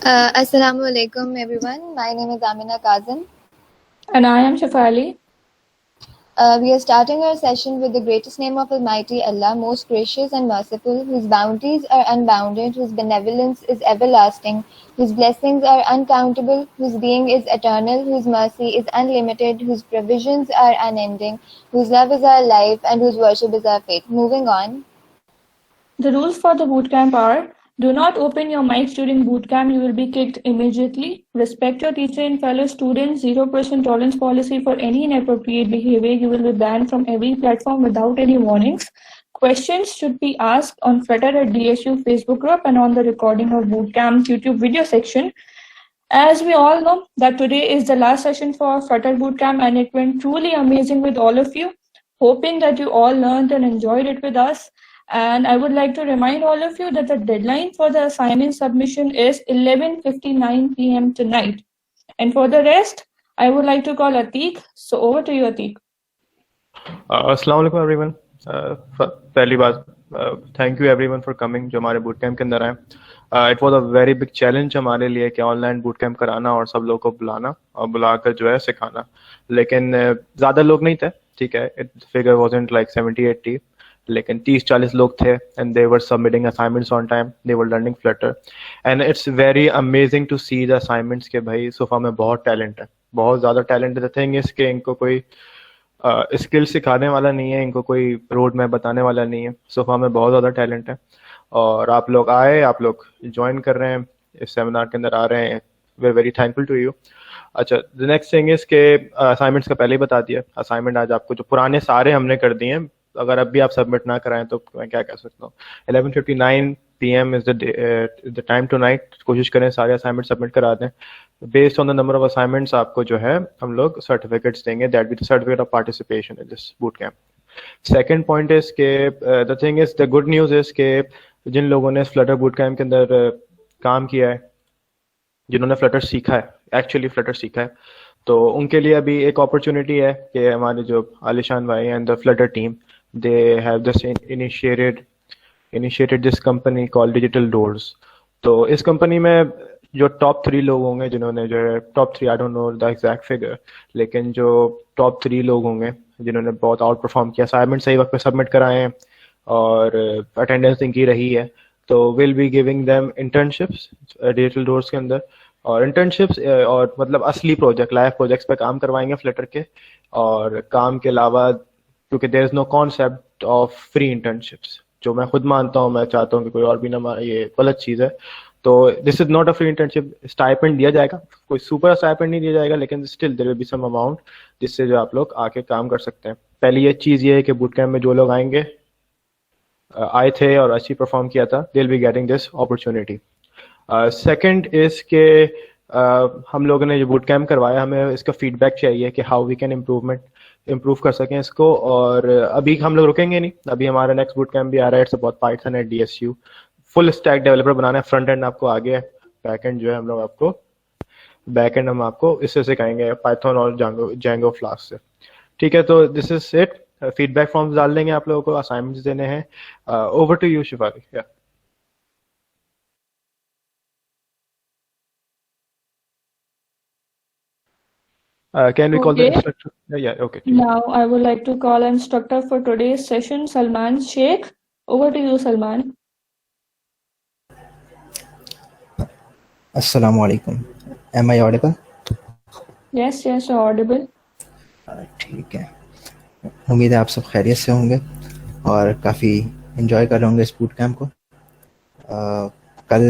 Assalamu alaikum everyone. My name is Amina Kazim. And I am Shafali. We are starting our session with the greatest name of Almighty Allah, most gracious and merciful, whose bounties are unbounded, whose benevolence is everlasting, whose blessings are uncountable, whose being is eternal, whose mercy is unlimited, whose provisions are unending, whose love is our life, and whose worship is our faith. Moving on. The rules for the bootcamp are: do not open your mics during bootcamp, you will be kicked immediately. Respect your teacher and fellow students. 0% tolerance policy for any inappropriate behavior. You will be banned from every platform without any warnings. Questions should be asked on Flutter at DSU Facebook group and on the recording of bootcamp YouTube video section. As we all know that today is the last session for Flutter Bootcamp and it went truly amazing with all of you. Hoping that you all learned and enjoyed it with us. And I would like to remind all of you that the deadline for the assignment submission is 11:59 p.m. tonight. And for the rest, I would like to call Atiq. So over to you, Atiq. Assalamu alaikum everyone. पहली बात, thank you everyone for coming जो हमारे boot camp के अंदर आए. It was a very big challenge हमारे लिए कि ऑनलाइन boot camp कराना और सब लोगों को बुलाना और बुलाकर जो है सिखाना, लेकिन ज़्यादा लोग नहीं थे, ठीक है. Figure wasn't like 70-80, लेकिन 30-40 लोग थे and they were submitting assignments on time. They were learning Flutter and it's very amazing to see the assignments के भाई सोफा में बहुत टैलेंट है, बहुत ज़्यादा टैलेंट है. The thing is कि इनको कोई स्किल सिखाने वाला नहीं है, इनको कोई रोड मैप बताने वाला नहीं है. सोफा में बहुत ज़्यादा टैलेंट है और आप लोग आए, आप लोग ज्वाइन कर रहे हैं, इस सेमिनार के अंदर आ रहे हैं. We are very thankful to you. अच्छा, द नेक्स्ट थिंग इज के असाइनमेंट्स का पहले ही बता दिया. असाइनमेंट आज आपको जो पुराने सारे हमने कर दिए हैं, अगर अब भी आप सबमिट ना कराएं तो मैं क्या कह सकता हूँ. 11:59 PM is the time tonight. कोशिश करें सारे असाइनमेंट सबमिट करा दें. Based on the number of assignments आपको जो है हम लोग सर्टिफिकेट्स देंगे, that be the certificate of participation in this boot camp. Second point is के the thing is, the good news is के जिन लोगों ने फ्लटर बूट कैंप के अंदर काम किया है, जिन्होंने फ्लटर सीखा है, एक्चुअली फ्लटर सीखा है, तो उनके लिए अभी एक अपॉर्चुनिटी है कि हमारे जो आलिशान भाई and the Flutter team, they have just initiated this company called digital doors. तो इस कंपनी में जो टॉप 3 लोग होंगे, जिन्होंने जो है top 3, I don't know the exact figure, लेकिन जो टॉप 3 लोग होंगे जिन्होंने बहुत आउट परफॉर्म किया, असाइनमेंट सही वक्त पे सबमिट कराए हैं और अटेंडेंस इनकी रही है, तो will be giving them internships digital doors के अंदर. और इंटर्नशिप्स और मतलब असली प्रोजेक्ट, लाइव प्रोजेक्ट्स पे काम करवाएंगे फ्लटर के. और काम के अलावा, क्योंकि there is no concept of free internships, जो मैं खुद मानता हूँ, मैं चाहता हूँ कि कोई और भी ना, ये गलत चीज़ है. तो this is not a free internship. Stipend दिया जाएगा, कोई सुपर स्टाइपेंड नहीं दिया जाएगा, लेकिन still there will be some amount जिससे जो आप लोग आके काम कर सकते हैं. पहली ये चीज़ ये है कि बूट कैंप में जो लोग आएंगे, आए थे और अच्छी परफॉर्म किया था, they will be getting this opportunity. Second is के हम लोगों ने जो बूट कैंप करवाया, हमें इसका फीडबैक चाहिए कि हाउ वी कैन इम्प्रूव कर सकें इसको. और अभी हम लोग रुकेंगे नहीं, अभी हमारा नेक्स्ट बूट कैंप भी आ रहा है. It's about Python at DSU. Full stack developer बनाना है. फ्रंट एंड आपको आगे है, बैक एंड जो है हम आपको इससे सिखाएंगे, पाइथन और जैंगो फ्लास्क से. ठीक है, तो this is it. Feedback forms डाल देंगे आप लोगों को, असाइनमेंट्स देने हैं. Over to you Shifali. या can we call the instructor? Yeah, okay. Now I would like to call instructor for today's session, Salman Sheikh. Over to you, Salman. Assalamu alaikum. Am I audible? Yes, you're audible. ठीक है. उम्मीद है आप सब खैरियत से होंगे और काफ़ी इन्जॉय कर रहे होंगे इस बूट कैंप को. कल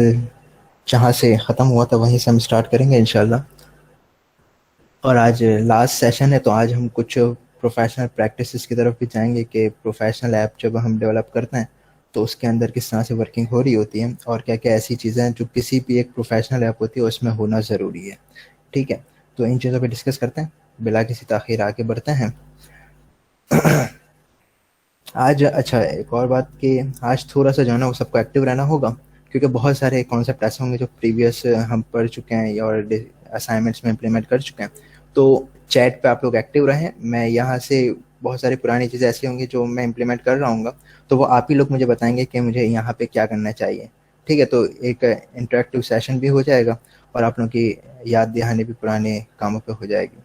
जहाँ से ख़त्म हुआ था वहीं से हम स्टार्ट करेंगे इंशाल्लाह. और आज लास्ट सेशन है, तो आज हम कुछ प्रोफेशनल प्रैक्टिसेस की तरफ भी जाएंगे कि प्रोफेशनल ऐप जब हम डेवलप करते हैं तो उसके अंदर किस तरह से वर्किंग हो रही होती है और क्या क्या ऐसी चीज़ें हैं जो किसी भी एक प्रोफेशनल ऐप होती है उसमें होना ज़रूरी है. ठीक है, तो इन चीज़ों पे डिस्कस करते हैं, बिला किसी ताख़ीर आगे बढ़ते हैं. आज अच्छा, एक और बात कि आज थोड़ा सा जो है ना वो सबको एक्टिव रहना होगा, क्योंकि बहुत सारे कॉन्सेप्ट ऐसे होंगे जो प्रीवियस हम पढ़ चुके हैं और असाइनमेंट्स में इम्प्लीमेंट कर चुके हैं. तो चैट पे आप लोग एक्टिव रहें. मैं यहाँ से बहुत सारी पुरानी चीज़ें ऐसी होंगी जो मैं इम्प्लीमेंट कर रहा हूँ, तो वो आप ही लोग मुझे बताएंगे कि मुझे यहाँ पे क्या करना चाहिए. ठीक है, तो एक इंटरेक्टिव सेशन भी हो जाएगा और आप लोगों की याद दहानी भी पुराने कामों पे हो जाएगी।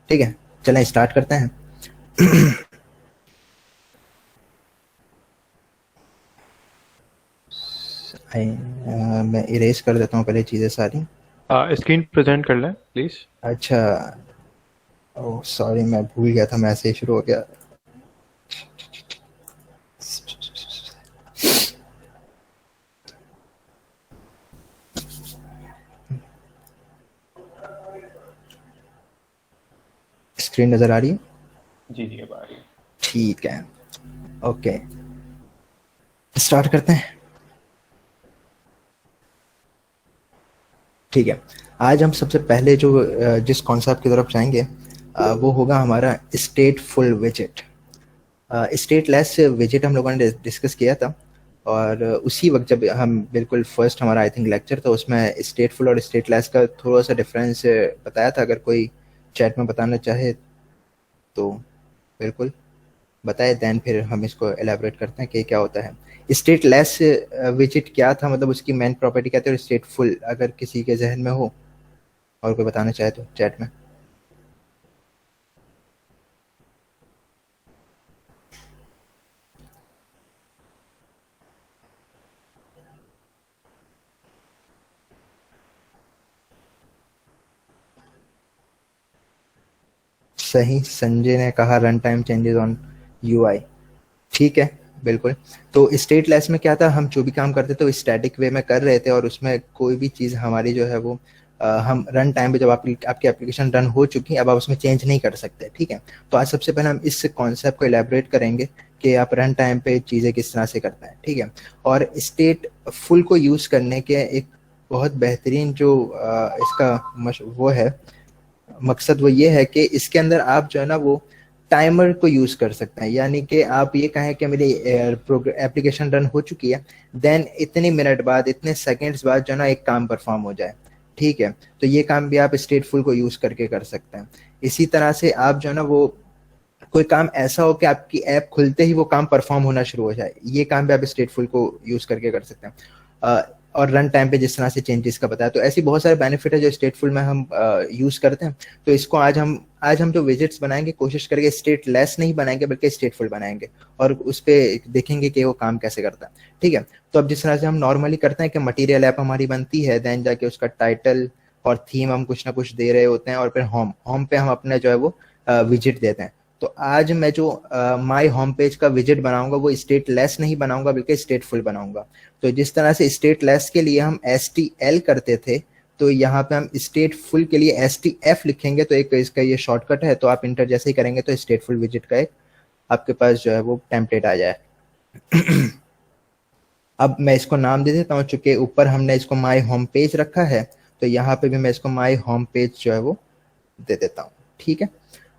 ठीक है, चलें स्टार्ट करते हैं। मैं इरेज कर देता हूँ पहले चीज़ें सारी। स्क्रीन प्रेजेंट कर लें प्लीज। अच्छा, ओह सॉरी, मैं भूल गया था, मैं ऐसे ही शुरू हो गया। स्क्रीन नजर आ रही है? जी जी अब आ रही है। ठीक है, ओके स्टार्ट करते हैं। ठीक है, आज हम सबसे पहले जो जिस कॉन्सेप्ट की तरफ जाएंगे वो होगा हमारा स्टेटफुल विजिट। स्टेटलेस विजिट हम लोगों ने डिस्कस किया था, और उसी वक्त जब हम बिल्कुल फर्स्ट हमारा आई थिंक लेक्चर था, उसमें स्टेटफुल और स्टेटलेस का थोड़ा सा डिफरेंस बताया था। अगर कोई चैट में बताना चाहे तो बिल्कुल बताए, देन फिर हम इसको एलेबरेट करते हैं कि क्या होता है। स्टेटलेस विजिट क्या था, मतलब उसकी मेन प्रॉपर्टी क्या थी, और स्टेटफुल अगर किसी के जहन में हो और कोई बताना चाहे तो चैट में। सही, संजय ने कहा run time changes on UI. ठीक है, बिल्कुल। तो स्टेटलेस में क्या था, हम जो भी काम करते थे वो स्टैटिक वे में कर रहे थे, और उसमें कोई भी चीज़ हमारी जो है वो हम रन टाइम पे जब आपकी एप्लीकेशन रन हो चुकी है, अब आप उसमें चेंज नहीं कर सकते। ठीक है, तो आज सबसे पहले हम इस कॉन्सेप्ट को एलैबोरेट करेंगे कि आप रन टाइम पे चीज़ें किस तरह से करते हैं। ठीक है, और स्टेट फुल को यूज़ करने के एक बहुत बेहतरीन जो वो है मकसद, वो ये है कि इसके अंदर आप जो है ना वो टाइमर को यूज कर सकते हैं। यानी कि आप ये कहें कि मेरी एप्लीकेशन रन हो चुकी है, देन इतने मिनट बाद, इतने सेकंड्स बाद जो है ना एक काम परफॉर्म हो जाए। ठीक है, तो ये काम भी आप स्टेटफुल को यूज करके कर सकते हैं। इसी तरह से आप जो है ना वो कोई काम ऐसा हो कि आपकी ऐप खुलते ही वो काम परफॉर्म होना शुरू हो जाए, ये काम भी आप स्टेटफुल को यूज करके कर सकते हैं। और रन टाइम पे जिस तरह से चेंजेस का बताया, तो ऐसी बहुत सारे बेनिफिट है जो स्टेटफुल में हम यूज करते हैं। तो इसको आज हम जो विजिट्स बनाएंगे कोशिश करेंगे स्टेटलेस नहीं बनाएंगे बल्कि स्टेटफुल बनाएंगे, और उस पर देखेंगे कि वो काम कैसे करता है। ठीक है, तो अब जिस तरह से हम नॉर्मली करते हैं कि मटीरियल ऐप हमारी बनती है, देन जाके उसका टाइटल और थीम हम कुछ ना कुछ दे रहे होते हैं, और फिर होम पे हम अपने जो है वो विजिट देते हैं। तो आज मैं जो माई होम पेज का विजिट बनाऊंगा वो स्टेटलेस नहीं बनाऊंगा बल्कि स्टेटफुल बनाऊंगा। तो जिस तरह से स्टेटलेस के लिए हम STL करते थे, तो यहाँ पे हम स्टेटफुल के लिए STF लिखेंगे, तो एक इसका ये शॉर्टकट है, तो आप इंटर जैसे ही करेंगे तो स्टेटफुल विजिट का एक आपके पास जो है वो टेम्पलेट आ जाए। अब मैं इसको नाम दे देता हूँ, चूंकि ऊपर हमने इसको माई होम पेज रखा है, तो यहाँ पे भी मैं इसको माई होम पेज जो है वो दे देता हूँ। ठीक है,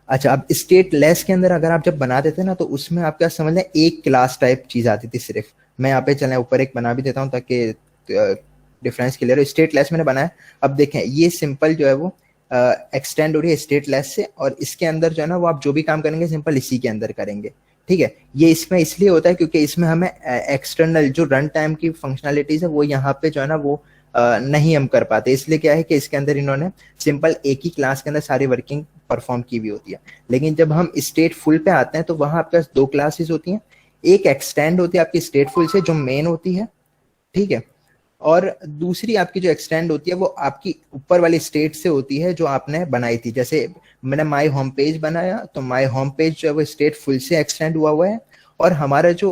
अच्छा, अब स्टेटलेस के अंदर अगर आप जब बना देते ना, तो उसमें आप क्या समझ लें, एक क्लास टाइप चीज आती थी सिर्फ। मैं यहाँ पे चलें ऊपर एक बना भी देता हूँ ताकि डिफरेंस क्लियर हो। स्टेटलेस मैंने बनाया, अब देखें ये सिंपल जो है वो एक्सटेंड हो रही है स्टेटलेस से, और इसके अंदर जो है ना वो आप जो भी काम करेंगे सिंपल इसी के अंदर करेंगे। ठीक है, ये इसमें इसलिए होता है क्योंकि इसमें हमें एक्सटर्नल जो रन टाइम की फंक्शनलिटीज है वो यहाँ पे जो है ना वो नहीं हम कर पाते। इसलिए क्या है कि इसके अंदर इन्होंने सिंपल एक ही क्लास के अंदर सारी वर्किंग परफॉर्म की हुई होती है। लेकिन जब हम स्टेटफुल पे आते हैं तो वहां आपके पास दो क्लासेस होती हैं, एक एक्सटेंड होती है आपकी स्टेटफुल से जो मेन होती है। ठीक है, और दूसरी आपकी जो एक्सटेंड होती है वो आपकी ऊपर वाली स्टेट से होती है जो आपने बनाई थी। जैसे मैंने माई होम पेज बनाया, तो माई होम पेज जो है वो स्टेटफुल से एक्सटेंड हुआ है, और हमारा जो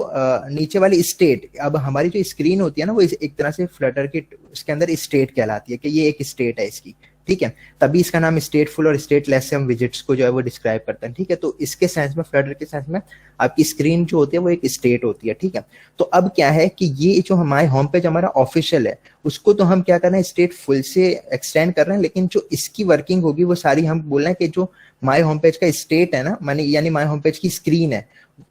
नीचे वाली स्टेट, अब हमारी जो स्क्रीन होती है ना वो एक तरह से फ्लटर की उसके अंदर स्टेट कहलाती है कि ये एक स्टेट है इसकी। ठीक है, तभी इसका नाम स्टेटफुल और स्टेटलेस से हम विजिट्स को जो है वो डिस्क्राइब करते हैं। ठीक है, तो इसके सेंस में, फ्लटर के सेंस में आपकी स्क्रीन जो होती है वो एक स्टेट होती है। ठीक है, तो अब क्या है कि ये जो हमारे होम पेज हमारा ऑफिशियल है उसको तो हम क्या कर रहे हैं स्टेटफुल से एक्सटेंड कर रहे हैं, लेकिन जो इसकी वर्किंग होगी वो सारी हम बोल रहे हैं कि जो माई होम पेज का स्टेट है ना, यानी माई होम पेज की स्क्रीन है,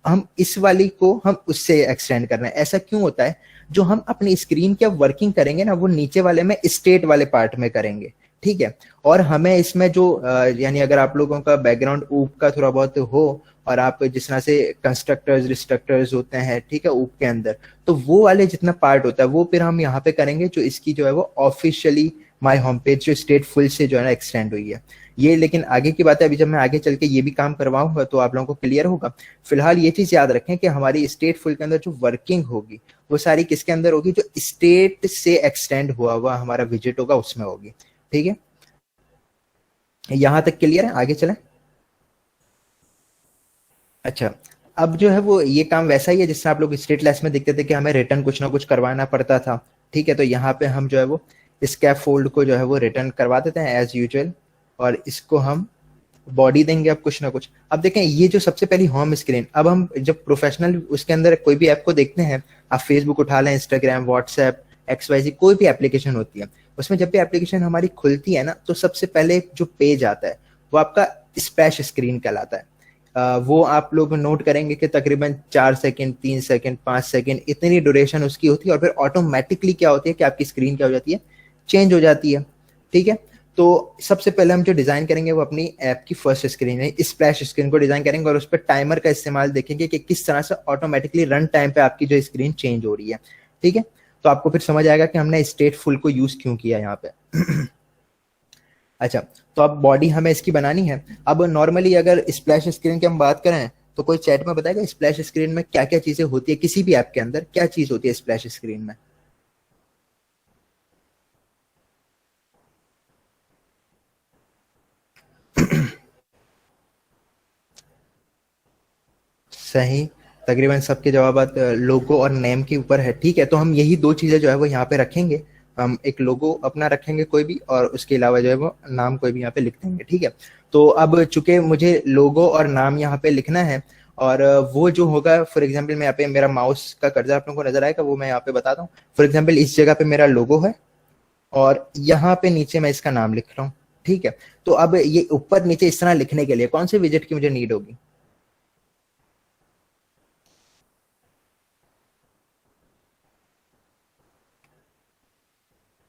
हम इस वाली को हम उससे एक्सटेंड कर रहे हैं। ऐसा क्यों होता है, जो हम अपनी स्क्रीन की वर्किंग करेंगे ना वो नीचे वाले में स्टेट वाले पार्ट में करेंगे। ठीक है। और हमें इसमें जो यानी अगर आप लोगों का बैकग्राउंड ऊप का थोड़ा बहुत हो और आप जिस तरह से कंस्ट्रक्टर्स डिस्ट्रक्टर्स होते हैं, ठीक है, ऊप के अंदर, तो वो वाले जितना पार्ट होता है वो फिर हम यहाँ पे करेंगे जो इसकी जो है वो ऑफिशियली माय होम पेज जो स्टेटफुल से जो है ना एक्सटेंड हुई है ये। लेकिन आगे की बात है, अभी जब मैं आगे चल के ये भी काम करवाऊंगा तो आप लोगों को क्लियर होगा। फिलहाल ये चीज याद रखें कि हमारी स्टेटफुल के अंदर जो वर्किंग होगी वो सारी किसके अंदर होगी, जो स्टेट से एक्सटेंड हुआ हुआ हमारा विजिट होगा उसमें होगी, ठीक है। यहां तक क्लियर है, आगे चलें। अच्छा, अब जो है वो ये काम वैसा ही है जिससे आप लोग स्टेट लेस में देखते थे कि हमें रिटर्न कुछ ना कुछ करवाना पड़ता था, ठीक है। तो यहाँ पे हम जो है वो स्कैफोल्ड को जो है वो रिटर्न करवा देते हैं एज यूजुअल, और इसको हम बॉडी देंगे अब कुछ ना कुछ। अब देखें ये जो सबसे पहली होम स्क्रीन, अब हम जब प्रोफेशनल उसके अंदर कोई भी ऐप को देखते हैं, आप फेसबुक उठा लें, इंस्टाग्राम, व्हाट्सएप, XYZ कोई भी एप्लीकेशन होती है, उसमें जब भी एप्लीकेशन हमारी खुलती है ना तो सबसे पहले जो पेज आता है वो आपका स्प्लैश स्क्रीन कहलाता है। वो आप लोग नोट करेंगे कि तकरीबन 4 सेकंड, 3 सेकंड, 5 सेकंड इतनी ड्यूरेशन उसकी होती है, और फिर ऑटोमेटिकली क्या होती है कि आपकी स्क्रीन क्या हो जाती है, चेंज हो जाती है, ठीक है। तो सबसे पहले हम जो डिजाइन करेंगे वो अपनी ऐप की फर्स्ट स्क्रीन है, स्प्लैश स्क्रीन को डिजाइन करेंगे और उस पर टाइमर का इस्तेमाल देखेंगे कि किस तरह से ऑटोमेटिकली रन टाइम पे आपकी जो स्क्रीन चेंज हो रही है, ठीक है। तो आपको फिर समझ आएगा कि हमने स्टेटफुल को यूज क्यों किया यहाँ पे। अच्छा, तो अब बॉडी हमें इसकी बनानी है। अब नॉर्मली अगर स्प्लैश स्क्रीन की हम बात करें तो कोई चैट में बताएगा स्प्लैश स्क्रीन में क्या क्या चीजें होती है, किसी भी ऐप के अंदर क्या चीज होती है स्प्लैश स्क्रीन में। सही, तकरीबन सबके जवाब लोगो और नेम के ऊपर है, ठीक है। तो हम यही दो चीजें जो है वो यहाँ पे रखेंगे, हम एक लोगो अपना रखेंगे कोई भी, और उसके अलावा जो है वो नाम कोई भी यहाँ पे लिख देंगे, ठीक है। तो अब चूंकि मुझे लोगो और नाम यहाँ पे लिखना है, और वो जो होगा, फॉर एग्जाम्पल मैं यहाँ पे मेरा माउस का कर्सर आप लोगों को नजर आएगा, वो मैं यहाँ पे बताता हूँ। फॉर एग्जाम्पल इस जगह पे मेरा लोगो है और यहाँ पे नीचे मैं इसका नाम लिख रहा हूँ, ठीक है। तो अब ये ऊपर नीचे इस तरह लिखने के लिए कौन से विजेट की मुझे नीड होगी।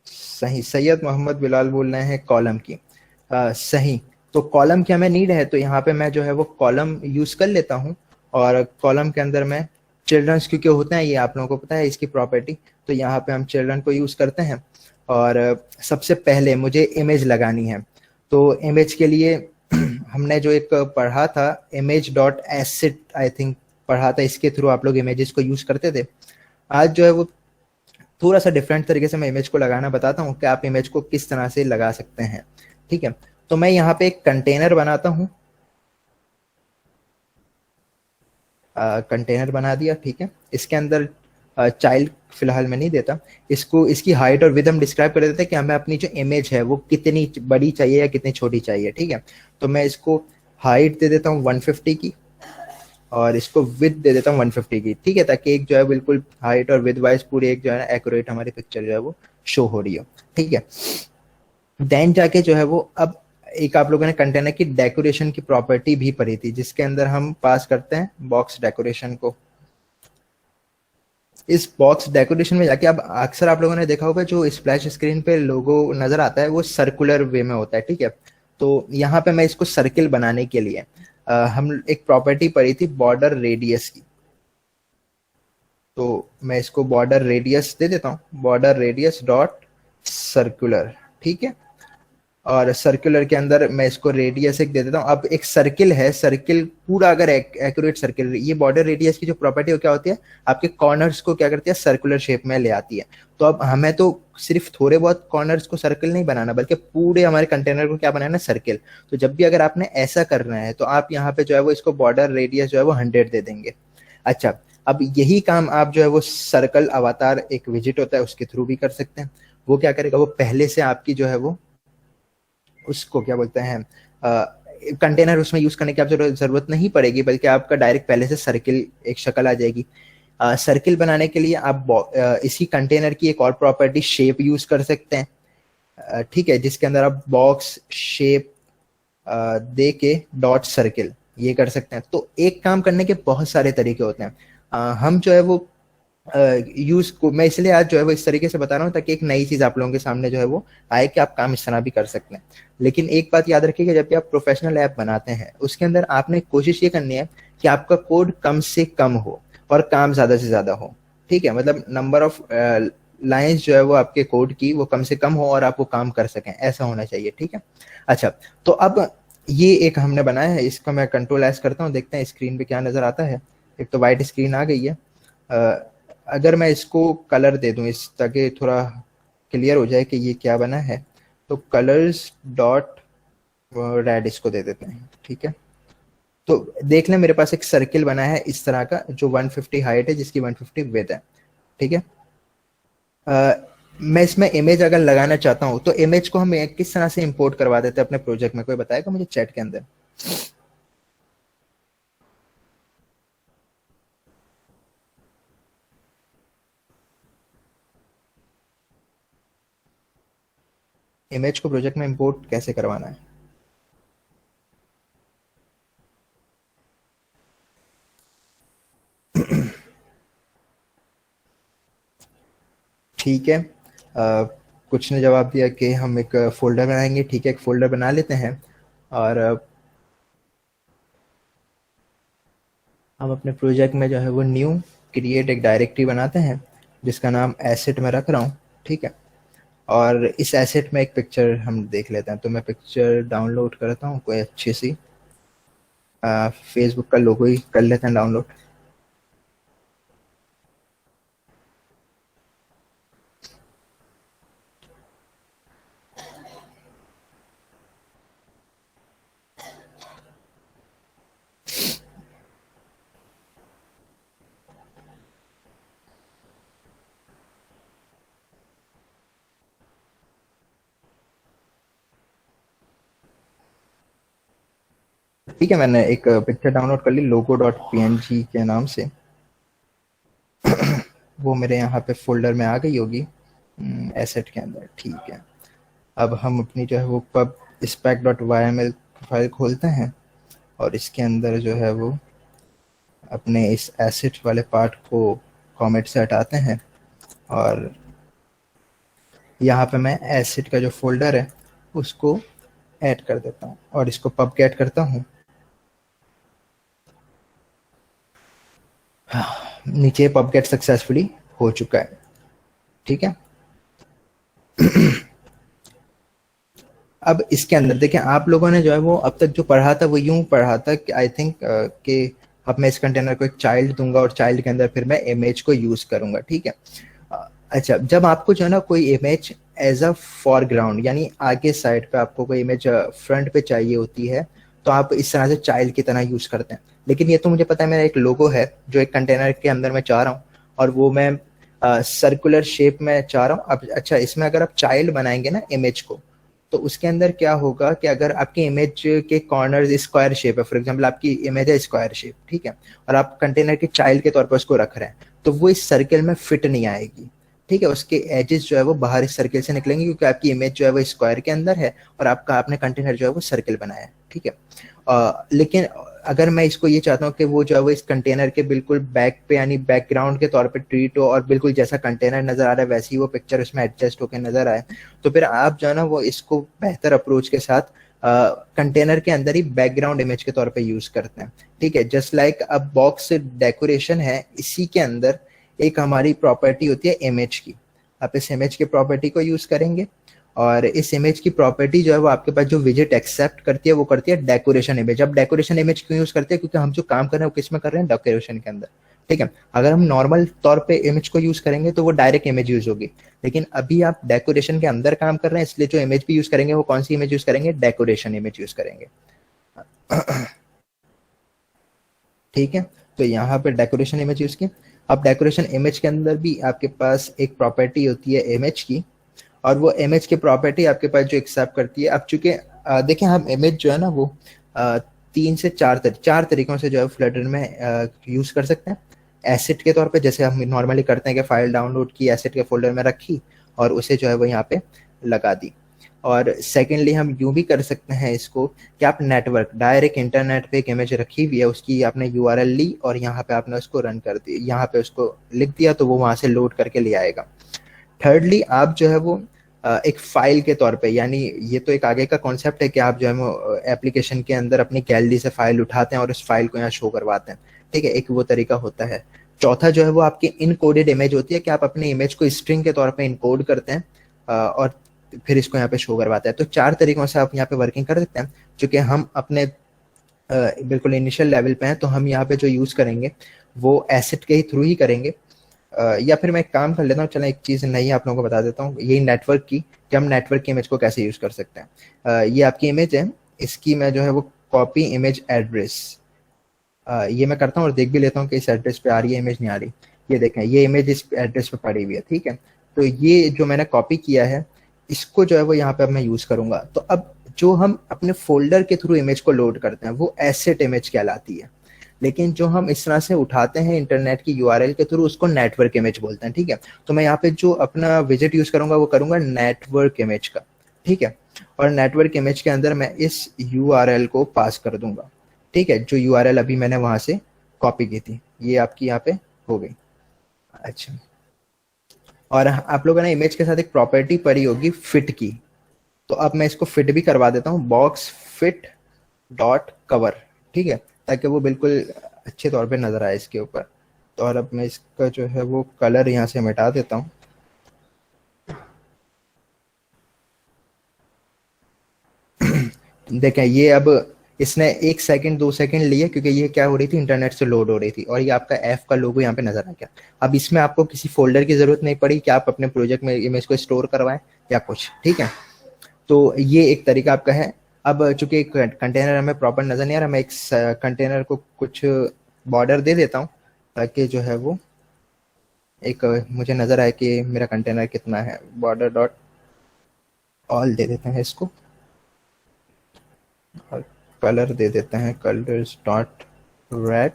सही, सैयद मोहम्मद बिलाल बोल रहे हैं कॉलम की। सही, तो कॉलम की हमें नीड है, तो यहाँ पे मैं जो है वो कॉलम यूज कर लेता हूँ, और कॉलम के अंदर मैं चिल्ड्रंस क्योंकि होते हैं, ये आप लोगों को पता है इसकी प्रॉपर्टी, तो यहाँ पे हम चिल्ड्रन को यूज करते हैं। और सबसे पहले मुझे इमेज लगानी है, तो इमेज के लिए हमने जो एक पढ़ा था image.asset आई थिंक पढ़ा था, इसके थ्रू आप लोग इमेजेस को यूज करते थे। आज जो है वो थोड़ा सा डिफरेंट तरीके से मैं इमेज को लगाना बताता हूँ कि आप इमेज को किस तरह से लगा सकते हैं, ठीक है। तो मैं यहाँ पे एक कंटेनर बनाता हूँ, कंटेनर बना दिया, ठीक है। इसके अंदर चाइल्ड फिलहाल मैं नहीं देता, इसको इसकी हाइट और विड्थ हम डिस्क्राइब कर देते हैं कि हमें अपनी जो इमेज है वो कितनी बड़ी चाहिए या कितनी छोटी चाहिए, ठीक है। तो मैं इसको हाइट दे देता हूँ 150 की, और इसको विद दे देता हूँ 150 की, ठीक है, ताकि एक जो है बिल्कुल हाइट और विद वाइज पूरी एक जो है ना एक्यूरेट हमारी पिक्चर जो है वो शो हो रही हो, ठीक है। देन जाके जो है वो अब एक आप लोगों ने कंटेनर की डेकोरेशन की प्रॉपर्टी भी पढ़ी थी, जिसके अंदर हम पास करते हैं बॉक्स डेकोरेशन को। इस बॉक्स डेकोरेशन में जाके अब अक्सर आप लोगों ने देखा होगा जो स्प्लैश स्क्रीन पे लोगो नजर आता है वो सर्कुलर वे में होता है, ठीक है। तो यहाँ पे मैं इसको सर्किल बनाने के लिए हम एक प्रॉपर्टी पढ़ी थी बॉर्डर रेडियस की, तो मैं इसको बॉर्डर रेडियस दे देता हूँ, बॉर्डर रेडियस डॉट सर्कुलर, ठीक है। और सर्कुलर के अंदर मैं इसको रेडियस एक दे देता हूँ। अब एक सर्किल है, सर्किल पूरा अगर एक्यूरेट सर्किल, ये बॉर्डर रेडियस की जो प्रॉपर्टी हो क्या होती है, आपके कॉर्नर्स को क्या करती है, सर्कुलर शेप में ले आती है। तो अब हमें तो सिर्फ थोड़े बहुत कॉर्नर्स को सर्किल नहीं बनाना, बल्कि पूरे हमारे कंटेनर को क्या बनाना है, सर्किल। तो जब भी अगर आपने ऐसा करना है तो आप यहाँ पे जो है वो इसको बॉर्डर रेडियस जो है वो 100 दे देंगे। अच्छा, अब यही काम आप जो है वो सर्कल अवतार एक विजिट होता है उसके थ्रू भी कर सकते हैं। वो क्या करेगा, वो पहले से आपकी जो है वो उसको क्या बोलते हैं कंटेनर उसमें यूज करने की आप जरूरत नहीं पड़ेगी, बल्कि आपका डायरेक्ट पहले से सर्किल एक शक्ल आ जाएगी। सर्किल बनाने के लिए आप इसी कंटेनर की एक और प्रॉपर्टी शेप यूज कर सकते हैं, ठीक है, जिसके अंदर आप बॉक्स शेप दे के डॉट सर्किल ये कर सकते हैं। तो एक काम करने के बहुत सारे तरीके होते हैं। हम जो है वो यूज को मैं इसलिए आज जो है वो इस तरीके से बता रहा हूँ ताकि एक नई चीज आप लोगों के सामने जो है वो आए कि आप काम इस तरह भी कर सकते हैं। लेकिन एक बात याद रखिएगा, जब भी आप प्रोफेशनल ऐप बनाते हैं उसके अंदर आपने कोशिश ये करनी है कि आपका कोड कम से कम हो और काम ज्यादा से ज्यादा हो। ठीक है, मतलब नंबर ऑफ लाइंस जो है वो आपके कोड की वो कम से कम हो और आप वो काम कर सकें, ऐसा होना चाहिए। ठीक है, अच्छा तो अब ये एक हमने बनाया है, इसको मैं कंट्रोल एस करता हूँ, देखते हैं स्क्रीन पे क्या नजर आता है। एक तो वाइट स्क्रीन आ गई है। अगर मैं इसको कलर दे दूं इस ताकि थोड़ा क्लियर हो जाए कि ये क्या बना है, तो कलर्स डॉट रेड इसको दे देते हैं। ठीक है, तो देख लें मेरे पास एक सर्किल बना है इस तरह का जो 150 हाइट है जिसकी 150 विड्थ है। ठीक है, मैं इसमें इमेज अगर लगाना चाहता हूं तो इमेज को हम किस तरह से इंपोर्ट करवा देते हैं अपने प्रोजेक्ट में, कोई बताएगा मुझे चैट के अंदर? इमेज को प्रोजेक्ट में इंपोर्ट कैसे करवाना है? ठीक है, कुछ ने जवाब दिया कि हम एक फोल्डर बनाएंगे। ठीक है, एक फोल्डर बना लेते हैं और हम अपने प्रोजेक्ट में जो है वो न्यू क्रिएट एक डायरेक्टरी बनाते हैं जिसका नाम एसेट में रख रहा हूँ। ठीक है, और इस एसेट में एक पिक्चर हम देख लेते हैं। तो मैं पिक्चर डाउनलोड करता हूँ कोई अच्छी सी, फेसबुक का लोगो ही कर लेते हैं डाउनलोड। ठीक है, मैंने एक पिक्चर डाउनलोड कर ली लोगो डॉट png के नाम से। वो मेरे यहाँ पे फोल्डर में आ गई होगी एसेट के अंदर। ठीक है, अब हम अपनी जो है वो pub spec dot yml file खोलते हैं और इसके अंदर जो है वो अपने इस एसेट वाले पार्ट को कॉमेट से हटाते हैं और यहाँ पे मैं एसेट का जो फोल्डर है उसको ऐड कर देता हूँ और इसको पब गेट करता हूँ। नीचे पब गेट सक्सेसफुली हो चुका है। ठीक है, अब इसके अंदर देखें, आप लोगों ने जो है वो अब तक जो पढ़ा था वो यूं पढ़ा था कि आई थिंक कि अब मैं इस कंटेनर को एक चाइल्ड दूंगा और चाइल्ड के अंदर फिर मैं इमेज को यूज करूंगा। ठीक है, अच्छा जब आपको जो है ना कोई इमेज एज अ फॉरग्राउंड यानी आगे साइड पे आपको कोई इमेज फ्रंट पे चाहिए होती है तो आप इस तरह से चाइल्ड की तरह यूज करते हैं। लेकिन ये तो मुझे पता है मेरा एक लोगो है जो एक कंटेनर के अंदर मैं चाह रहा हूँ और वो मैं सर्कुलर शेप में चाह रहा हूँ। अब अच्छा, इसमें अगर आप चाइल्ड बनाएंगे ना इमेज को तो उसके अंदर क्या होगा कि अगर आपकी इमेज के कॉर्नर स्क्वायर शेप है, फॉर एग्जांपल आपकी इमेज है स्क्वायर शेप, ठीक है, और आप कंटेनर के चाइल्ड के तौर पर उसको रख रहे हैं तो वो इस सर्कल में फिट नहीं आएगी। ठीक है, उसके एजेस जो है वो बाहर इस सर्कल से निकलेंगे क्योंकि आपकी इमेज जो है वो स्क्वायर के अंदर है और आपने कंटेनर जो है वो सर्कल बनाया है। ठीक है, लेकिन अगर मैं इसको ये चाहता हूँ कि वो जो है वो इस कंटेनर के बिल्कुल बैक पे यानी बैकग्राउंड के तौर पे ट्रीट हो और बिल्कुल जैसा कंटेनर नजर आ रहा है वैसी वो पिक्चर उसमें एडजस्ट होकर नजर आए, तो फिर आप जो है ना वो इसको बेहतर अप्रोच के साथ कंटेनर के अंदर ही बैकग्राउंड इमेज के तौर पे यूज करते हैं। ठीक है, जस्ट लाइक अब बॉक्स डेकोरेशन है, इसी के अंदर एक हमारी प्रॉपर्टी होती है इमेज की। आप इस इमेज की प्रॉपर्टी को यूज करेंगे और इस इमेज की प्रॉपर्टी जो है वो आपके पास जो विजिट एक्सेप्ट करती है वो करती है डेकोरेशन इमेज। अब डेकोरेशन इमेज क्यों यूज करते हैं? क्योंकि हम जो काम कर रहे हैं वो किस में कर रहे हैं? डेकोरेशन के अंदर। ठीक है, अगर हम नॉर्मल तौर पे इमेज को यूज करेंगे तो वो डायरेक्ट इमेज यूज होगी, लेकिन अभी आप डेकोरेशन के अंदर काम कर रहे हैं इसलिए जो इमेज भी यूज करेंगे वो कौन सी इमेज यूज करेंगे? डेकोरेशन इमेज यूज करेंगे। ठीक है, तो यहाँ पे डेकोरेशन इमेज यूज की। अब डेकोरेशन इमेज के अंदर भी आपके पास एक प्रॉपर्टी होती है इमेज की और वो इमेज की प्रॉपर्टी आपके पास जो एक्सेप्ट करती है। अब चूंकि देखें हम इमेज जो है ना वो 3 से 4 तरीकों से जो है फ्लटर में यूज कर सकते हैं। एसेट के तौर पे जैसे हम नॉर्मली करते हैं कि फाइल डाउनलोड की, एसेट के फोल्डर में रखी और उसे जो है वो यहाँ पे लगा दी। और सेकेंडली हम यूं भी कर सकते हैं इसको कि आप नेटवर्क डायरेक्ट इंटरनेट पे एक इमेज रखी हुई है, उसकी आपने यूआरएल ली और यहाँ पे आपने उसको रन कर दी, यहाँ पे उसको लिख दिया तो वो वहां से लोड करके ले आएगा। थर्डली आप जो है वो एक फाइल के तौर पे, यानी ये तो एक आगे का कॉन्सेप्ट है कि आप जो है वो एप्लीकेशन के अंदर अपनी गैलरी से फाइल उठाते हैं और उस फाइल को यहाँ शो करवाते हैं, ठीक है, एक वो तरीका होता है। चौथा जो है वो आपकी इनकोडेड इमेज होती है कि आप अपने इमेज को स्ट्रिंग के तौर पे इनकोड करते हैं और फिर इसको यहाँ पे शो करवाते हैं। तो 4 तरीकों से आप यहाँ पे वर्किंग कर सकते हैं। चूंकि हम अपने बिल्कुल इनिशियल लेवल पे हैं तो हम यहाँ पे जो यूज करेंगे वो एसेट के ही थ्रू ही करेंगे। या फिर मैं एक काम कर लेता हूँ, चलो एक चीज नई आप लोगों को बता देता हूँ, यही नेटवर्क की, कि हम नेटवर्क की इमेज को कैसे यूज कर सकते हैं। ये आपकी इमेज है, इसकी मैं जो है वो कॉपी इमेज एड्रेस, ये मैं करता हूँ और देख भी लेता हूँ कि इस एड्रेस पे आ रही है इमेज, नहीं आ रही। ये देखें, ये इमेज इस एड्रेस पे पड़ी हुई है, ठीक है। तो ये जो मैंने कॉपी किया है इसको जो है वो यहाँ पे अब मैं यूज करूंगा। तो अब जो हम अपने फोल्डर के थ्रू इमेज को लोड करते हैं वो एसेट इमेज कहलाती है, लेकिन जो हम इस तरह से उठाते हैं इंटरनेट की यूआरएल के थ्रू उसको नेटवर्क इमेज बोलते हैं, ठीक है। तो मैं यहाँ पे जो अपना विजेट यूज करूंगा वो करूंगा नेटवर्क इमेज का, ठीक है। और नेटवर्क इमेज के अंदर मैं इस यूआरएल को पास कर दूंगा, ठीक है, जो यूआरएल अभी मैंने वहां से कॉपी की थी, ये आपकी यहाँ पे हो गई। अच्छा, और आप लोगों ने इमेज के साथ एक प्रॉपर्टी पढ़ी होगी फिट की, तो अब मैं इसको फिट भी करवा देता हूँ, बॉक्स फिट डॉट कवर, ठीक है, ताकि वो बिल्कुल अच्छे तौर पे नजर आए इसके ऊपर। तो और अब मैं इसका जो है वो कलर यहाँ से मिटा देता हूँ। देखें, ये अब इसने 1 सेकंड 2 सेकंड लिए क्योंकि ये क्या हो रही थी, इंटरनेट से लोड हो रही थी, और ये आपका एफ का लोगो यहाँ पे नजर आ गया। अब इसमें आपको किसी फोल्डर की जरूरत नहीं पड़ी कि आप अपने प्रोजेक्ट में इमेज को स्टोर करवाएं या कुछ, ठीक है। तो ये एक तरीका आपका है। अब चूंकि कंटेनर हमें प्रॉपर नजर नहीं आ रहा, मैं एक कंटेनर को कुछ बॉर्डर दे देता हूँ ताकि जो है वो एक मुझे नजर आए कि मेरा कंटेनर कितना है। बॉर्डर डॉट ऑल दे देते हैं इसको, और कलर दे देते हैं कलर्स डॉट रेड,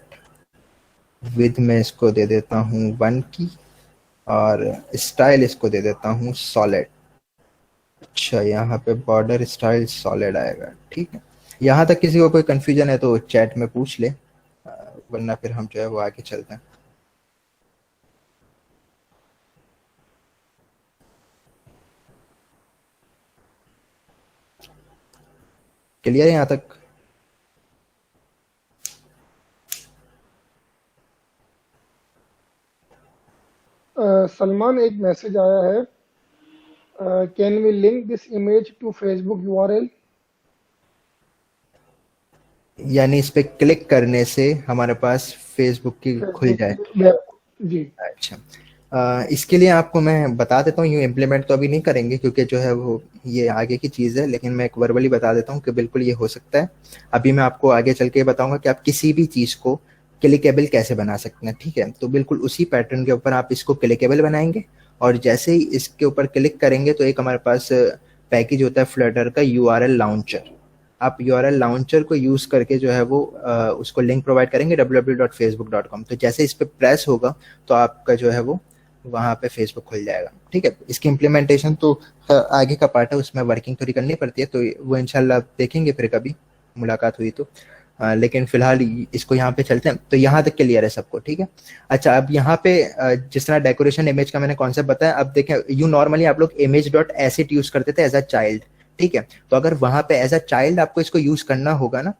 विद में इसको दे देता हूँ 1 की, और स्टाइल इसको दे देता हूँ सॉलिड। अच्छा, यहाँ पे बॉर्डर स्टाइल सॉलिड आएगा, ठीक है। यहाँ तक किसी को कोई कंफ्यूजन है तो चैट में पूछ ले, वरना फिर हम जो है वो आगे चलते हैं। क्लियर है यहाँ तक? सलमान, एक मैसेज आया है, can we link this image to Facebook URL? यानी इस पे क्लिक करने से हमारे पास फेसबुक की खुल जाए? जी। अच्छा, इसके लिए आपको मैं बता देता हूँ, यूँ इम्प्लीमेंट तो अभी नहीं करेंगे क्योंकि जो है वो ये आगे की चीज़ है, लेकिन मैं एक वर्बली बता देता हूँ कि बिल्कुल ये हो सकता है। अभी मैं आपको आगे चल के बताऊंगा कि आप किसी भी चीज़ को क्लिकेबल कैसे बना सकते हैं, ठीक है। तो बिल्कुल उसी पैटर्न के ऊपर आप इसको क्लिकेबल बनाएंगे, और जैसे ही इसके ऊपर क्लिक करेंगे तो एक हमारे पास पैकेज होता है फ्लटर का यूआरएल लाउंचर। आप यूआरएल लाउंचर को यूज करके जो है वो उसको लिंक प्रोवाइड करेंगे www.facebook.com। तो जैसे इस पे प्रेस होगा तो आपका जो है वो वहां पे फेसबुक खुल जाएगा, ठीक है। इसकी इम्प्लीमेंटेशन तो आगे का पार्ट है, उसमें वर्किंग थोड़ी करनी पड़ती है, तो वो इंशाल्लाह देखेंगे फिर कभी मुलाकात हुई तो। लेकिन फिलहाल इसको यहाँ पे चलते हैं। तो यहाँ तक क्लियर है सबको, ठीक है। अच्छा, अब यहाँ पे जिस तरह डेकोरेशन इमेज का मैंने कॉन्सेप्ट बताया, अब देखें, यू नॉर्मली आप लोग इमेज डॉट एसिट यूज करते थे एज अ चाइल्ड, ठीक है। तो अगर वहां पे एज अ चाइल्ड आपको इसको यूज करना होगा ना,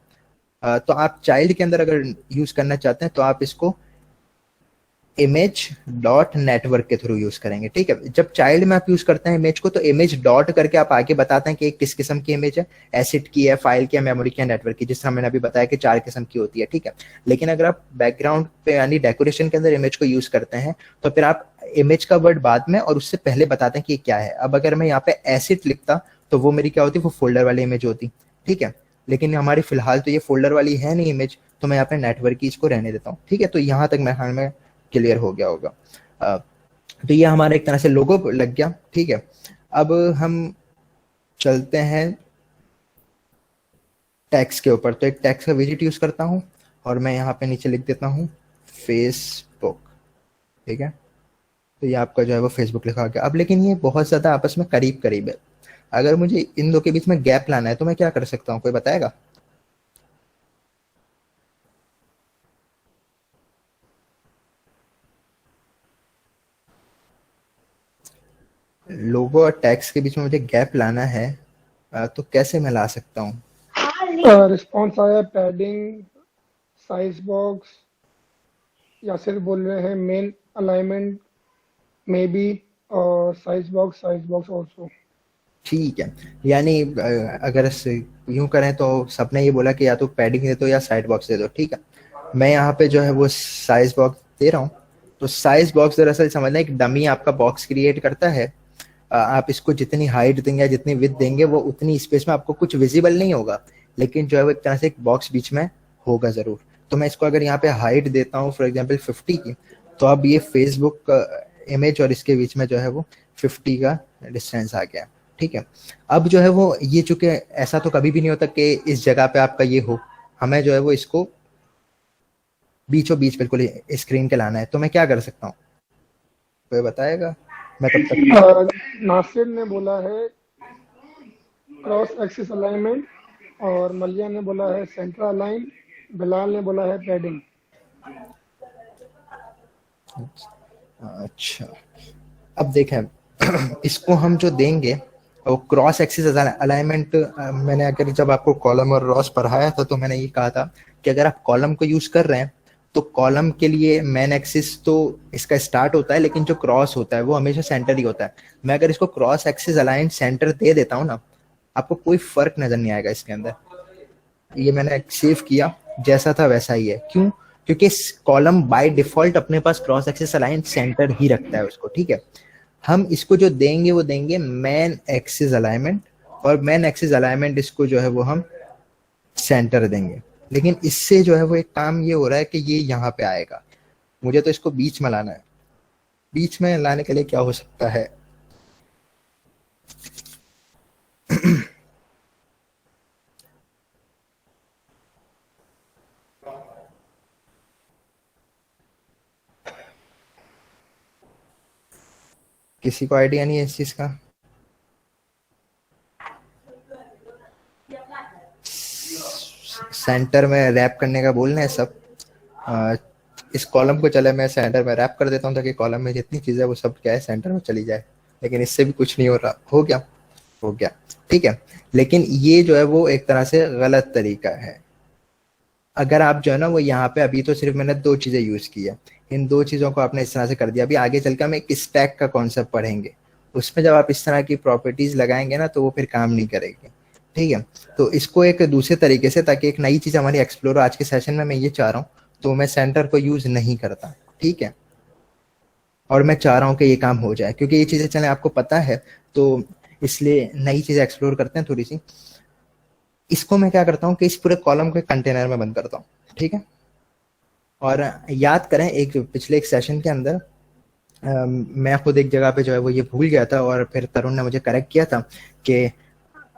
तो आप चाइल्ड के अंदर अगर यूज करना चाहते हैं तो आप इसको इमेज डॉट नेटवर्क के थ्रू यूज करेंगे, ठीक है। जब चाइल्ड में आप यूज करते हैं इमेज को तो इमेज डॉट करके आप आगे बताते हैं कि किस किस्म की इमेज है, एसिड की है, फाइल की है, मेमोरी की है, नेटवर्क की, जिस तरह मैंने अभी बताया कि 4 किस्म की होती है, ठीक है। लेकिन अगर आप बैकग्राउंड पे यानी डेकोरेशन के अंदर इमेज को यूज करते हैं तो फिर आप इमेज का वर्ड बाद में और उससे पहले बताते हैं कि ये क्या है। अब अगर मैं यहाँ पे एसिड लिखता तो वो मेरी क्या होती, वो फोल्डर वाली इमेज होती, ठीक है। लेकिन हमारी फिलहाल तो ये फोल्डर वाली है नहीं इमेज, तो मैं यहाँ पे नेटवर्क की इसको रहने देता हूँ, ठीक है। तो यहाँ तक मेरे ख्याल में क्लियर हो गया होगा। तो ये हमारा एक तरह से लोगो लग गया, ठीक है। अब हम चलते हैं टैक्स के ऊपर। तो एक टैक्स का विजिट यूज करता हूँ और मैं यहाँ पे नीचे लिख देता हूँ फेसबुक, ठीक है। तो ये आपका जो है वो फेसबुक लिखा गया। अब लेकिन ये बहुत ज्यादा आपस में करीब करीब है, अगर मुझे इन दो के बीच में गैप लाना है तो मैं क्या कर सकता हूँ, कोई बताएगा? लोगो और टेक्स्ट के बीच में मुझे गैप लाना है, तो कैसे मैं ला सकता हूँ? रिस्पॉन्स आया पैडिंग, साइज बॉक्स, यासिर बोल रहे हैं मेन अलाइनमेंट मे बी, और साइज बॉक्स ऑल्सो। ठीक है, यानी अगर यूं करें तो सबने ये बोला कि या तो पैडिंग दे दो या साइड बॉक्स दे दो। ठीक है, मैं यहाँ पे जो है वो साइज बॉक्स दे रहा हूँ। तो साइज बॉक्स दरअसल समझना एक डमी आपका बॉक्स क्रिएट करता है। आप इसको जितनी हाइट देंगे या जितनी विड्थ देंगे वो उतनी स्पेस में आपको कुछ विजिबल नहीं होगा, लेकिन जो है वो एक तरह से एक बॉक्स बीच में होगा जरूर। तो मैं इसको अगर यहाँ पे हाइट देता हूँ फॉर एग्जाम्पल 50 की, तो अब ये फेसबुक इमेज और इसके बीच में जो है वो 50 का डिस्टेंस आ गया। ठीक है, अब जो है वो ये चूंकि ऐसा तो कभी भी नहीं होता कि इस जगह पे आपका ये हो, हमें जो है वो इसको बीचों बीच बिल्कुल स्क्रीन के लाना है। तो मैं क्या कर सकता हूँ, कोई बताएगा? मैं तब तक नासिर ने बोला है क्रॉस एक्सिस अलाइनमेंट, और मलिया ने बोला है सेंटर अलाइन, बिलाल ने बोला है पैडिंग। अच्छा, अब देखें इसको हम जो देंगे वो क्रॉस एक्सिस अलाइनमेंट, मैंने अगर जब आपको कॉलम और रॉस पढ़ाया था तो मैंने ये कहा था कि अगर आप कॉलम को यूज कर रहे हैं तो कॉलम के लिए मैन एक्सिस तो इसका स्टार्ट होता है, लेकिन जो क्रॉस होता है वो हमेशा सेंटर ही होता है। मैं अगर इसको क्रॉस एक्सिस अलाइन सेंटर दे देता हूँ ना, आपको कोई फर्क नजर नहीं आएगा इसके अंदर। ये मैंने सेव किया, जैसा था वैसा ही है। क्यों? क्योंकि कॉलम बाय डिफॉल्ट अपने पास क्रॉस एक्सिस अलाइन सेंटर ही रखता है उसको। ठीक है, हम इसको जो देंगे वो देंगे मैन एक्सिस अलाइनमेंट, और मैन एक्सिस अलाइनमेंट इसको जो है वो हम सेंटर देंगे। लेकिन इससे जो है वो एक काम ये हो रहा है कि ये यहाँ पे आएगा, मुझे तो इसको बीच में लाना है। बीच में लाने के लिए क्या हो सकता है? किसी को आइडिया नहीं है इस चीज का? सेंटर में रैप करने का बोल रहे हैं सब। इस कॉलम को चले मैं सेंटर में रैप कर देता हूँ ताकि कॉलम में जितनी चीजें वो सब क्या है सेंटर में चली जाए, लेकिन इससे भी कुछ नहीं हो रहा। हो गया? हो गया, ठीक है। लेकिन ये जो है वो एक तरह से गलत तरीका है। अगर आप जो है ना वो यहाँ पे, अभी तो सिर्फ मैंने दो चीजें यूज की है, इन दो चीजों को आपने इस तरह से कर दिया। अभी आगे चलकर हम एक स्टैक का कॉन्सेप्ट पढ़ेंगे, उसमें जब आप इस तरह की प्रॉपर्टीज लगाएंगे ना तो वो फिर काम नहीं करेगी। ठीक है, तो इसको एक दूसरे तरीके से, ताकि एक नई चीज हमारी एक्सप्लोर आज के सेशन में मैं ये चाह रहा हूँ, तो मैं सेंटर को यूज नहीं करता। ठीक है, और मैं चाह रहा हूँ कि ये काम हो जाए, क्योंकि ये चीजें चले आपको पता है, तो इसलिए नई चीजें एक्सप्लोर करते हैं थोड़ी सी। इसको मैं क्या करता हूँ कि इस पूरे कॉलम को कंटेनर में बंद करता हूँ। ठीक है, और याद करें एक पिछले एक सेशन के अंदर मैं खुद एक जगह पे जो है वो ये भूल गया था, और फिर तरुण ने मुझे करेक्ट किया था कि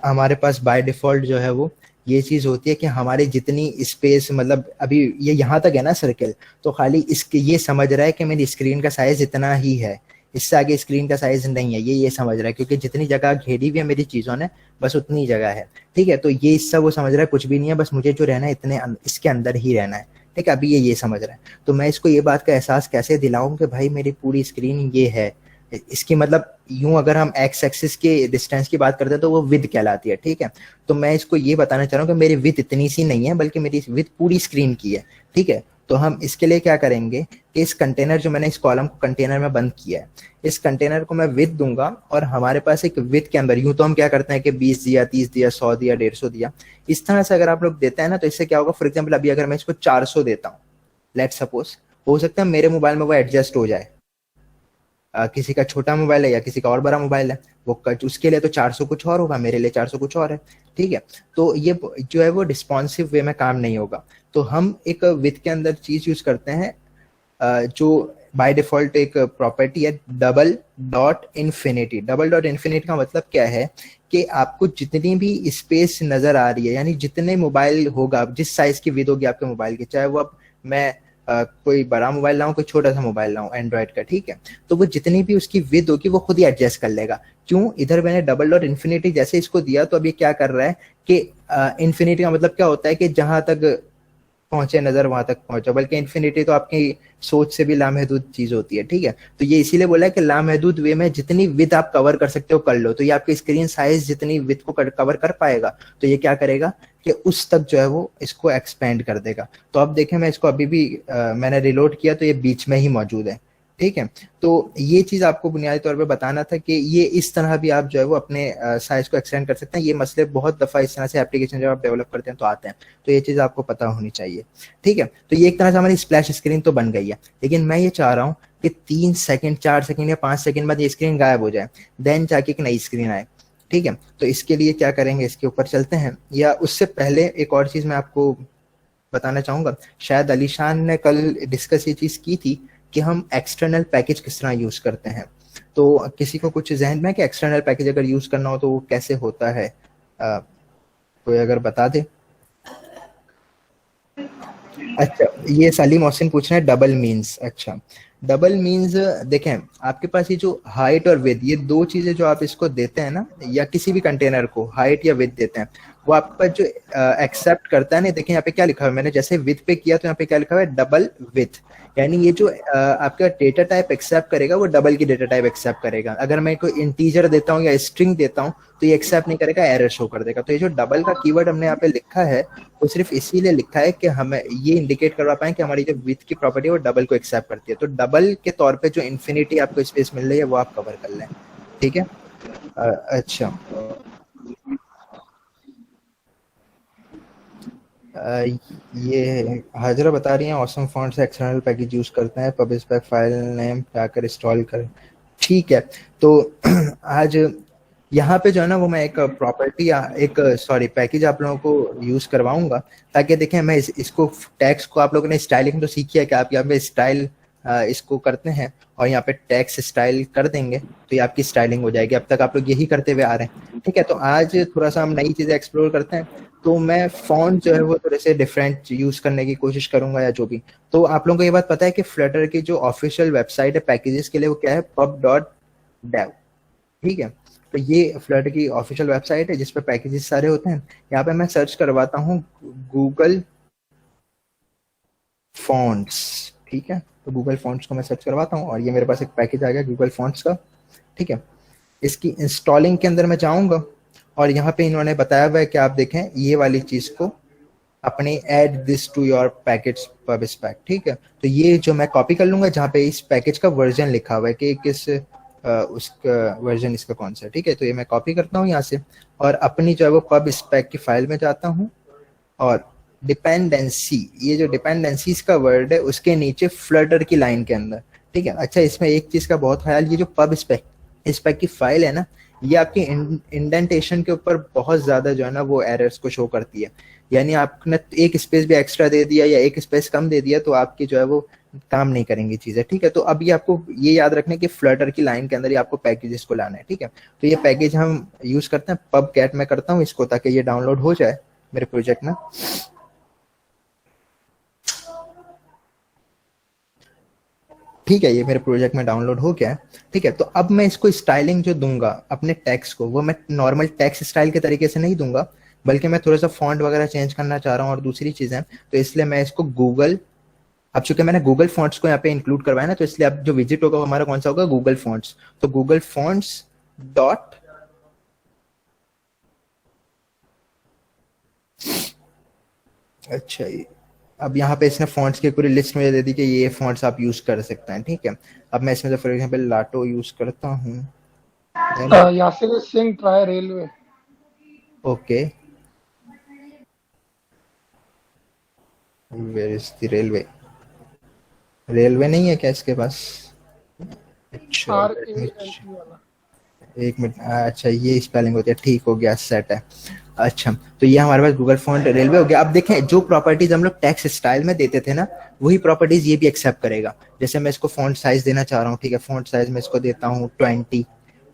हमारे पास बाय डिफॉल्ट जो है वो ये चीज होती है कि हमारी जितनी स्पेस, मतलब अभी ये यहाँ तक है ना सर्कल, तो खाली इसके ये समझ रहा है कि मेरी स्क्रीन का साइज इतना ही है, इससे आगे स्क्रीन का साइज नहीं है, ये समझ रहा है, क्योंकि जितनी जगह घेरी हुई है मेरी चीजों ने बस उतनी जगह है। ठीक है, तो ये इससे वो समझ रहा है कुछ भी नहीं है, बस मुझे जो रहना है इतने इसके अंदर ही रहना है। ठीक है, अभी ये समझ रहा है, तो मैं इसको ये बात का एहसास कैसे दिलाऊं कि भाई मेरी पूरी स्क्रीन ये है। इसकी मतलब यूं अगर हम एक्स एक्सिस के डिस्टेंस की बात करते हैं तो वो विद कहलाती है। ठीक है, तो मैं इसको ये बताना चाह रहा हूँ कि मेरी विद इतनी सी नहीं है, बल्कि मेरी विद पूरी स्क्रीन की है। ठीक है, तो हम इसके लिए क्या करेंगे कि इस कंटेनर, जो मैंने इस कॉलम को कंटेनर में बंद किया है, इस कंटेनर को मैं विद दूंगा, और हमारे पास एक विद के अंदर, यूं तो हम क्या करते हैं कि 20 दिया, 30 दिया, 100 दिया, 150 दिया, इस तरह से अगर आप लोग देते हैं ना, तो इससे क्या होगा, फॉर एग्जाम्पल अभी अगर मैं इसको 400 देता हूँ, लेट सपोज, हो सकता है मेरे मोबाइल में वो एडजस्ट हो जाए। किसी का छोटा मोबाइल है या किसी का और बड़ा मोबाइल है, वो उसके लिए तो 400 कुछ और होगा, मेरे लिए 400 कुछ और है। ठीक है, तो ये जो है वो रिस्पॉन्सिव वे में काम नहीं होगा। तो हम एक विथ के अंदर चीज यूज करते हैं जो बाय डिफॉल्ट एक प्रॉपर्टी है, double dot infinity. Double dot infinity का मतलब क्या है कि आपको जितनी भी स्पेस नजर आ रही है, यानी जितने मोबाइल होगा, जिस साइज की विद होगी आपके मोबाइल की, चाहे वो अब मैं कोई बड़ा मोबाइल लाऊं, कोई छोटा सा मोबाइल लाऊं एंड्रॉइड का, ठीक है, तो वो जितनी भी उसकी विड्थ होगी वो खुद ही एडजस्ट कर लेगा। क्यों? इधर मैंने डबल डॉट इन्फिनिटी जैसे इसको दिया तो अब ये क्या कर रहा है कि इन्फिनिटी का मतलब क्या होता है कि जहां तक पहुंचे नजर वहां तक पहुंचे, बल्कि इन्फिनिटी तो आपकी सोच से भी लामहदूद चीज होती है, ठीक है। तो ये इसीलिए बोला है कि लामहदूद वे में जितनी विड्थ आप कवर कर सकते हो कर लो। तो ये आपकी स्क्रीन साइज जितनी विड्थ को कवर कर पाएगा तो ये क्या करेगा कि उस तक जो है वो इसको एक्सपेंड कर देगा। तो अब देखें मैं इसको अभी भी मैंने रिलोड किया तो ये बीच में ही मौजूद है, ठीक है। तो ये चीज आपको बुनियादी तौर पे बताना था कि ये इस तरह भी आप जो है वो अपने साइज को एक्सटेंड कर सकते हैं। ये मसले बहुत दफा इस तरह से एप्लीकेशन जब आप डेवलप करते हैं तो आते हैं, तो ये चीज आपको पता होनी चाहिए, ठीक है। तो ये एक तरह से हमारी स्प्लैश स्क्रीन तो बन गई है, लेकिन मैं ये चाह रहा हूँ कि 3 सेकंड 4 सेकंड या 5 सेकंड बाद ये स्क्रीन गायब हो जाए, देन जाके एक नई स्क्रीन आए, ठीक है। तो इसके लिए क्या करेंगे, इसके ऊपर चलते हैं। या उससे पहले एक और चीज मैं आपको बताना चाहूंगा, शायद अलीशान ने कल डिस्कस ये चीज की थी कि हम एक्सटर्नल पैकेज किस तरह यूज करते हैं। तो किसी को कुछ जहन में कि एक्सटर्नल पैकेज अगर यूज करना हो तो वो कैसे होता है, कोई अगर बता दे। अच्छा, ये सलीम मोहसिन पूछ रहे हैं डबल मीन्स। अच्छा, डबल मीन्स देखें, आपके पास ये जो हाइट और विड्थ, ये दो चीजें जो आप इसको देते हैं ना, या किसी भी कंटेनर को हाइट या विड्थ देते हैं, वो आपके पास जो एक्सेप्ट करता है ना, देखें यहाँ पे क्या लिखा हुआ है, मैंने जैसे विड्थ पे किया तो यहाँ पे क्या लिखा हुआ है, डबल विड्थ। यानी ये जो आपका डेटा टाइप एक्सेप्ट करेगा वो डबल की डेटा टाइप एक्सेप्ट करेगा। अगर मैं कोई इंटीजर देता हूँ या स्ट्रिंग देता हूँ तो ये एक्सेप्ट नहीं करेगा, एरर शो कर देगा। तो ये जो डबल का कीवर्ड हमने यहाँ पे लिखा है वो सिर्फ इसीलिए लिखा है कि हमें ये इंडिकेट करवा पाए कि हमारी जो विड्थ की प्रॉपर्टी है वो डबल को एक्सेप्ट करती है। तो डबल के तौर पे जो इन्फिनिटी आपको स्पेस मिल रही है वो आप कवर कर लें, ठीक है। अच्छा, ये हाजरा बता रही हैं ऑसम फॉन्ट से एक्सटर्नल पैकेज यूज करते हैं, पब स्पेक फाइल नेम जाकर इंस्टॉल करें, ठीक है। तो आज यहाँ पे जो है ना वो मैं एक प्रॉपर्टी एक पैकेज आप लोगों को यूज करवाऊंगा, ताकि देखें मैं इसको टैक्स को, आप लोगों ने स्टाइलिंग तो सीखी है कि आप यहाँ पे स्टाइल इसको करते हैं और यहाँ पे टैक्स स्टाइल कर देंगे तो ये आपकी स्टाइलिंग हो जाएगी। अब तक आप लोग यही करते हुए आ रहे हैं, ठीक है। तो आज थोड़ा सा हम नई चीजें एक्सप्लोर करते हैं। तो मैं फॉन्ट जो है वो थोड़े से डिफरेंट यूज करने की कोशिश करूंगा या जो भी। तो आप लोगों को ये बात पता है कि फ्लटर की जो ऑफिशियल वेबसाइट है पैकेजेस के लिए वो क्या है, pub.dev, ठीक है। तो ये फ्लटर की ऑफिशियल वेबसाइट है जिसपे पैकेजेस सारे होते हैं। यहाँ पे मैं सर्च करवाता हूँ गूगल फॉन्ट्स, ठीक है। तो गूगल फॉन्ट्स को मैं सर्च करवाता हूँ और ये मेरे पास एक पैकेज आ गया गूगल फॉन्ट्स का, ठीक है। इसकी इंस्टॉलिंग के अंदर मैं जाऊंगा और यहाँ पे इन्होंने बताया हुआ है कि आप देखें ये वाली चीज को अपने add this to your package pubspec, ठीक है। तो ये जो मैं कॉपी कर लूंगा जहाँ पे इस पैकेज का वर्जन लिखा हुआ है कि किस उसका वर्जन इसका कौन सा है, ठीक है। तो ये मैं कॉपी करता हूँ यहाँ से और अपनी जो है वो पब स्पेक की फाइल में जाता हूँ और डिपेंडेंसी, ये जो डिपेंडेंसीज का वर्ड है उसके नीचे फ्लटर की लाइन के अंदर, ठीक है। अच्छा, इसमें एक चीज का बहुत ख्याल, ये जो पब स्पेक की फाइल है ना, ये आपकी इंडेंटेशन के ऊपर बहुत ज्यादा जो है ना वो एरर्स को शो करती है। यानी आपने एक स्पेस भी एक्स्ट्रा दे दिया या एक स्पेस कम दे दिया तो आपकी जो है वो काम नहीं करेंगी चीजें, ठीक है। तो अब ये आपको ये याद रखने की फ्लटर की लाइन के अंदर ही आपको पैकेजेस को लाना है, ठीक है। तो ये पैकेज हम यूज करते हैं, पब कैट में करता हूँ इसको ताकि ये डाउनलोड हो जाए मेरे प्रोजेक्ट में। ठीक है, ये मेरे प्रोजेक्ट में डाउनलोड हो गया है, ठीक है। तो अब मैं इसको स्टाइलिंग जो दूंगा अपने टेक्स्ट को, वो मैं नॉर्मल टेक्स्ट स्टाइल के तरीके से नहीं दूंगा, बल्कि मैं थोड़ा सा फॉन्ट वगैरह चेंज करना चाह रहा हूँ और दूसरी चीजें। तो इसलिए मैं इसको गूगल, अब चूंकि मैंने गूगल फॉन्ट्स को यहाँ पे इंक्लूड करवाया ना, तो इसलिए अब जो विजिट होगा हमारा कौन सा होगा, गूगल फॉन्ट्स। तो गूगल फॉन्ट्स डॉट अच्छा, अब यहाँ पे इसने फॉन्ट्स की पूरी लिस्ट मुझे दे दी कि ये फॉन्ट्स आप यूज कर सकते हैं, ठीक है। अब मैं इसमें से फॉर एग्जांपल लाटो यूज करता हूँ। Yasir Singh try railway. Okay, where is the railway, railway नहीं है क्या इसके पास? अच्छा एक मिनट, अच्छा ये स्पेलिंग होती है, ठीक हो गया, सेट है। अच्छा, तो ये हमारे पास गूगल फॉन्ट रेलवे हो गया। अब देखें जो प्रॉपर्टीज हम लोग टेक्स्ट स्टाइल में देते थे ना, वही प्रॉपर्टीज ये भी एक्सेप्ट करेगा। जैसे मैं इसको फॉन्ट साइज देना चाह रहा हूँ, ठीक है, फॉन्ट साइज में इसको देता हूँ 20,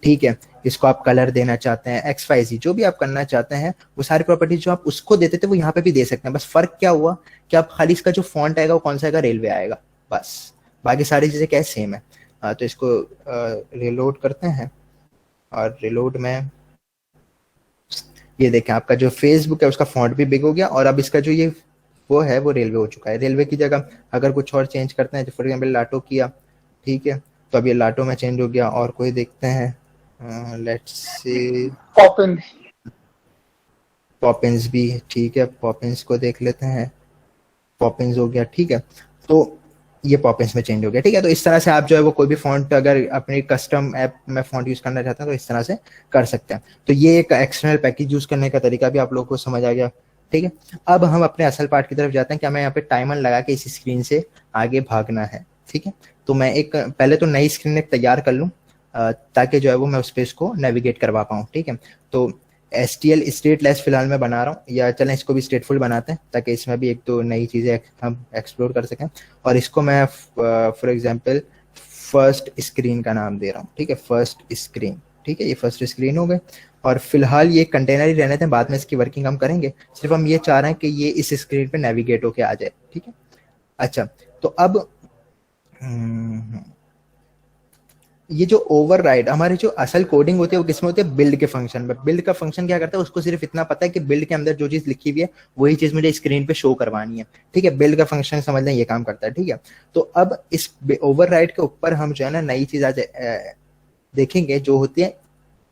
ठीक है, इसको आप कलर देना चाहते हैं, XYZ जो भी आप करना चाहते हैं, वो सारी प्रॉपर्टीज जो आप उसको देते थे वो यहाँ पे भी दे सकते हैं। बस फर्क क्या हुआ कि आप खाली इसका जो फॉन्ट आएगा वो कौन सा आएगा, रेलवे आएगा, बस बाकी सारी चीजें क्या है, सेम है। तो इसको रिलोड करते हैं, और रिलोड में ये देखें आपका जो फेसबुक है उसका फॉन्ट भी बिग हो गया, और अब इसका जो ये वो है वो रेलवे हो चुका है। रेलवे की जगह अगर कुछ और चेंज करते हैं, फॉर एग्जाम्पल लाटो किया, ठीक है, तो अब ये लाटो में चेंज हो गया। और कोई देखते हैं, लेट्स सी पॉपिंस। पॉपिंस भी, ठीक है, पॉपिंस को देख लेते हैं, पॉपिंस हो गया, ठीक है, तो ये पॉपिंस में चेंज हो गया, ठीक है। तो इस तरह से आप जो है वो कोई भी फॉन्ट अगर अपनी कस्टम ऐप में फॉन्ट यूज करना चाहते हैं तो इस तरह से कर सकते हैं। तो ये एक एक्सटर्नल पैकेज यूज करने का तरीका भी आप लोगों को समझ आ गया, ठीक है। अब हम अपने असल पार्ट की तरफ जाते हैं कि हमें यहाँ पे टाइमर लगा के इस स्क्रीन से आगे भागना है, ठीक है। तो मैं एक पहले तो नई स्क्रीन एक तैयार कर लूँ ताकि जो है वो मैं उस पर इसको नेविगेट करवा पाऊँ, ठीक है। तो STL स्टेटलेस फिलहाल मैं बना रहा हूँ, या चलें इसको भी स्टेटफुल बनाते हैं ताकि इसमें भी एक तो नई चीज़ें हम एक्सप्लोर कर सकें। और इसको मैं फॉर एग्जांपल फर्स्ट स्क्रीन का नाम दे रहा हूँ, ठीक है, फर्स्ट स्क्रीन, ठीक है, ये फर्स्ट स्क्रीन हो गए। और फिलहाल ये कंटेनर ही रहने थे, बाद में इसकी वर्किंग हम करेंगे। सिर्फ हम ये चाह रहे हैं कि ये इस स्क्रीन पे नेविगेट होके आ जाए, ठीक है। अच्छा, तो अब ये जो ओवरराइड हमारी जो असल कोडिंग होती है वो किसमें होती है, बिल्ड के फंक्शन में। बिल्ड का फंक्शन क्या करता है, उसको सिर्फ इतना पता है कि बिल्ड के अंदर जो चीज लिखी हुई है वही चीज मुझे स्क्रीन पे शो करवानी है, ठीक है। बिल्ड का फंक्शन समझ लें ये काम करता है, ठीक है। तो अब इस ओवरराइड के ऊपर हम जो है ना नई चीज आज देखेंगे जो होती है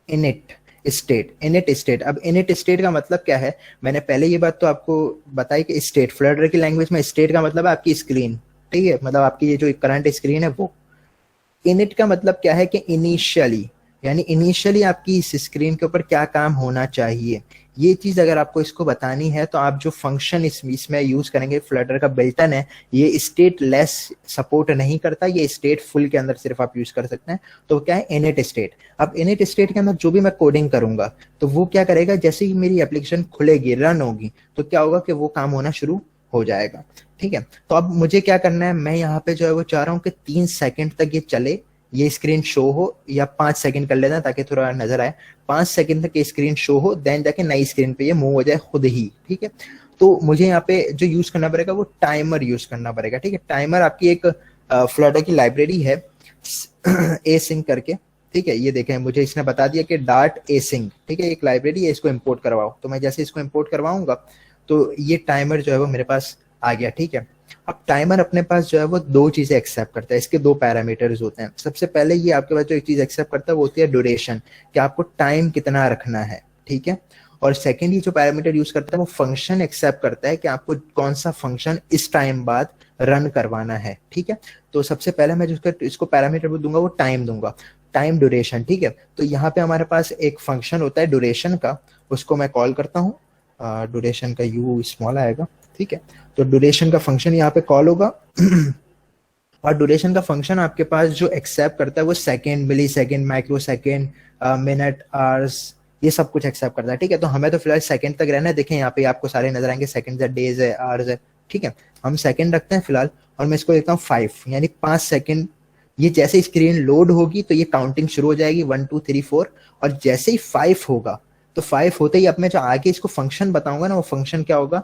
इनिट स्टेट। इनिट स्टेट, अब इनिट स्टेट का मतलब क्या है, मैंने पहले ये बात तो आपको बताई कि स्टेट फ्लटर की लैंग्वेज में स्टेट का मतलब है आपकी स्क्रीन, ठीक है, मतलब आपकी ये जो करंट स्क्रीन है वो। इनिट का मतलब क्या है कि इनिशियली, यानी इनिशियली आपकी इस स्क्रीन के ऊपर क्या काम होना चाहिए, ये चीज अगर आपको इसको बतानी है तो आप जो फंक्शन इसमें यूज करेंगे, फ्लटर का बिल्टन है, ये स्टेट लेस सपोर्ट नहीं करता, ये स्टेट फुल के अंदर सिर्फ आप यूज कर सकते हैं। तो क्या है इनिट स्टेट। अब इनिट स्टेट के अंदर जो भी मैं कोडिंग करूंगा तो वो क्या करेगा, जैसे ही मेरी एप्लीकेशन खुलेगी, रन होगी, तो क्या होगा कि वो काम होना शुरू हो जाएगा, ठीक है। तो अब मुझे क्या करना है, मैं यहाँ पे जो है वो चाह रहा हूँ कि 3 सेकंड तक ये चले, ये स्क्रीन शो हो, या 5 सेकंड कर लेना है ताकि थोड़ा नजर आए। 5 सेकंड तक ये स्क्रीन शो हो, देन जाके नई स्क्रीन पे ये मूव हो जाए खुद ही, ठीक है। तो मुझे यहाँ पे जो यूज करना पड़ेगा वो टाइमर यूज करना पड़ेगा, ठीक है। टाइमर आपकी एक फ्लटर की लाइब्रेरी है async करके, ठीक है। ये देखें मुझे इसने बता दिया कि डाट async, ठीक है, एक लाइब्रेरी है, इसको इंपोर्ट करवाओ। तो मैं जैसे इसको इंपोर्ट करवाऊंगा तो ये टाइमर जो है वो मेरे पास आ गया, ठीक है। अब टाइमर अपने पास जो है वो 2 चीजें एक्सेप्ट करता है, इसके 2 पैरामीटर्स होते हैं। सबसे पहले ये आपके पास जो एक चीज एक्सेप्ट करता है वो होती है ड्यूरेशन, कि आपको टाइम कितना रखना है, ठीक है। और सेकेंड ये जो पैरामीटर यूज करता है वो फंक्शन एक्सेप्ट करता है कि आपको कौन सा फंक्शन इस टाइम बाद रन करवाना है, ठीक है। तो सबसे पहले मैं जो इसको पैरामीटर दूंगा वो टाइम दूंगा, टाइम ड्यूरेशन, ठीक है। तो यहाँ पे हमारे पास एक फंक्शन होता है ड्यूरेशन का, उसको मैं कॉल करता हूँ, ड्यूरेशन का यू स्मॉल आएगा, ठीक है। तो ड्यूरेशन का फंक्शन यहाँ पे कॉल होगा और ड्यूरेशन का फंक्शन आपके पास जो एक्सेप्ट करता है वो second, millisecond, microsecond, minute, hours, ये सब कुछ एक्सेप्ट करता है, ठीक है। तो हमें तो फिलहाल सेकंड तक रहना है, देखें यहाँ पे आपको सारे नजर आएंगे, सेकंड है, डेज है, आवर्स है, ठीक है। हम सेकंड रखते हैं फिलहाल, और मैं इसको देखता हूँ 5, यानी 5 सेकंड। ये जैसे स्क्रीन लोड होगी तो ये काउंटिंग शुरू हो जाएगी 1 2 3 4, और जैसे ही 5 होगा तो 5 होते ही अब मैं जो आगे इसको फंक्शन बताऊंगा ना वो फंक्शन क्या होगा,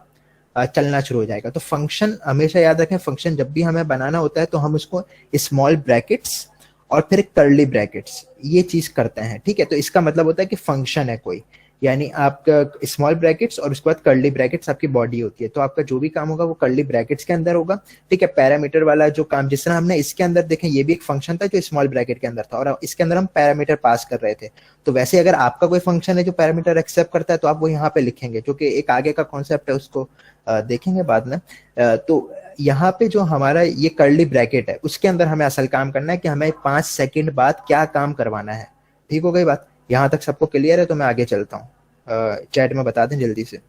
चलना शुरू हो जाएगा। तो फंक्शन हमेशा याद रखें, फंक्शन जब भी हमें बनाना होता है तो हम उसको स्मॉल ब्रैकेट्स और फिर कर्ली ब्रैकेट्स ये चीज करते हैं, ठीक है। तो इसका मतलब होता है कि फंक्शन है कोई, यानी आपका स्मॉल ब्रैकेट्स और उसके बाद कर्ली ब्रैकेट्स आपकी बॉडी होती है। तो आपका जो भी काम होगा वो कर्ली ब्रैकेट्स के अंदर होगा, ठीक है। पैरामीटर वाला जो काम, जिस तरह हमने इसके अंदर देखें ये भी एक फंक्शन था जो स्मॉल ब्रैकेट के अंदर था और इसके अंदर हम पैरामीटर पास कर रहे थे। तो वैसे अगर आपका कोई फंक्शन है जो पैरामीटर एक्सेप्ट करता है तो आप वो यहाँ पे लिखेंगे, जो कि एक आगे का कॉन्सेप्ट है, उसको देखेंगे बाद में। तो यहाँ पे जो हमारा ये कर्ली ब्रैकेट है उसके अंदर हमें असल काम करना है कि हमें 5 सेकंड बाद क्या काम करवाना है, ठीक हो गई बात। यहाँ तक सबको क्लियर है? तो मैं आगे चलता हूँ, चैट में बता दें जल्दी से।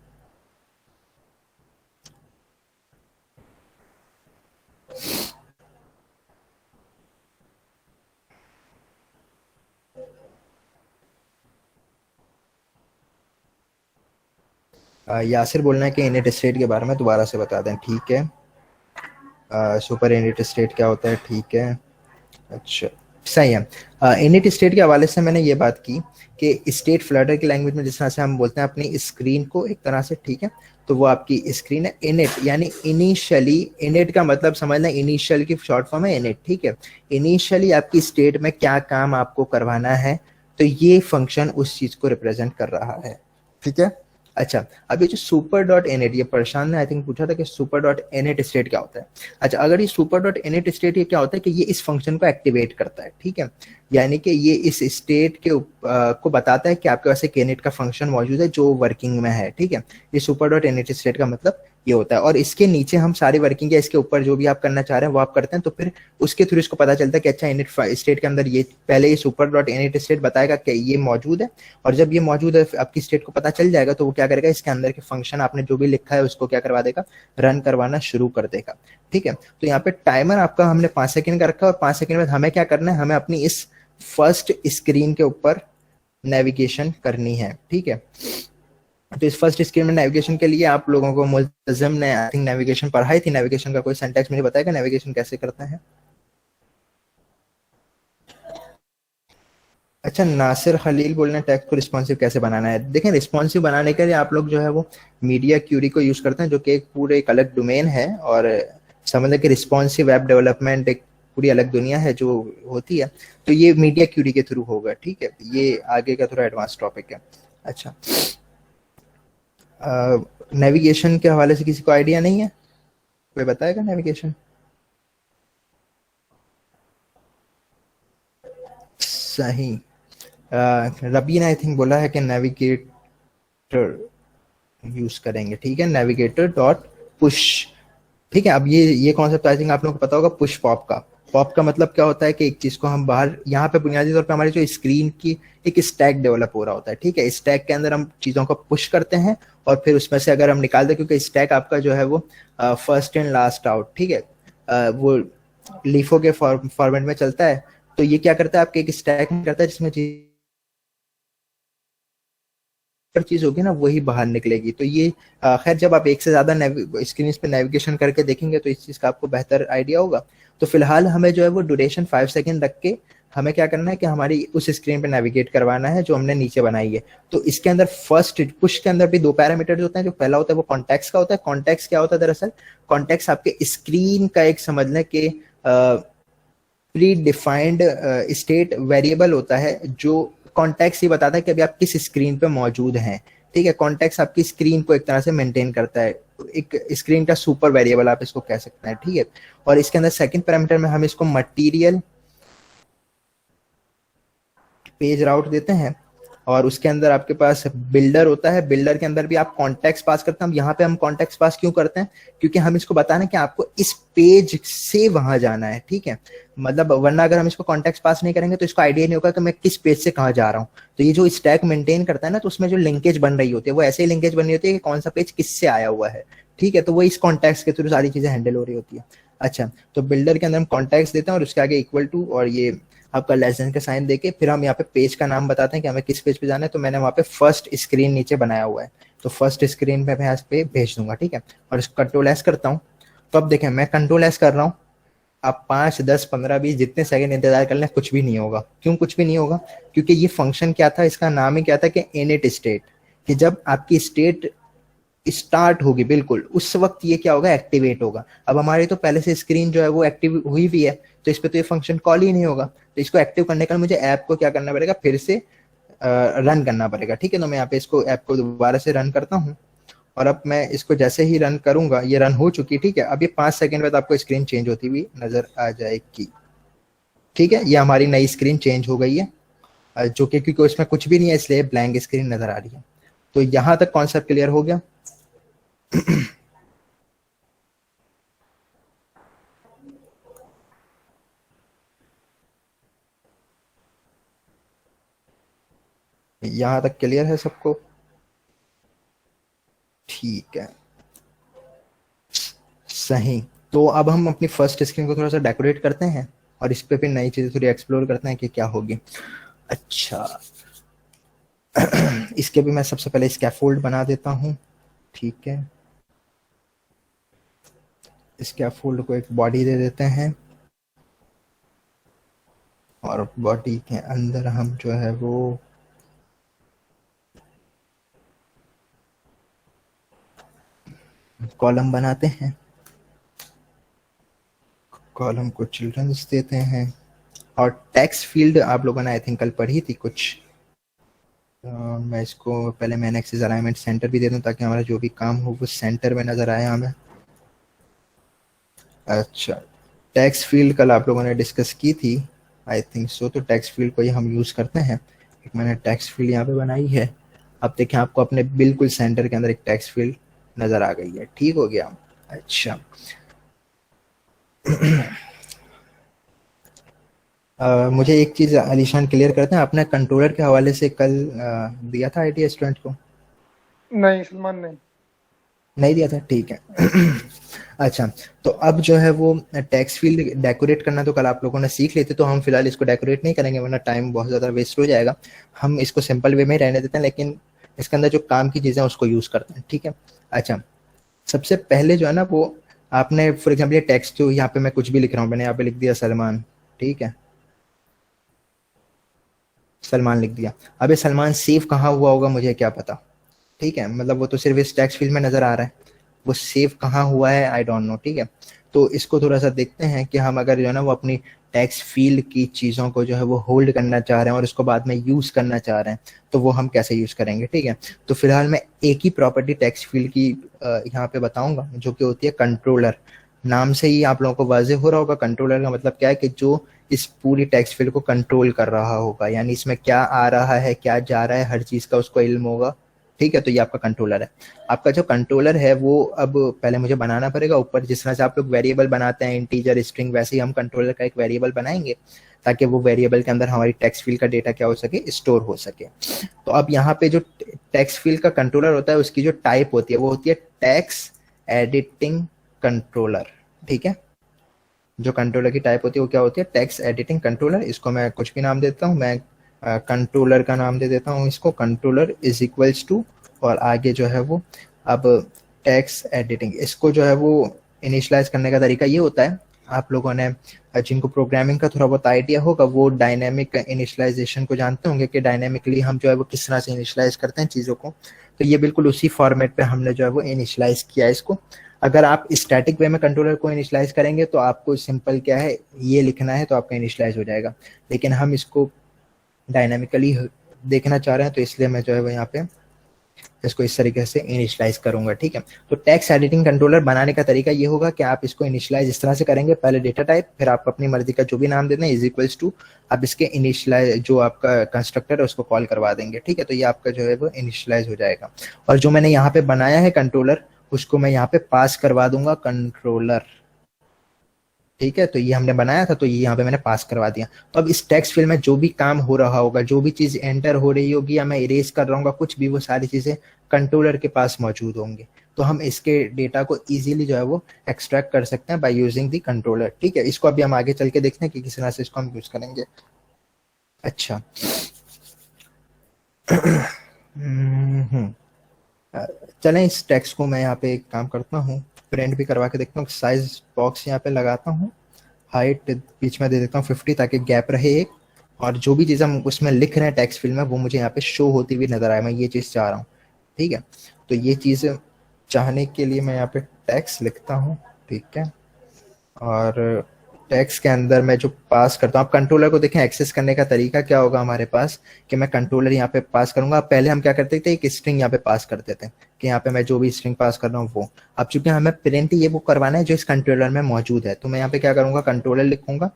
यासिर बोलना है कि इनिट स्टेट के बारे में दोबारा से बता दें, ठीक है। सुपर इनिट स्टेट क्या होता है, ठीक है। अच्छा, सही है। इनिट स्टेट के हवाले से मैंने ये बात की कि स्टेट फ्लटर की लैंग्वेज में जिस तरह से हम बोलते हैं अपनी स्क्रीन को एक तरह से, ठीक है, तो वो आपकी स्क्रीन है। इनिट यानी इनिशियली, इनिट का मतलब समझना, इनिशियल की शॉर्ट फॉर्म है इनिट, ठीक है। इनिशियली आपकी स्टेट में क्या काम आपको करवाना है, तो ये फंक्शन उस चीज को रिप्रेजेंट कर रहा है, ठीक है। अच्छा, अब ये जो सुपर डॉट इनिट, ये परेशान ने आई थिंक पूछा था कि सुपर डॉट इनिट स्टेट क्या होता है। अच्छा, अगर ये सुपर डॉट इनिट स्टेट, ये क्या होता है कि ये इस फंक्शन को एक्टिवेट करता है, ठीक है। यानी कि ये इस स्टेट के को बताता है कि आपके पास एक इनिट का फंक्शन मौजूद है जो वर्किंग में है, ठीक है। ये सुपर डॉट इनिट स्टेट का मतलब ये होता है, और इसके नीचे हम सारी वर्किंग या इसके ऊपर जो भी आप करना चाह रहे हैं वो आप करते हैं, तो फिर उसके थ्रू इसको पता चलता है कि अच्छा इनिट स्टेट के अंदर ये पहले ये सुपर डॉट इनिट स्टेट बताएगा कि ये मौजूद है, और जब ये मौजूद है आपकी स्टेट को पता चल जाएगा तो वो क्या करेगा, इसके अंदर के फंक्शन आपने जो भी लिखा है उसको क्या करवा देगा, रन करवाना शुरू कर देगा, ठीक है। तो यहाँ पे टाइमर आपका हमने 5 सेकंड का रखा, और 5 सेकंड में हमें क्या करना है, हमें अपनी इस फर्स्ट स्क्रीन के ऊपर नेविगेशन करनी है, ठीक है। तो इस फर्स्ट स्क्रीन में नेविगेशन के लिए आप लोगों को मुल्तजिम ने आई थिंक नेविगेशन पढ़ाई थी, नेविगेशन का कोई सिंटैक्स मुझे बताएगा नेविगेशन कैसे करते हैं। अच्छा, नासिर खलील बोल रहे हैं टेक्स्ट को रिस्पॉन्सिव कैसे बनाना है। देखें, रिस्पॉन्सिव बनाने के लिए आप लोग जो है वो मीडिया क्यूरी को यूज करते हैं, जो कि एक पूरे एक अलग डोमेन है, और समझ लें कि रिस्पॉन्सिव वेब डेवलपमेंट एक पूरी अलग दुनिया है जो होती है, तो ये मीडिया क्यूरी के थ्रू होगा, ठीक है। ये आगे का थोड़ा एडवांस टॉपिक है। अच्छा, नेविगेशन के हवाले से किसी को आइडिया नहीं है, कोई बताएगा नेविगेशन। सही, रबी ने आई थिंक बोला है कि नेविगेटर यूज करेंगे, ठीक है, नेविगेटर डॉट पुश, ठीक है। अब ये कॉन्सेप्ट आई थिंक आप लोगों को पता होगा, पुश पॉप का। पॉप का मतलब क्या होता है कि एक चीज को हम बाहर, यहाँ पे बुनियादी तौर पे हमारी जो स्क्रीन की एक स्टैक डेवलप हो रहा होता है, ठीक है। स्टैक के अंदर हम चीजों को पुश करते हैं, और फिर उसमें से अगर हम निकाल दें, क्योंकि स्टैक आपका जो है वो फर्स्ट इन लास्ट आउट, ठीक है, वो लीफो के फॉर्मेट में चलता है। तो ये क्या करता है, आपके एक स्टैक में करता है जिसमें चीज होगी ना वही बाहर निकलेगी। तो ये खैर जब आप एक से ज्यादा स्क्रीन पे नेविगेशन करके देखेंगे तो इस चीज का आपको बेहतर आइडिया होगा। तो फिलहाल हमें जो है वो ड्यूरेशन 5 सेकंड रख के हमें क्या करना है कि हमारी उस स्क्रीन पे नेविगेट करवाना है जो हमने नीचे बनाई है। तो इसके अंदर फर्स्ट पुश के अंदर भी 2 पैरामीटर्स होते हैं। जो पहला होता है वो कॉन्टेक्स्ट का होता है। कॉन्टेक्स्ट क्या होता है, दरअसल कॉन्टेक्स्ट आपके स्क्रीन का एक समझ लें कि प्री डिफाइंड स्टेट वेरिएबल होता है, जो कॉन्टेक्स्ट ही बताता है कि अभी आप किस स्क्रीन पे मौजूद हैं, ठीक है। कॉन्टेक्स्ट आपकी स्क्रीन को एक तरह से मेंटेन करता है, एक स्क्रीन का सुपर वेरिएबल आप इसको कह सकते हैं, ठीक है। और इसके अंदर सेकंड पैरामीटर में हम इसको मटेरियल पेज राउट देते हैं, और उसके अंदर आपके पास बिल्डर होता है। बिल्डर के अंदर भी आप कॉन्टेक्स्ट पास करते हैं। हम यहाँ पे हम कॉन्टेक्स्ट पास क्यों करते हैं, क्योंकि हम इसको बताना है कि आपको इस पेज से वहां जाना है, ठीक है। मतलब वरना अगर हम इसको कॉन्टेक्स्ट पास नहीं करेंगे तो इसको आइडिया नहीं होगा कि मैं किस पेज से कहाँ जा रहा हूँ। तो ये जो स्टैक मेंटेन करता है ना, तो उसमें जो लिंकेज बन रही होती है वो ऐसे ही लिंकेज बन रही होती है कि कौन सा पेज किससे आया हुआ है, ठीक है। तो वो इस कॉन्टेक्स्ट के थ्रू सारी चीजें हैंडल हो रही होती है। अच्छा, तो बिल्डर के अंदर हम कॉन्टेक्स्ट देते हैं और उसके आगे इक्वल टू और ये आपका लेस देन का साइन देके फिर हम यहाँ पे पेज का नाम बताते हैं कि हमें किस पेज पे जाना है। तो मैंने वहाँ पे फर्स्ट स्क्रीन नीचे बनाया हुआ है, तो फर्स्ट स्क्रीन पे मैं इस पे भेज दूंगा, ठीक है। और इसको कंट्रोल एस करता हूँ। तो अब देखें मैं कंट्रोल एस कर रहा हूँ, आप 5, 10, 15, 20 जितने सेकंड इंतजार कर लें कुछ भी नहीं होगा। क्यों कुछ भी नहीं होगा, क्योंकि ये फंक्शन क्या था, इसका नाम ही क्या था कि इनिट स्टेट, कि जब आपकी स्टेट स्टार्ट होगी बिल्कुल उस वक्त ये क्या होगा, एक्टिवेट होगा। अब हमारी तो पहले से स्क्रीन जो है वो एक्टिव हुई भी है, तो इस पे तो ये फंक्शन कॉल ही नहीं होगा। तो इसको एक्टिव करने के लिए मुझे ऐप को क्या करना पड़ेगा, फिर से रन करना पड़ेगा, ठीक है। तो मैं यहाँ पे इसको ऐप को दोबारा से रन करता हूँ, और अब मैं इसको जैसे ही रन करूंगा, ये रन हो चुकी, ठीक है। अब ये 5 सेकंड बाद आपको स्क्रीन चेंज होती हुई नजर आ जाएगी, ठीक है। ये हमारी नई स्क्रीन चेंज हो गई है, जो कि क्योंकि उसमें कुछ भी नहीं है इसलिए ब्लैंक स्क्रीन नजर आ रही है। तो यहाँ तक कॉन्सेप्ट क्लियर हो गया। यहाँ तक क्लियर है सबको, ठीक है, सही। तो अब हम अपनी फर्स्ट स्क्रीन को थोड़ा सा डेकोरेट करते हैं और इस पे फिर नई चीजें थोड़ी एक्सप्लोर करते हैं कि क्या होगी। अच्छा, इसके भी मैं सबसे पहले स्कैफोल्ड बना देता हूँ, ठीक है। स्कैफोल्ड को एक बॉडी दे देते हैं, और बॉडी के अंदर हम जो है वो कॉलम बनाते हैं, कॉलम को चिल्ड्रंस देते हैं। और टैक्स फील्ड आप लोगों ने आई थिंक कल पढ़ी थी कुछ, मैं इसको पहले मैन एक्सिस अलाइनमेंट सेंटर भी दे दूं ताकि हमारा जो भी काम हो वो सेंटर में नजर आए हमें। अच्छा, टैक्स फील्ड कल आप लोगों ने डिस्कस की थी आई थिंक सो, तो टैक्स फील्ड को ही हम यूज करते हैं। एक मैंने टैक्स फील्ड यहाँ पे बनाई है, अब देखें आपको अपने बिल्कुल सेंटर के अंदर एक टैक्स फील्ड नजर आ गई है, ठीक हो गया। अच्छा मुझे एक चीज अलीशान क्लियर करते हैं, आपने कंट्रोलर के हवाले से कल दिया था आईटी स्टूडेंट को? नहीं सलमान नहीं दिया था, ठीक है। अच्छा, तो अब जो है वो टेक्स्ट फील्ड डेकोरेट करना तो कल आप लोगों ने सीख लेते, तो हम फिलहाल इसको डेकोरेट नहीं करेंगे वरना टाइम बहुत ज़्यादा वेस्ट हो जाएगा। हम इसको सिंपल वे में रहने देते हैं, लेकिन इसके अंदर जो काम की चीज़ें उसको यूज़ करते हैं, ठीक है। अच्छा, सबसे पहले जो है ना वो आपने फॉर एग्जाम्पल ये टेक्स्ट जो यहाँ पे मैं कुछ भी लिख रहा हूँ, मैंने यहाँ पे लिख दिया सलमान, ठीक है, सलमान लिख दिया। अब ये सलमान सेव कहाँ हुआ होगा मुझे क्या पता, ठीक है, मतलब वो तो सिर्फ इस टेक्स्ट फील्ड में नजर आ रहा है, वो सेव कहाँ हुआ है आई डोंट नो, ठीक है। तो इसको थोड़ा सा देखते हैं कि हम अगर जो है ना वो अपनी टेक्स्ट फील्ड की चीज़ों को जो है वो होल्ड करना चाह रहे हैं और उसको बाद में यूज़ करना चाह रहे हैं, तो वो हम कैसे यूज़ करेंगे, ठीक है। तो फिलहाल मैं एक ही प्रॉपर्टी टेक्स्ट फील्ड की यहाँ पे बताऊंगा जो कि होती है कंट्रोलर। नाम से ही आप लोगों को वाज़ेह हो रहा होगा, कंट्रोलर का मतलब क्या है कि जो इस पूरी टेक्स्ट फील्ड को कंट्रोल कर रहा होगा, यानी इसमें क्या आ रहा है क्या जा रहा है हर चीज़ का उसको इल्म होगा, ठीक है। तो ये आपका कंट्रोलर है। आपका जो कंट्रोलर है वो अब पहले मुझे बनाना पड़ेगा, ऊपर जिस तरह से आप लोग वेरिएबल बनाते हैं इंटीजर स्ट्रिंग, वैसे ही हम कंट्रोलर का एक वेरिएबल बनाएंगे ताकि वो वेरिएबल के अंदर हमारी टेक्स्ट फील्ड का डेटा क्या हो सके, स्टोर हो सके। तो अब यहाँ पे जो टेक्स्ट फील्ड का कंट्रोलर होता है उसकी जो टाइप होती है वो होती है टेक्स्ट एडिटिंग कंट्रोलर, ठीक है। जो कंट्रोलर की टाइप होती है वो क्या होती है, टेक्स्ट एडिटिंग कंट्रोलर। इसको मैं कुछ भी नाम देता हूँ, मैं कंट्रोलर का नाम दे देता हूँ इसको, कंट्रोलर इज इक्वल्स टू, और आगे जो है वो अब टेक्स्ट एडिटिंग। इसको जो है वो इनिशियलाइज करने का तरीका ये होता है, आप लोगों ने जिनको प्रोग्रामिंग का थोड़ा बहुत आइडिया होगा वो डायनेमिक इनिशियलाइजेशन को जानते होंगे कि डायनेमिकली हम जो है वो किस तरह से इनिशियलाइज करते हैं चीज़ों को। तो ये बिल्कुल उसी फॉर्मेट पे हमने जो है वो इनिशियलाइज किया है इसको। अगर आप स्टैटिक वे में कंट्रोलर को इनिशियलाइज करेंगे तो आपको सिंपल क्या है ये लिखना है तो आपका इनिशियलाइज हो जाएगा, लेकिन हम इसको डायनामिकली देखना चाह रहे हैं तो इसलिए मैं जो है वो यहाँ पे इसको इस तरीके से इनिशियलाइज करूंगा, ठीक है। तो टेक्स्ट एडिटिंग कंट्रोलर बनाने का तरीका ये होगा कि आप इसको इनिशियलाइज इस तरह से करेंगे, पहले डेटा टाइप, फिर आप अपनी मर्जी का जो भी नाम देते हैं इज इक्वल्स टू, आप इसके इनिशियलाइज जो आपका कंस्ट्रक्टर है उसको कॉल करवा देंगे, ठीक है। तो ये आपका जो है वो इनिशियलाइज हो जाएगा। और जो मैंने यहाँ पे बनाया है कंट्रोलर उसको मैं यहाँ पे पास करवा दूंगा कंट्रोलर, ठीक है। तो ये हमने बनाया था तो ये यहाँ पे मैंने पास करवा दिया। तो अब इस टेक्स्ट फील्ड में जो भी काम हो रहा होगा, जो भी चीज एंटर हो रही होगी या मैं इरेज कर रहा हूँ कुछ भी, वो सारी चीजें कंट्रोलर के पास मौजूद होंगे। तो हम इसके डेटा को इजीली जो है वो एक्सट्रैक्ट कर सकते हैं बाय यूजिंग द कंट्रोलर, ठीक है। इसको अभी हम आगे चल के देखते हैं कि किस तरह से इसको हम यूज करेंगे। अच्छा चलें, इस टेक्स्ट को मैं यहाँ पे एक काम करता हूँ, प्रिंट भी करवा के देखता हूँ। साइज बॉक्स यहाँ पे लगाता हूँ, हाइट बीच में दे देता हूँ 50 ताकि गैप रहे एक, और जो भी चीज़ हम उसमें लिख रहे हैं टेक्स्ट फील्ड में वो मुझे यहाँ पे शो होती हुई नजर आए, मैं ये चीज़ चाह रहा हूँ, ठीक है। तो ये चीज़ चाहने के लिए मैं यहाँ पे टेक्स्ट लिखता हूँ, ठीक है। और टेक्स्ट के अंदर मैं जो पास करता हूँ, आप कंट्रोलर को देखें एक्सेस करने का तरीका क्या होगा हमारे पास, कि मैं कंट्रोलर यहाँ पे पास करूंगा। पहले हम क्या करते थे, एक स्ट्रिंग यहाँ पे पास करते थे कि यहाँ पे मैं जो भी स्ट्रिंग पास कर रहा हूँ वो। अब चूंकि हमें प्रिंट ये वो करवाना है जो इस कंट्रोलर में मौजूद है, तो मैं यहाँ पे क्या करूंगा, कंट्रोलर लिखूंगा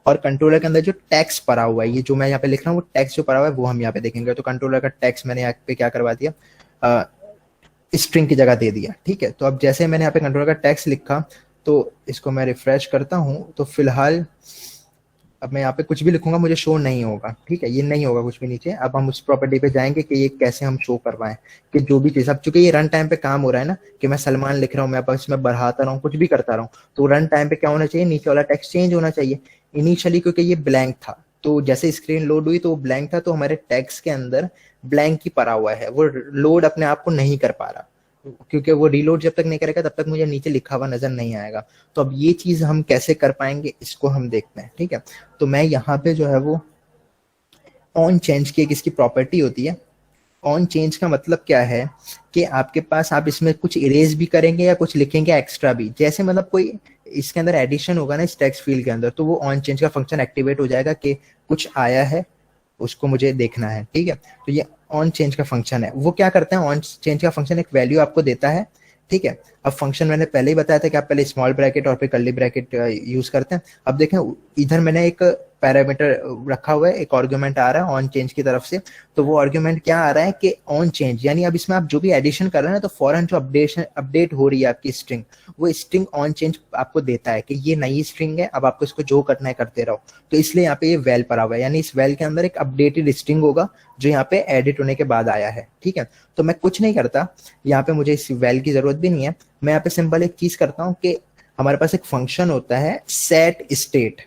और कंट्रोलर के अंदर जो टेक्स्ट पड़ा हुआ है, ये जो मैं यहाँ पे लिख रहा हूँ वो टेक्स्ट जो पड़ा हुआ है वो हम यहाँ पे देखेंगे। तो कंट्रोलर का टेक्स्ट मैंने यहाँ पे क्या करवा दिया, स्ट्रिंग की जगह दे दिया, ठीक है। तो अब जैसे मैंने यहाँ पे कंट्रोलर का टेक्स्ट लिखा तो इसको मैं रिफ्रेश करता हूँ, तो फिलहाल अब मैं यहाँ पे कुछ भी लिखूंगा मुझे शो नहीं होगा, ठीक है, ये नहीं होगा कुछ भी नीचे। अब हम उस प्रॉपर्टी पे जाएंगे कि ये कैसे हम शो करवाएं कि जो भी चीज, अब चूंकि ये रन टाइम पे काम हो रहा है ना कि मैं सलमान लिख रहा हूँ, मैं बस इसमें बढ़ाता रहा हूँ कुछ भी करता रहा हूँ, तो रन टाइम पे क्या होना चाहिए, नीचे वाला टेक्स्ट चेंज होना चाहिए। इनिशियली क्योंकि ये ब्लैंक था, तो जैसे स्क्रीन लोड हुई तो वो ब्लैंक था, तो हमारे टेक्स्ट के अंदर ब्लैंक ही पड़ा हुआ है, वो लोड अपने आप को नहीं कर पा रहा। क्योंकि वो रीलोड जब तक नहीं करेगा तब तक मुझे नीचे लिखा हुआ नजर नहीं आएगा। तो अब ये चीज हम कैसे कर पाएंगे, इसको हम देखते हैं। ठीक है, तो मैं यहाँ पे जो है वो ऑन चेंज की एक इसकी प्रॉपर्टी होती है। ऑन चेंज का मतलब क्या है कि आपके पास, आप इसमें कुछ इरेज भी करेंगे या कुछ लिखेंगे एक्स्ट्रा भी, जैसे मतलब कोई इसके अंदर एडिशन होगा ना इस टेक्स्ट फील्ड के अंदर, तो वो ऑन चेंज का फंक्शन एक्टिवेट हो जाएगा कि कुछ आया है उसको मुझे देखना है। ठीक है, तो ये ऑन चेंज का फंक्शन है। वो क्या करता है, ऑन चेंज का फंक्शन एक वैल्यू आपको देता है। ठीक है, अब फंक्शन मैंने पहले ही बताया था कि आप पहले स्मॉल ब्रैकेट और फिर कर्ली ब्रैकेट यूज करते हैं। अब देखें इधर मैंने एक पैरामीटर रखा हुआ है, एक आर्गुमेंट आ रहा है ऑन चेंज की तरफ से। तो वो आर्गुमेंट क्या आ रहा है कि ऑन चेंज, यानी अब इसमें आप जो भी एडिशन कर रहे हैं तो फौरन जो अपडेट हो रही है आपकी स्ट्रिंग, वो स्ट्रिंग ऑन चेंज आपको देता है कि ये नई स्ट्रिंग है, अब आपको इसको जो करना है करते रहो। तो इसलिए यहाँ पे ये वेल पड़ा हुआ है, यानी इस वेल के अंदर एक अपडेटेड स्ट्रिंग होगा जो यहाँ पे एडिट होने के बाद आया है। ठीक है, तो मैं कुछ नहीं करता, यहाँ पे मुझे इस वेल की जरूरत भी नहीं है। मैं यहाँ पे सिंपल एक चीज करता हूँ कि हमारे पास एक फंक्शन होता है सेट स्टेट।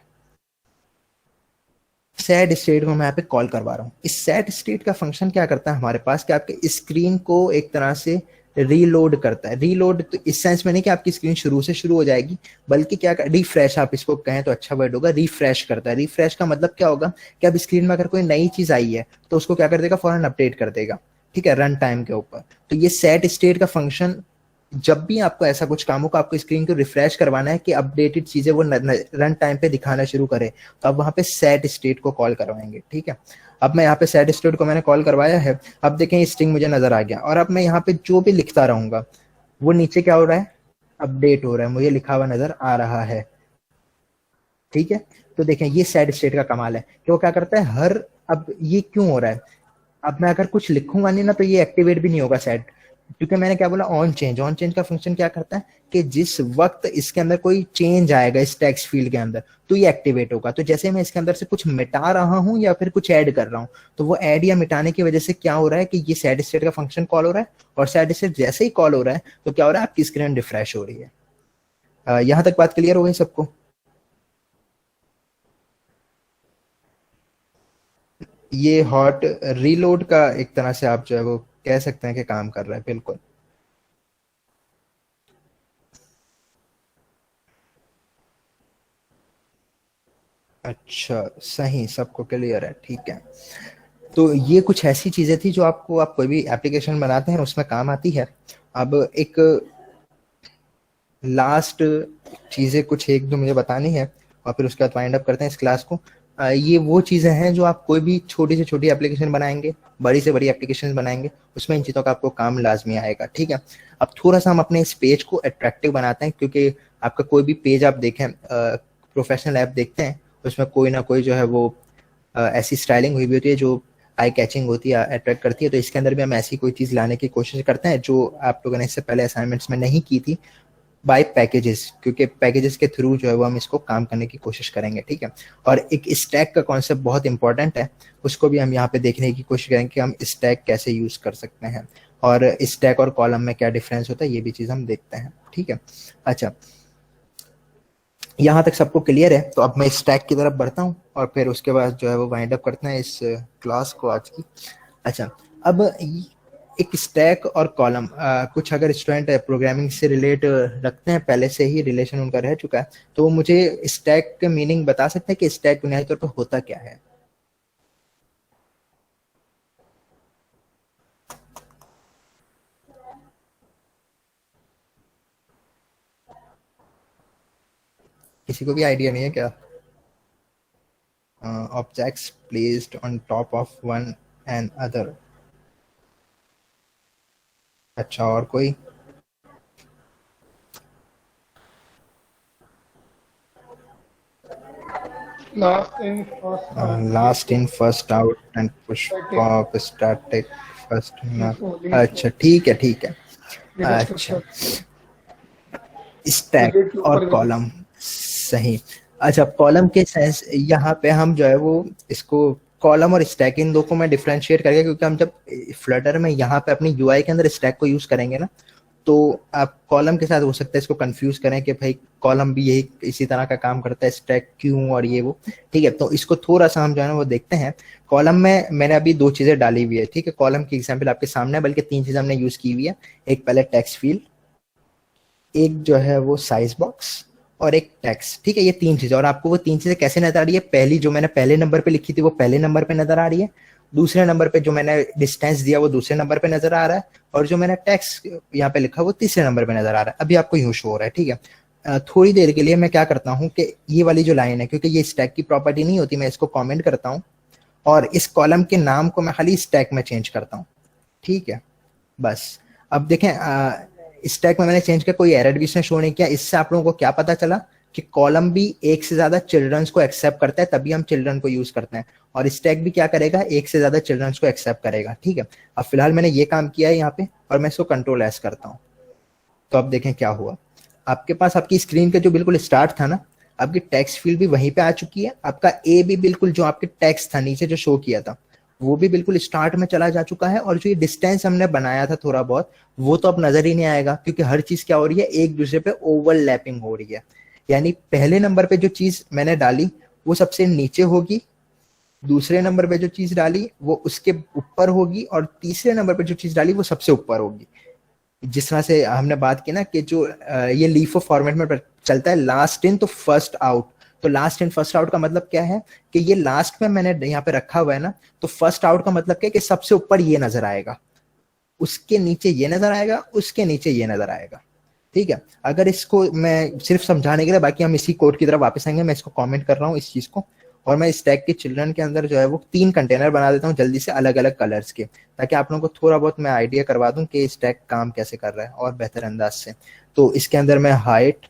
सेट स्टेट को मैं यहाँ पे कॉल करवा रहा हूँ। इस सेट स्टेट का फंक्शन क्या करता है हमारे पास कि आपके स्क्रीन को एक तरह से रीलोड करता है। रीलोड तो इस सेंस में नहीं कि आपकी स्क्रीन शुरू से शुरू हो जाएगी, बल्कि क्या, रिफ्रेश आप इसको कहें तो अच्छा वर्ड होगा, रिफ्रेश करता है। रिफ्रेश का मतलब क्या होगा कि अब स्क्रीन में अगर कोई नई चीज आई है तो उसको क्या कर देगा, फौरन अपडेट कर देगा। ठीक है, रन टाइम के ऊपर। तो ये सेट स्टेट का फंक्शन, जब भी आपको ऐसा कुछ काम होगा, आपको स्क्रीन को रिफ्रेश करवाना है कि अपडेटेड चीजें वो रन टाइम पे दिखाना शुरू करे, तो आप वहां पे सेट स्टेट को कॉल करवाएंगे। ठीक है, अब मैं यहाँ पे सेट स्टेट को मैंने कॉल करवाया है। अब देखें स्ट्रिंग मुझे नजर आ गया, और अब मैं यहाँ पे जो भी लिखता रहूंगा वो नीचे क्या हो रहा है, अपडेट हो रहा है, मुझे लिखा हुआ नजर आ रहा है। ठीक है, तो देखें ये सेट स्टेट का कमाल है कि वो क्या करता है हर, अब ये क्यों हो रहा है, अब मैं अगर कुछ लिखूंगा नहीं ना तो ये एक्टिवेट भी नहीं होगा सेट, क्योंकि मैंने क्या बोला, ऑन चेंज। ऑन चेंज का फंक्शन क्या करता है कि जिस वक्त इसके अंदर कोई चेंज आएगा इस टेक्स्ट फील्ड के अंदर तो ये एक्टिवेट होगा। तो जैसे मैं इसके अंदर से कुछ मिटा रहा हूं या फिर कुछ ऐड कर रहा हूं, तो वो ऐड या मिटाने की वजह से क्या हो रहा है कि ये सेट स्टेट का फंक्शन कॉल हो रहा है, और सेट स्टेट जैसे ही कॉल हो रहा है तो क्या हो रहा है, आपकी स्क्रीन रिफ्रेश हो रही है। यहां तक बात क्लियर हो गई सबको? ये हॉट रीलोड का एक तरह से आप जो है वो कह सकते हैं कि काम कर रहा है, बिल्कुल। अच्छा, सही, सबको क्लियर है, ठीक है। तो ये कुछ ऐसी चीजें थी जो आपको, आप कोई भी एप्लीकेशन बनाते हैं उसमें काम आती है। अब एक लास्ट चीजें कुछ एक दो मुझे बतानी है और फिर उसके बाद वाइंड अप करते हैं इस क्लास को। ये वो चीजें हैं जो आप कोई भी छोटी से छोटी एप्लीकेशन बनाएंगे, बड़ी से बड़ी एप्लीकेशन बनाएंगे, उसमें इन चीजों का आपको काम लाजमी आएगा। ठीक है, अब थोड़ा सा हम अपने इस पेज को अट्रैक्टिव बनाते हैं, क्योंकि आपका कोई भी पेज आप देखें, प्रोफेशनल ऐप देखते हैं, उसमें कोई ना कोई जो है वो ऐसी स्टाइलिंग हुई भी होती है जो आई कैचिंग होती है, अट्रैक्ट करती है। तो इसके अंदर भी हम ऐसी कोई चीज लाने की कोशिश करते हैं जो आप लोगों ने इससे पहले असाइनमेंट्स में नहीं की थी, बाय पैकेजेस, क्योंकि पैकेजेस के थ्रू जो है वो हम इसको काम करने की कोशिश करेंगे। ठीक है, और एक स्टैक का कॉन्सेप्ट बहुत इंपॉर्टेंट है, उसको भी हम यहाँ पे देखने की कोशिश करेंगे कि हम स्टैक कैसे यूज कर सकते हैं, और स्टैक और कॉलम में क्या डिफरेंस होता है ये भी चीज हम देखते हैं। ठीक है, अच्छा, यहाँ तक सबको क्लियर है? तो अब मैं स्टैक की तरफ बढ़ता हूँ और फिर उसके बाद जो है वो वाइंड अप करते हैं इस क्लास को आज की। अच्छा, अब एक स्टैक और कॉलम, कुछ अगर स्टूडेंट प्रोग्रामिंग से रिलेट रखते हैं, पहले से ही रिलेशन उनका रह चुका है, तो वो मुझे स्टैक के मीनिंग बता सकते हैं कि स्टैक बुनियादी तौर पर होता क्या है? किसी को भी आइडिया नहीं है क्या? Objects placed on top of one and other. अच्छा, और कोई? Last in first out and push pop static first. अच्छा, ठीक है, ठीक है। अच्छा, स्टैक और कॉलम, सही। अच्छा, कॉलम के सेंस यहाँ पे हम जो है वो इसको कॉलम और स्टैक इन दो को मैं डिफरेंशिएट करके, क्योंकि हम जब फ्लटर में यहाँ पे अपनी यूआई के अंदर स्टैक को यूज करेंगे ना, तो आप कॉलम के साथ हो सकता है इसको कंफ्यूज करें कि भाई कॉलम भी यही इसी तरह का काम करता है, स्टैक क्यों और ये वो, ठीक है। तो इसको थोड़ा सा हम जो है ना वो देखते हैं। कॉलम में मैंने अभी 2 चीजें डाली हुई है, ठीक है। कॉलम की एग्जांपल आपके सामने है, बल्कि 3 चीजें हमने यूज की हुई है। एक पहले टेक्स्ट फील्ड, एक जो है वो साइज बॉक्स, और एक टेक्स्ट, ठीक है। ये 3 चीजें, और आपको वो 3 चीजें कैसे नजर आ रही है, पहली जो मैंने पहले नंबर पे लिखी थी वो पहले नंबर पे नजर आ रही है, दूसरे नंबर पे जो मैंने डिस्टेंस दिया वो दूसरे नंबर पे नजर आ रहा है, और जो मैंने टेक्स्ट यहाँ पे लिखा वो तीसरे नंबर पे नजर आ रहा है। अभी आपको यूं शो हो रहा है, ठीक है। थोड़ी देर के लिए मैं क्या करता हूँ कि ये वाली जो लाइन है, क्योंकि ये स्टैक की प्रॉपर्टी नहीं होती, मैं इसको कॉमेंट करता हूँ और इस कॉलम के नाम को मैं खाली स्टैक में चेंज करता हूँ, ठीक है। बस अब देखें, स्टैक में मैंने चेंज किया, कोई एरर भी इसने शो नहीं किया। इससे आप लोगों को क्या पता चला कि कॉलम भी एक से ज्यादा चिल्ड्रंस को एक्सेप्ट करता है, तभी हम चिल्ड्रन को यूज करते हैं, और स्टैक भी क्या करेगा, एक से ज्यादा चिल्ड्रंस को एक्सेप्ट करेगा, ठीक है। अब फिलहाल मैंने ये काम किया है यहाँ पे, और मैं इसको कंट्रोल एस करता हूँ, तो अब देखें क्या हुआ। आपके पास आपकी स्क्रीन के जो बिल्कुल स्टार्ट था ना, आपकी टेक्स्ट फील्ड भी वहीं पे आ चुकी है, आपका ए भी बिल्कुल जो आपके टेक्स्ट था नीचे जो शो किया था वो भी बिल्कुल स्टार्ट में चला जा चुका है, और जो ये डिस्टेंस हमने बनाया था थोड़ा बहुत, वो तो अब नजर ही नहीं आएगा, क्योंकि हर चीज क्या हो रही है, एक दूसरे पे ओवरलैपिंग हो रही है। यानी पहले नंबर पे जो चीज मैंने डाली वो सबसे नीचे होगी, दूसरे नंबर पे जो चीज डाली वो उसके ऊपर होगी, और तीसरे नंबर पे जो चीज डाली वो सबसे ऊपर होगी। जिस तरह से हमने बात की ना कि जो ये लीफो फॉर्मेट में चलता है, लास्ट इन तो फर्स्ट आउट, तो लास्ट इन फर्स्ट आउट का मतलब क्या है कि ये लास्ट में मैंने यहाँ पे रखा हुआ है ना, तो फर्स्ट आउट का मतलब क्या है कि सबसे ऊपर ये नजर आएगा, उसके नीचे ये नजर आएगा, उसके नीचे ये नजर आएगा, ठीक है। अगर इसको मैं सिर्फ समझाने के लिए, बाकी हम इसी कोड की तरफ वापस आएंगे, मैं इसको कमेंट कर रहा हूँ इस चीज को, और मैं स्टैक के चिल्ड्रन के अंदर जो है वो 3 कंटेनर बना देता हूँ जल्दी से, अलग अलग कलर्स के, ताकि आप लोगों को थोड़ा बहुत मैं आइडिया करवा दूं कि स्टैक काम कैसे कर रहा है और बेहतर अंदाज से। तो इसके अंदर मैं हाइट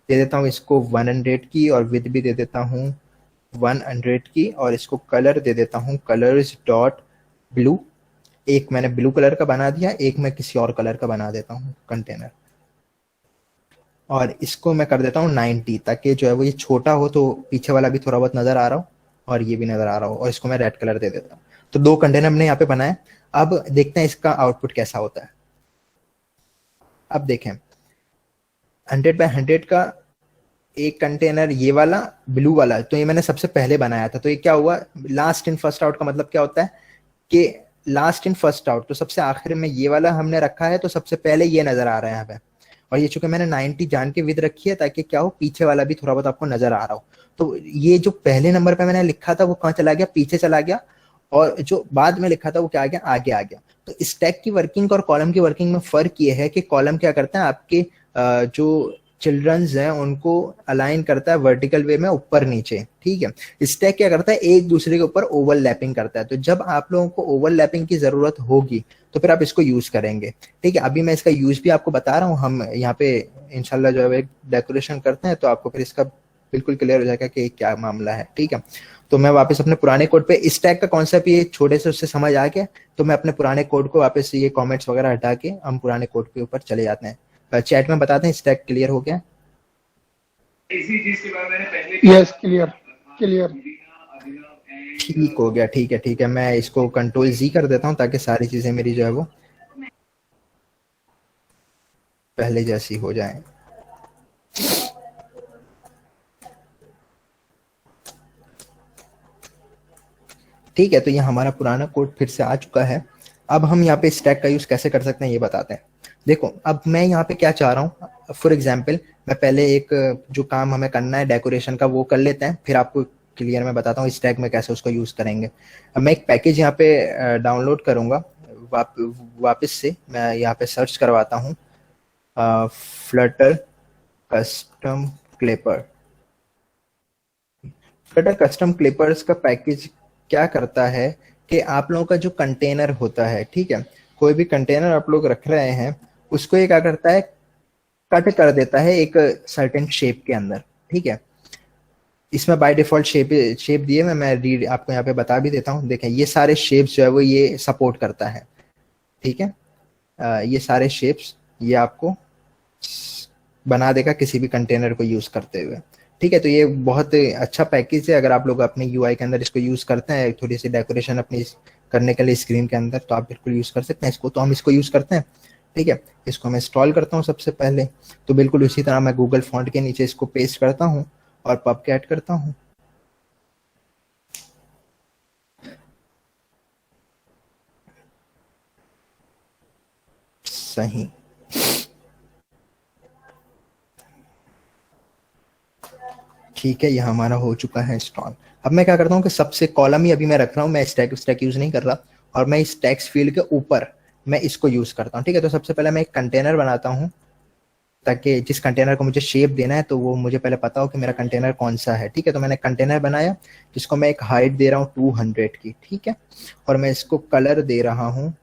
दे देता हूँ इसको 100 की, और विड्थ भी दे देता हूँ 100 की, और इसको कलर दे देता हूँ कलर्स डॉट ब्लू। एक मैंने ब्लू कलर का बना दिया, एक मैं किसी और कलर का बना देता हूँ कंटेनर, और इसको मैं कर देता हूँ 90, ताकि जो है वो ये छोटा हो तो पीछे वाला भी थोड़ा बहुत नजर आ रहा हो और ये भी नजर आ रहा हो, और इसको मैं रेड कलर दे देता हूँ। तो 2 कंटेनर हमने यहाँ पे बनाए। अब देखते हैं इसका आउटपुट कैसा होता है। अब देखें 100 बाय 100 का एक कंटेनर ये वाला ब्लू वाला, तो ये मैंने सबसे पहले बनाया था, तो ये क्या हुआ, लास्ट इन फर्स्ट आउट का मतलब क्या होता है कि लास्ट इन फर्स्ट आउट, तो सबसे आखिर में ये वाला हमने रखा है, तो सबसे पहले ये नजर आ रहा है यहाँ पे, और ये चूंकि मैंने 90 जान के विद रखी है ताकि क्या हो, पीछे वाला भी थोड़ा बहुत आपको नजर आ रहा हो। तो ये जो पहले नंबर पे मैंने लिखा था वो कहाँ चला गया, पीछे चला गया, और जो बाद में लिखा था वो क्या आ गया, आगे आ गया। तो स्टैक की वर्किंग और कॉलम की वर्किंग में फर्क ये है कि कॉलम क्या करता है, आपके जो चिल्ड्रंस हैं उनको अलाइन करता है वर्टिकल वे में ऊपर नीचे, ठीक है। स्टैक क्या करता है, एक दूसरे के ऊपर ओवरलैपिंग करता है। तो जब आप लोगों को ओवरलैपिंग की जरूरत होगी तो फिर आप इसको यूज करेंगे, ठीक है। अभी मैं इसका यूज भी आपको बता रहा हूँ, हम यहाँ पे इंशाल्लाह जो है डेकोरेशन करते हैं तो आपको फिर इसका बिल्कुल क्लियर हो जाएगा कि क्या मामला है, ठीक है। तो मैं वापस अपने पुराने कोड पे, स्टैक का कॉन्सेप्ट ये छोटे से उससे समझ आ गया, तो मैं अपने पुराने कोड को वापस ये कॉमेंट्स वगैरह हटा के हम पुराने कोड के ऊपर चले जाते हैं। चैट में बताते हैं स्टैक क्लियर हो गया। इसी चीज के बारे में पहले यस क्लियर क्लियर ठीक हो गया, ठीक है ठीक है। मैं इसको कंट्रोल जी कर देता हूँ ताकि सारी चीजें मेरी जो है वो पहले जैसी हो जाए। ठीक है, तो ये हमारा पुराना कोड फिर से आ चुका है। अब हम यहाँ पे स्टैक का यूज कैसे कर सकते हैं ये बताते हैं। देखो अब मैं यहाँ पे क्या चाह रहा हूँ, फॉर एग्जाम्पल मैं पहले एक जो काम हमें करना है डेकोरेशन का वो कर लेते हैं, फिर आपको क्लियर मैं बताता हूँ स्टैक में कैसे उसको यूज करेंगे। अब मैं एक पैकेज यहाँ पे डाउनलोड करूंगा, वापस से मैं यहाँ पे सर्च करवाता हूँ Flutter custom clipper. Flutter custom Clippers का पैकेज क्या करता है कि आप लोगों का जो कंटेनर होता है, ठीक है, कोई भी कंटेनर आप लोग रख रहे हैं उसको ये क्या करता है, कट कर देता है एक सर्टेन शेप के अंदर, ठीक है। इसमें बाय डिफॉल्ट शेप दिए मैं रीड आपको यहाँ पे बता भी देता हूँ। देखें ये सारे शेप्स जो है वो ये सपोर्ट करता है, ठीक है। ये सारे शेप्स ये आपको बना देगा किसी भी कंटेनर को यूज करते हुए, ठीक है। तो ये बहुत अच्छा पैकेज है, अगर आप लोग अपने यूआई के अंदर इसको यूज करते हैं थोड़ी सी डेकोरेशन अपनी करने के लिए स्क्रीन के अंदर, तो आप बिल्कुल यूज कर सकते हैं इसको। तो हम इसको यूज करते हैं, ठीक है, इसको मैं इंस्टॉल करता हूँ सबसे पहले। तो बिल्कुल उसी तरह मैं गूगल फॉन्ट के नीचे इसको पेस्ट करता हूँ और पबकैट करता हूँ। सही, ठीक है, यह हमारा हो चुका है इंस्टॉल। अब मैं क्या करता हूँ कि सबसे कॉलम ही अभी मैं रख रहा हूँ, मैं स्टैक यूज नहीं कर रहा, और मैं इस टेक्स्ट फील्ड के ऊपर मैं इसको यूज करता हूँ। ठीक है, तो सबसे पहले मैं एक कंटेनर बनाता हूँ, ताकि जिस कंटेनर को मुझे शेप देना है तो वो मुझे पहले पता हो कि मेरा कंटेनर कौन सा है। ठीक है, तो मैंने कंटेनर बनाया जिसको मैं एक हाइट दे रहा हूँ 200 की। ठीक है, और मैं इसको कलर दे रहा हूँ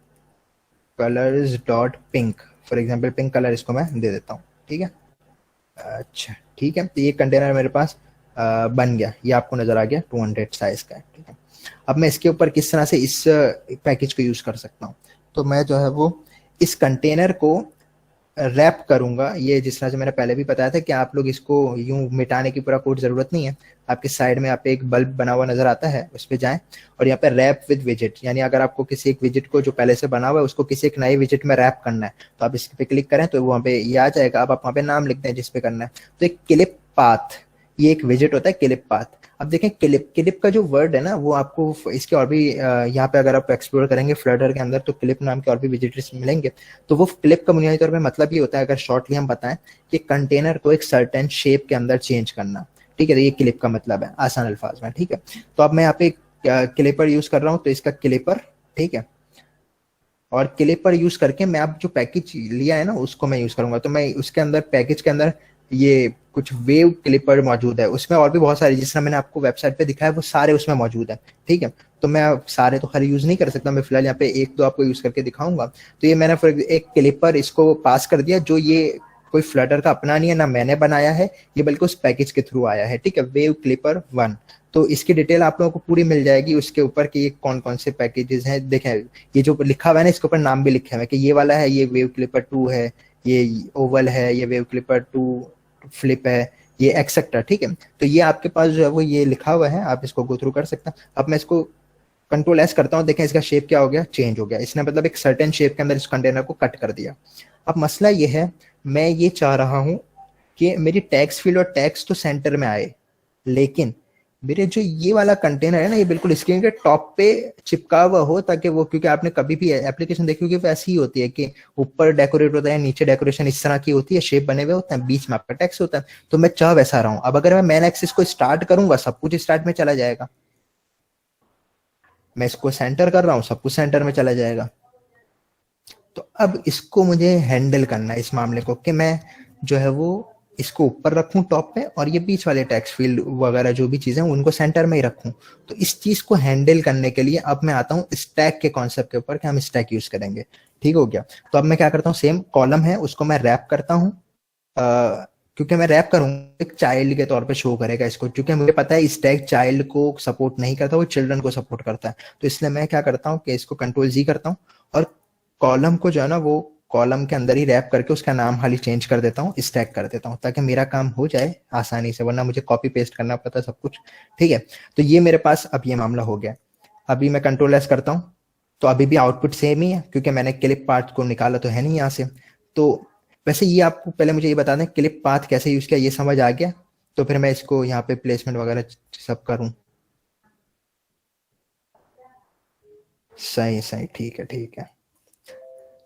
colours dot pink, for example pink colour इसको मैं दे देता हूँ। ठीक है, अच्छा ठीक है, तो ये कंटेनर मेरे पास बन गया, ये आपको नजर आ गया 200 साइज का है। ठीक है, अब मैं इसके ऊपर किस तरह से इस पैकेज को यूज कर सकता हूँ, तो मैं जो है वो इस कंटेनर को रैप करूंगा। ये जिस तरह से मैंने पहले भी बताया था कि आप लोग इसको यूं मिटाने की पूरा कोड जरूरत नहीं है। आपके साइड में यहाँ पे एक बल्ब बना हुआ नजर आता है, उस पर जाएं और यहाँ पे रैप विद विजिट, यानी अगर आपको किसी एक विजिट को जो पहले से बना हुआ है उसको किसी एक नए विजिट में रैप करना है, तो आप इस पे क्लिक करें तो वहाँ पे ये आ जाएगा। अब आप वहाँ पे नाम लिखते हैं जिस पे करना है। तो एक क्लिप पाथ, ये एक विजिट होता है क्लिप पाथ। अब देखें क्लिप का जो वर्ड है ना, वो आपको इसके और भी यहाँ पे अगर आप एक्सप्लोर करेंगे फ्लटर के अंदर तो क्लिप नाम के और भी विजिटर्स मिलेंगे। तो वो क्लिप का बुनियादी तौर पे मतलब ये होता है, अगर शॉर्टली हम बताएं, कि कंटेनर को एक सर्टेन शेप के अंदर चेंज करना। ठीक है, तो ये क्लिप का मतलब है आसान अल्फाज में। ठीक है, तो अब मैं यहाँ पे क्लिपर यूज कर रहा हूँ, तो इसका क्लिपर। ठीक है, और क्लिपर यूज करके मैं अब जो पैकेज लिया है ना उसको मैं यूज करूंगा। तो मैं उसके अंदर पैकेज के अंदर ये कुछ वेव क्लिपर मौजूद है, उसमें और भी बहुत सारे जिस तरह मैंने आपको वेबसाइट पे दिखाया वो सारे उसमें मौजूद है। ठीक है, तो मैं सारे तो खैर यूज नहीं कर सकता, मैं फिलहाल यहाँ पे एक दो आपको यूज करके दिखाऊंगा। तो ये मैंने एक क्लिपर इसको पास कर दिया, जो ये कोई फ्लटर का अपना नहीं है, ना मैंने बनाया है, ये बल्कि उस पैकेज के थ्रू आया है। ठीक है, वेव क्लिपर 1। तो इसकी डिटेल आप लोगों को पूरी मिल जाएगी उसके ऊपर कि ये कौन कौन से पैकेजेस हैं। देखें ये जो लिखा हुआ है ना, इसके ऊपर नाम भी लिखे हुए हैं कि ये वाला है, ये वेव क्लिपर 2 है, ये ओवल है, ये वेव क्लिपर 2 फ्लिप है, ये एक्सेट्रा। ठीक है, तो ये आपके पास जो है वो ये लिखा हुआ है, आप इसको गो थ्रू कर सकते हैं। अब मैं इसको कंट्रोल एस करता हूँ, देखें इसका शेप क्या हो गया, चेंज हो गया। इसने मतलब एक सर्टेन शेप के अंदर इस कंटेनर को कट कर दिया। अब मसला ये है, मैं ये चाह रहा हूं कि मेरी टैक्स फील्ड और टैक्स तो सेंटर में आए, लेकिन मेरे जो ये वाला कंटेनर है ना, ये बिल्कुल स्क्रीन के टॉप पे चिपका हुआ हो, ताकि वो, क्योंकि आपने कभी भी एप्लीकेशन देखी होगी वैसी ही होती है कि ऊपर डेकोरेट होता है, नीचे डेकोरेशन इस तरह की होती है, शेप बने हुए होते हैं, बीच में आपका टेक्स्ट होता है। तो मैं चाह वैसा रहा हूं। अब अगर मैं मेन एक्सिस को स्टार्ट करूंगा, सब कुछ स्टार्ट में चला जाएगा। मैं इसको सेंटर कर रहा हूं, सब कुछ सेंटर में चला जाएगा। तो अब इसको मुझे हैंडल करना है इस मामले को, कि मैं जो है वो इसको ऊपर रखूं टॉप पे, और ये बीच वाले टेक्स्ट फील्ड वगैरह जो भी चीजें उनको सेंटर में ही रखूं। तो इस चीज को हैंडल करने के लिए अब मैं आता हूं स्टैक के कॉन्सेप्ट के ऊपर, कि हम स्टैक यूज करेंगे। ठीक हो गया, तो अब मैं क्या करता हूँ, सेम कॉलम है उसको मैं रैप करता हूँ, क्योंकि मैं रैप करूंगा एक चाइल्ड के तौर पे शो करेगा इसको, क्योंकि मुझे पता है स्टैक चाइल्ड को सपोर्ट नहीं करता, वो चिल्ड्रन को सपोर्ट करता है। तो इसलिए मैं क्या करता हूँ कि इसको कंट्रोल जी करता हूँ और कॉलम को जो है ना वो कॉलम के अंदर ही रैप करके उसका नाम खाली चेंज कर देता हूँ, स्टैक कर देता हूँ, ताकि मेरा काम हो जाए आसानी से, वरना मुझे कॉपी पेस्ट करना पड़ता है सब कुछ। ठीक है, तो ये मेरे पास अब ये मामला हो गया। अभी मैं कंट्रोल एस करता हूँ, तो अभी भी आउटपुट सेम ही है, क्योंकि मैंने क्लिप पाथ को निकाला तो है नहीं यहाँ से। तो वैसे ये आपको पहले मुझे ये बता दें, क्लिप पाथ कैसे यूज किया, ये समझ आ गया। तो फिर मैं इसको यहाँ पे प्लेसमेंट वगैरह सब करूँ। सही सही, ठीक है ठीक है।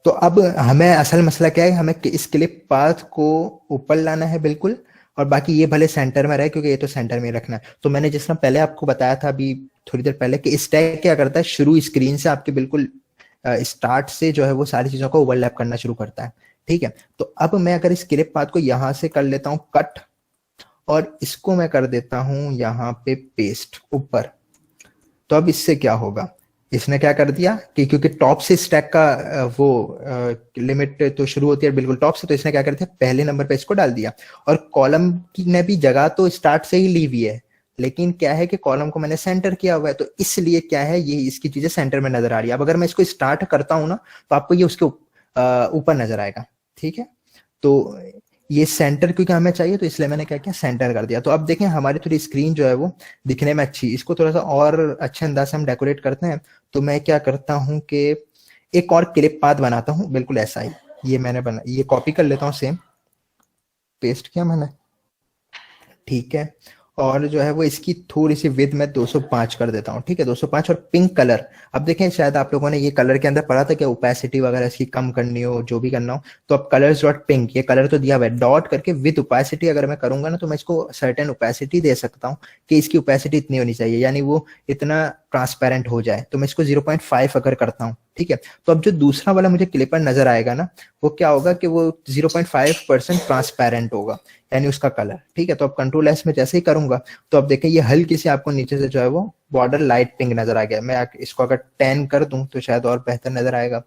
तो अब हमें असल मसला क्या है, हमें इस क्लिप पाथ को ऊपर लाना है बिल्कुल, और बाकी ये भले सेंटर में रहे, क्योंकि ये तो सेंटर में रखना है। तो मैंने जिस तरह पहले आपको बताया था अभी थोड़ी देर पहले, कि स्टैक क्या करता है, शुरू स्क्रीन से आपके बिल्कुल स्टार्ट से जो है वो सारी चीजों को ओवरलैप करना शुरू करता है। ठीक है, तो अब मैं अगर इस क्लिप पाथ को यहां से कर लेता हूं कट, और इसको मैं कर देता हूं यहाँ पे पेस्ट ऊपर, तो अब इससे क्या होगा, इसने क्या कर दिया कि क्योंकि टॉप से स्टैक का वो लिमिट तो शुरू होती है बिल्कुल टॉप से, तो इसने क्या कर दिया, पहले नंबर पे इसको डाल दिया। और कॉलम की ने भी जगह तो स्टार्ट से ही ली हुई है, लेकिन क्या है कि कॉलम को मैंने सेंटर किया हुआ है, तो इसलिए क्या है, ये इसकी चीजें सेंटर में नजर आ रही है। अब अगर मैं इसको स्टार्ट करता हूं ना, तो आपको ये उसके ऊपर नजर आएगा। ठीक है, तो ये सेंटर क्योंकि हमें चाहिए, तो इसलिए मैंने क्या किया, सेंटर कर दिया। तो अब देखें हमारी थोड़ी स्क्रीन जो है वो दिखने में अच्छी, इसको थोड़ा सा और अच्छे अंदाज से हम डेकोरेट करते हैं। तो मैं क्या करता हूं कि एक और क्लिप पाथ बनाता हूं, बिल्कुल ऐसा ही, ये मैंने बना, ये कॉपी कर लेता हूँ, सेम पेस्ट किया मैंने, ठीक है। और जो है वो इसकी थोड़ी सी विड्थ मैं 205 कर देता हूँ, ठीक है, 205। और पिंक कलर, अब देखें शायद आप लोगों ने ये कलर के अंदर पढ़ा था कि ओपेसिटी वगैरह इसकी कम करनी हो, जो भी करना हो, तो अब कलर्स डॉट पिंक, ये कलर तो दिया हुआ है, डॉट करके विद ओपेसिटी अगर मैं करूंगा ना, तो मैं इसको सर्टेन ओपेसिटी दे सकता हूँ कि इसकी ओपेसिटी इतनी होनी चाहिए, यानी वो इतना ट्रांसपेरेंट हो जाए। तो मैं इसको 0.5 अगर करता हूँ, ठीक है, तो अब जो दूसरा वाला मुझे क्लिपर नजर आएगा ना, वो क्या होगा कि वो 0.5% ट्रांसपेरेंट होगा, यानी उसका कलर, ठीक है। तो अब कंट्रोल एस में जैसे ही करूंगा, तो अब देखें ये हल्की सी आपको नीचे से जो है वो बॉर्डर लाइट पिंक नजर आ गया। मैं इसको अगर 10 कर दूं तो शायद और बेहतर नजर आएगा,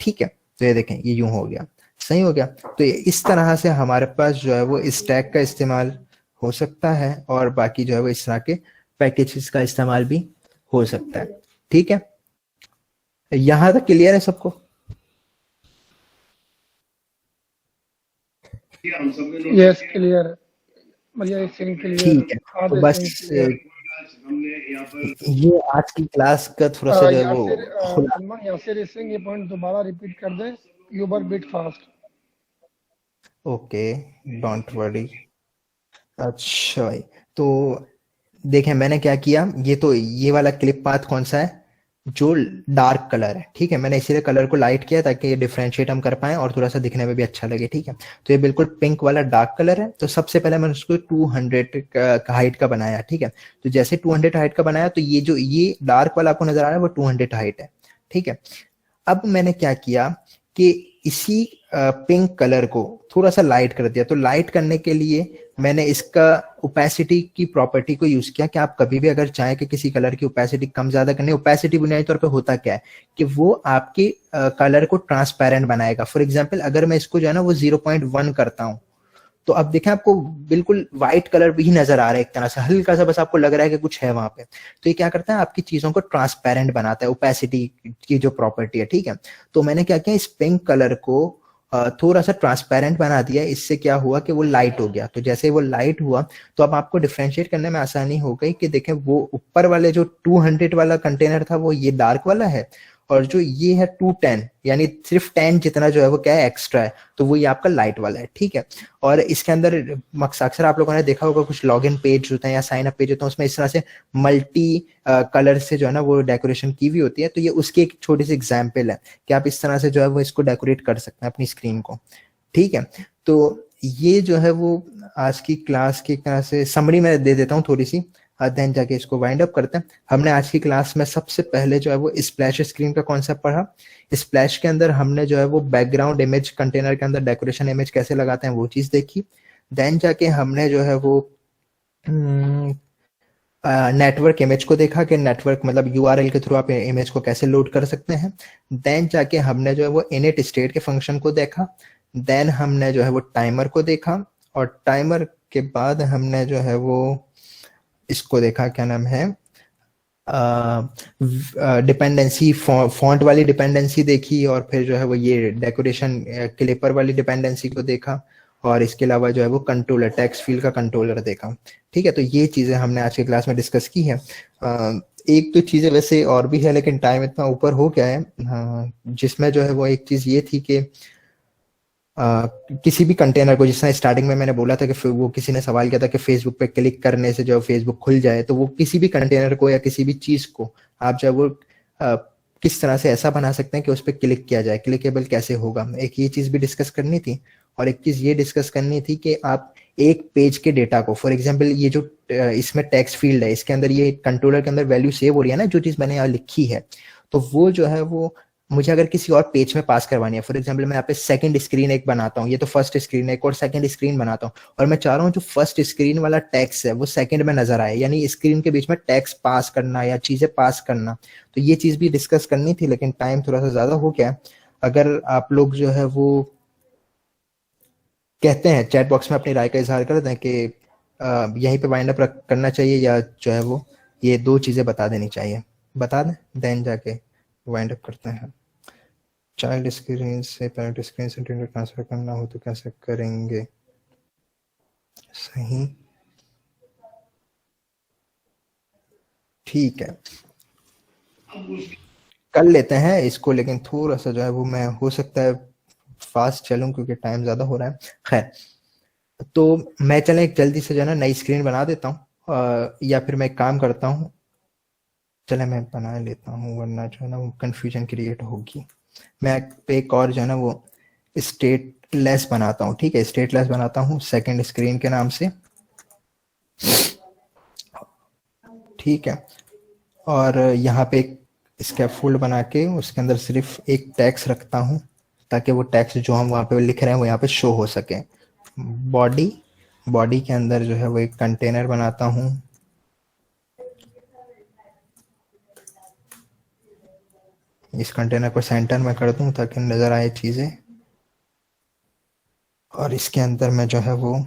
ठीक है। तो ये देखें ये यूं हो गया, सही हो गया। तो ये इस तरह से हमारे पास जो है वो इस टैग का इस्तेमाल हो सकता है, और बाकी जो है वो इस तरह के पैकेजेस का इस्तेमाल भी हो सकता है, ठीक है। यहां तक क्लियर है सबको? यस क्लियर है, मलिया एक सिंह क्लियर ठीक है, है, तो आधे बस सिंह क्लियर। ये आज की क्लास का थोड़ा सा जो है वो यासिर खुला। सलमान, यासिर सिंह ये पॉइंट दोबारा रिपीट कर दें, you were bit fast. Okay, don't worry. अच्छा भाई, तो देखें मैंने क्या किया, ये तो ये वाला क्लिप पाथ कौन सा है, जो डार्क कलर है, ठीक है। मैंने इसीलिए कलर को लाइट किया ताकि ये डिफरेंशिएट हम कर पाए और थोड़ा सा दिखने में भी अच्छा लगे, ठीक है। तो ये बिल्कुल पिंक वाला डार्क कलर है। तो सबसे पहले मैंने उसको 200 का हाइट का बनाया, ठीक है। तो जैसे 200 हाइट का बनाया, तो ये जो ये डार्क वाला आपको नजर आ रहा है वो 200 हाइट है, ठीक है। अब मैंने क्या किया कि इसी पिंक कलर को थोड़ा सा लाइट कर दिया। तो लाइट करने के लिए मैंने इसका ओपेसिटी की प्रॉपर्टी को यूज किया कि आप कभी भी अगर चाहें कि किसी कलर की ओपेसिटी कम ज्यादा करनी, ओपेसिटी बुनियादी तौर पे होता क्या है कि वो आपके कलर को ट्रांसपेरेंट बनाएगा। फॉर एग्जांपल अगर मैं इसको जो है ना वो 0.1 करता हूं, तो अब देखें आपको बिल्कुल व्हाइट कलर भी नजर आ रहा है, एक तरह से हल्का सा बस आपको लग रहा है कि कुछ है वहां पे। तो ये क्या करता है, आपकी चीजों को ट्रांसपेरेंट बनाता है, ओपेसिटी की जो प्रॉपर्टी है, ठीक है। तो मैंने क्या किया, इस पिंक कलर को थोड़ा सा ट्रांसपेरेंट बना दिया। इससे क्या हुआ कि वो लाइट हो गया। तो जैसे वो लाइट हुआ, तो अब आपको डिफरेंशिएट करने में आसानी हो गई कि देखें वो ऊपर वाले जो 200 वाला कंटेनर था वो ये डार्क वाला है, और जो ये है 210, यानी सिर्फ 10 जितना जो है वो क्या है एक्स्ट्रा है, तो वो ये आपका लाइट वाला है, ठीक है। और इसके अंदर अक्सर आप लोगों ने देखा होगा कुछ लॉगिन पेज होते हैं या साइन अप पेज होते हैं, उसमें इस तरह से मल्टी कलर से जो है ना वो डेकोरेशन की हुई होती है। तो ये उसकी एक छोटी सी एग्जाम्पल है कि आप इस तरह से जो है वो इसको डेकोरेट कर सकते हैं अपनी स्क्रीन को, ठीक है। तो ये जो है वो आज की क्लास की तरह से समरी मैं दे देता हूँ थोड़ी सी, देन जाके इसको वाइंड अप करते हैं। हमने आज की क्लास में सबसे पहले जो है वो स्प्लैश स्क्रीन का कॉन्सेप्ट पढ़ा। स्प्लैश के अंदर हमने जो है वो बैकग्राउंड इमेज कंटेनर के अंदर डेकोरेशन इमेज कैसे लगाते हैं वो चीज देखी। देन जाके हमने जो है वो नेटवर्क इमेज को देखा कि नेटवर्क मतलब यूआरएल के थ्रू आप इमेज को कैसे लोड कर सकते हैं। देन जाके हमने जो है वो इनिट स्टेट के फंक्शन को देखा। देन हमने जो है वो टाइमर को देखा, और टाइमर के बाद हमने जो है वो इसको देखा, क्या नाम है, डिपेंडेंसी, फॉन्ट वाली डिपेंडेंसी देखी, और फिर जो है वो ये डेकोरेशन क्लिपर वाली डिपेंडेंसी को देखा, और इसके अलावा जो है वो कंट्रोलर, टेक्स्ट फील्ड का कंट्रोलर देखा, ठीक है। तो ये चीजें हमने आज की क्लास में डिस्कस की है। एक तो चीजें वैसे और भी है लेकिन टाइम इतना ऊपर हो गया है, जिसमें जो है वो एक चीज ये थी कि किसी भी कंटेनर को, जिस तरह स्टार्टिंग में मैंने बोला था कि वो किसी ने सवाल किया था कि फेसबुक पे क्लिक करने से जो फेसबुक खुल जाए, तो वो किसी भी कंटेनर को या किसी भी चीज को आप जो वो किस तरह से ऐसा बना सकते हैं कि उस पर क्लिक किया जाए, क्लिकेबल कैसे होगा, एक ये चीज भी डिस्कस करनी थी। और एक चीज ये डिस्कस करनी थी कि आप एक पेज के डेटा को, फॉर एग्जाम्पल ये जो इसमें टेक्स्ट फील्ड है, इसके अंदर ये कंट्रोलर के अंदर वैल्यू सेव हो रही है ना, जो चीज मैंने यहाँ लिखी है, तो वो जो है वो मुझे अगर किसी और पेज में पास करवानी है, फॉर एग्जांपल मैं यहाँ पे सेकंड स्क्रीन एक बनाता हूँ, ये तो फर्स्ट स्क्रीन है, एक और सेकंड स्क्रीन बनाता हूँ, और मैं चाह रहा हूँ जो फर्स्ट स्क्रीन वाला टेक्स्ट है वो सेकंड में नजर आए, यानी स्क्रीन के बीच में टेक्स्ट पास करना या चीजें पास करना। तो ये चीज भी डिस्कस करनी थी लेकिन टाइम थोड़ा सा ज्यादा हो गया। अगर आप लोग जो है वो कहते हैं चैट बॉक्स में अपनी राय का इजहार कर दें कि यहीं पे वाइंड अप करना चाहिए या जो है वो ये दो चीजें बता देनी चाहिए, बता दें, देन जाके वाइंड अप करते हैं। चाइल्ड स्क्रीन से पेरेंट स्क्रीन से डेटा ट्रांसफर करना हो तो कैसे करेंगे? सही, ठीक है, कर लेते हैं इसको, लेकिन थोड़ा सा जो है वो मैं हो सकता है फास्ट चलूं क्योंकि टाइम ज़्यादा हो रहा है। खैर, तो मैं चले एक जल्दी से जो है ना नई स्क्रीन बना देता हूँ, या फिर मैं एक काम करता हूँ, चले मैं बना लेता हूँ वरना जो है ना वो कन्फ्यूजन क्रिएट होगी। मैं एक और जो है ना वो स्टेटलेस बनाता हूँ, ठीक है, स्टेटलेस बनाता हूँ सेकंड स्क्रीन के नाम से, ठीक है। और यहाँ पे एक स्कैफोल्ड बना के उसके अंदर सिर्फ एक टैक्स रखता हूँ ताकि वो टैक्स जो हम वहाँ पे लिख रहे हैं वो यहाँ पे शो हो सके। बॉडी, बॉडी के अंदर जो है वो एक कंटेनर बनाता हूँ, इस कंटेनर को सेंटर में कर दूं ताकि नजर आए चीजें, और इसके अंदर मैं जो है वो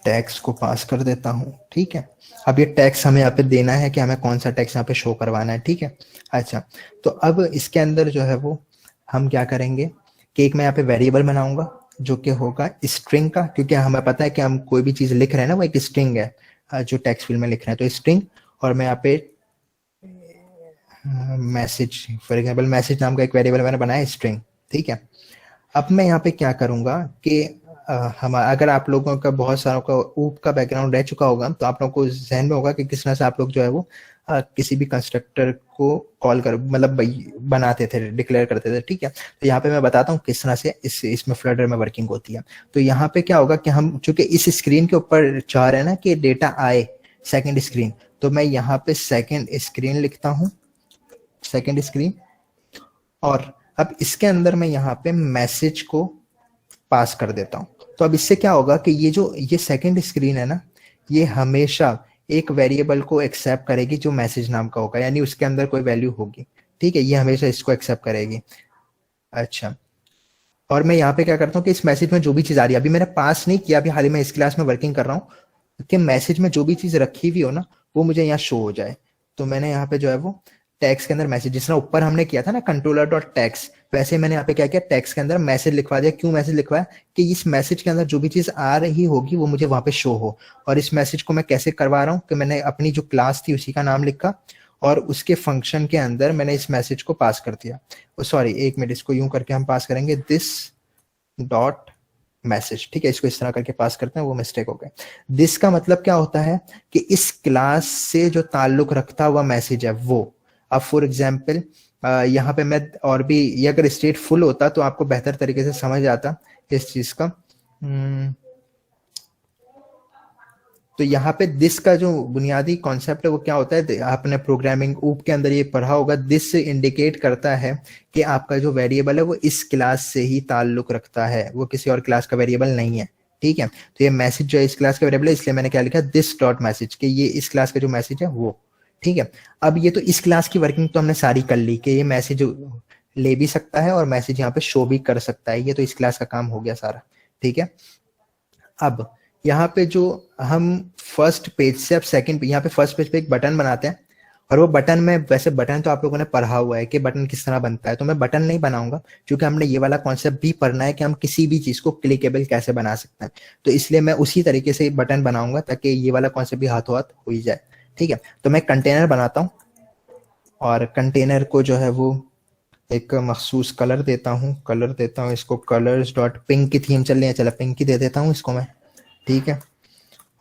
टैक्स को पास कर देता हूँ, ठीक है। अब ये टैक्स हमें यहाँ पे देना है कि हमें कौन सा टैक्स यहाँ पे शो करवाना है, ठीक है। अच्छा, तो अब इसके अंदर जो है वो हम क्या करेंगे कि एक मैं यहाँ पे वेरिएबल बनाऊंगा जो कि होगा स्ट्रिंग का, क्योंकि हमें पता है कि हम कोई भी चीज लिख रहे हैं ना वो एक स्ट्रिंग है, जो टैक्स फील्ड में लिख रहे हैं, तो स्ट्रिंग। और मैं यहाँ पे मैसेज, फॉर एग्जाम्पल मैसेज नाम का एक वेरिएबल मैंने बनाया स्ट्रिंग, ठीक है। अब मैं यहाँ पे क्या करूंगा कि हमारा, अगर आप लोगों का बहुत सारों का ऊप का बैकग्राउंड रह चुका होगा तो आप लोगों को जहन में होगा कि किस तरह से आप लोग जो है वो किसी भी कंस्ट्रक्टर को कॉल कर मतलब बनाते थे, डिक्लेयर करते थे, ठीक है। तो यहाँ पे मैं बताता हूँ किस तरह से इसमें फ्लटर में वर्किंग होती है। तो यहाँ पे क्या होगा कि हम चूंकि इस स्क्रीन के ऊपर चाह रहे हैं ना कि डेटा आए सेकेंड स्क्रीन, तो मैं यहाँ पे सेकेंड स्क्रीन लिखता हूँ, सेकेंड स्क्रीन। और अब इसके अंदर मैं यहाँ पे मैसेज को पास कर देता हूँ। तो अब इससे क्या होगा कि ये सेकंड स्क्रीन है ना, ये हमेशा एक वेरिएबल को एक्सेप्ट करेगी जो मैसेज नाम का होगा, यानी उसके अंदर कोई वैल्यू होगी, ठीक है, ये हमेशा इसको एक्सेप्ट करेगी। अच्छा, और मैं यहाँ पे क्या करता हूँ कि इस मैसेज में जो भी चीज आ रही है, अभी मैंने पास नहीं किया, अभी हाल ही में इस क्लास में वर्किंग कर रहा हूँ कि मैसेज में जो भी चीज रखी हुई हो ना वो मुझे यहाँ शो हो जाए। तो मैंने यहाँ पे जो है वो टैक्स के अंदर मैसेज, जिस तरह ऊपर हमने किया था ना कंट्रोलर डॉट टैक्स, वैसे मैंने यहाँ पे क्या किया, टैक्स के अंदर मैसेज लिखवा दिया। क्यों मैसेज लिखवाया? कि इस मैसेज के अंदर जो भी चीज आ रही होगी वो मुझे वहां पे शो हो। और इस मैसेज को मैं कैसे करवा रहा हूँ कि मैंने अपनी जो क्लास थी उसी का नाम लिखा और उसके फंक्शन के अंदर मैंने इस मैसेज को पास कर दिया। सॉरी, एक मिनट, इसको यूं करके हम पास करेंगे, दिस डॉट मैसेज, ठीक है, इसको इस तरह करके पास करते हैं, वो मिस्टेक हो गया। दिस का मतलब क्या होता है कि इस क्लास से जो ताल्लुक रखता हुआ मैसेज है वो। अब फॉर एग्जाम्पल यहाँ पे मैं और भी, ये अगर स्टेट फुल होता तो आपको बेहतर तरीके से समझ आता इस चीज का। तो यहाँ पे दिस का जो बुनियादी कॉन्सेप्ट है वो क्या होता है, आपने प्रोग्रामिंग ऊप के अंदर ये पढ़ा होगा, दिस इंडिकेट करता है कि आपका जो वेरिएबल है वो इस क्लास से ही ताल्लुक रखता है, वो किसी और क्लास का वेरिएबल नहीं है, ठीक है। तो ये मैसेज जो है इस क्लास का वेरिएबल है, इसलिए मैंने क्या लिखा, दिस डॉट मैसेज, कि ये इस क्लास का जो मैसेज है वो, ठीक है। अब ये तो इस क्लास की वर्किंग तो हमने सारी कर ली कि ये मैसेज ले भी सकता है और मैसेज यहाँ पे शो भी कर सकता है, ये तो इस क्लास का काम हो गया सारा, ठीक है। अब यहाँ पे जो हम फर्स्ट पेज से अब सेकंड, यहाँ पे फर्स्ट पेज पे एक बटन बनाते हैं, और वो बटन में, वैसे बटन तो आप लोगों ने पढ़ा हुआ है कि बटन किस तरह बनता है, तो मैं बटन नहीं बनाऊंगा क्योंकि हमने ये वाला कॉन्सेप्ट भी पढ़ना है कि हम किसी भी चीज को क्लिकेबल कैसे बना सकते हैं। तो इसलिए मैं उसी तरीके से बटन बनाऊंगा ताकि ये वाला कॉन्सेप्ट भी हाथों हाथ हो ही जाए, ठीक है। तो मैं कंटेनर बनाता हूँ और कंटेनर को जो है वो एक मखसूस कलर देता हूँ, इसको कलर्स डॉट पिंक की थीम चल रही है, चलो पिंक की दे देता हूँ इसको मैं, ठीक है।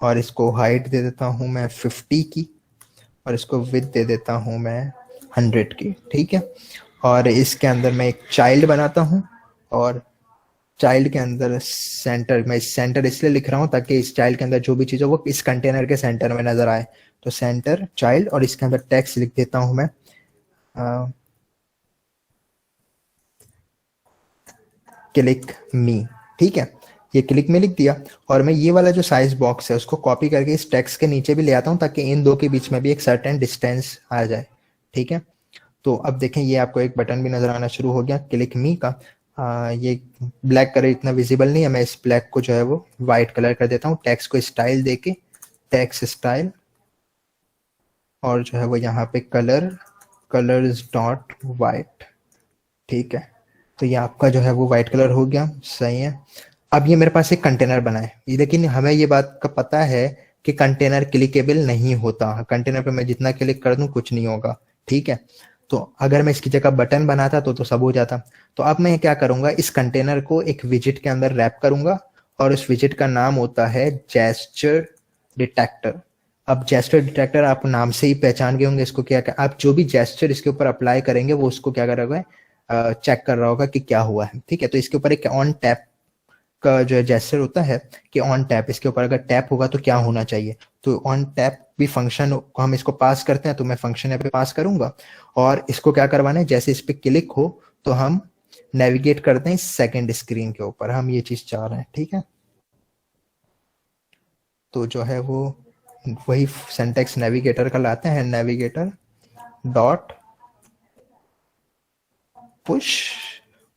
और इसको हाइट दे देता हूँ मैं 50 की, और इसको विड्थ दे देता हूँ मैं 100 की, ठीक है। और इसके अंदर मैं एक चाइल्ड बनाता हूँ, और चाइल्ड के अंदर सेंटर, मैं सेंटर इसलिए लिख रहा हूँ ताकि इस चाइल्ड के अंदर जो भी चीज़ हो वो इस कंटेनर के सेंटर में नजर आए। तो सेंटर चाइल्ड, और इसके अंदर टेक्स्ट लिख देता हूँ मैं क्लिक मी, ठीक है, ये क्लिक में लिख दिया। और मैं ये वाला जो साइज बॉक्स है उसको कॉपी करके इस टेक्स्ट के नीचे भी ले आता हूँ ताकि इन दो के बीच में भी एक सर्टेन डिस्टेंस आ जाए, ठीक है। तो अब देखें ये आपको एक बटन भी नजर आना शुरू हो गया क्लिक मी का। ये ब्लैक कलर इतना विजिबल नहीं है, मैं इस ब्लैक को जो है वो व्हाइट कलर कर देता हूँ, टेक्स्ट को स्टाइल देके, टेक्स्ट स्टाइल, और जो है वो यहाँ पे कलर्स डॉट वाइट, ठीक है। तो ये आपका जो है वो व्हाइट कलर हो गया, सही है। अब ये मेरे पास एक कंटेनर बना है, लेकिन हमें ये बात का पता है कि कंटेनर क्लिकेबल नहीं होता, कंटेनर पे मैं जितना क्लिक कर दूं कुछ नहीं होगा, ठीक है। तो अगर मैं इसकी जगह बटन बनाता तो सब हो जाता। तो अब मैं क्या करूंगा, इस कंटेनर को एक विजिट के अंदर रैप करूंगा और उस विजिट का नाम होता है जेस्चर डिटेक्टर। अब जेस्चर डिटेक्टर आप नाम से ही पहचान गए होंगे इसको, क्या आप जो भी जेस्चर इसके ऊपर अप्लाई करेंगे वो उसको क्या करेगा, चेक कर रहा होगा कि क्या हुआ है। ठीक है, तो इसके ऊपर एक ऑन टैप का जो जेस्चर होता है कि ऑन टैप, इसके ऊपर अगर टैप होगा तो क्या होना चाहिए। तो ऑन टैप भी फंक्शन को हम इसको पास करते हैं, तो मैं फंक्शन यहाँ पे पास करूंगा और इसको क्या करवाना है, जैसे इस पे क्लिक हो तो हम नेविगेट करते हैं सेकंड स्क्रीन के ऊपर, हम ये चीज चाह रहे हैं। ठीक है, तो जो है वो वही सिंटैक्स नेविगेटर का लाते हैं, नेविगेटर डॉट पुश,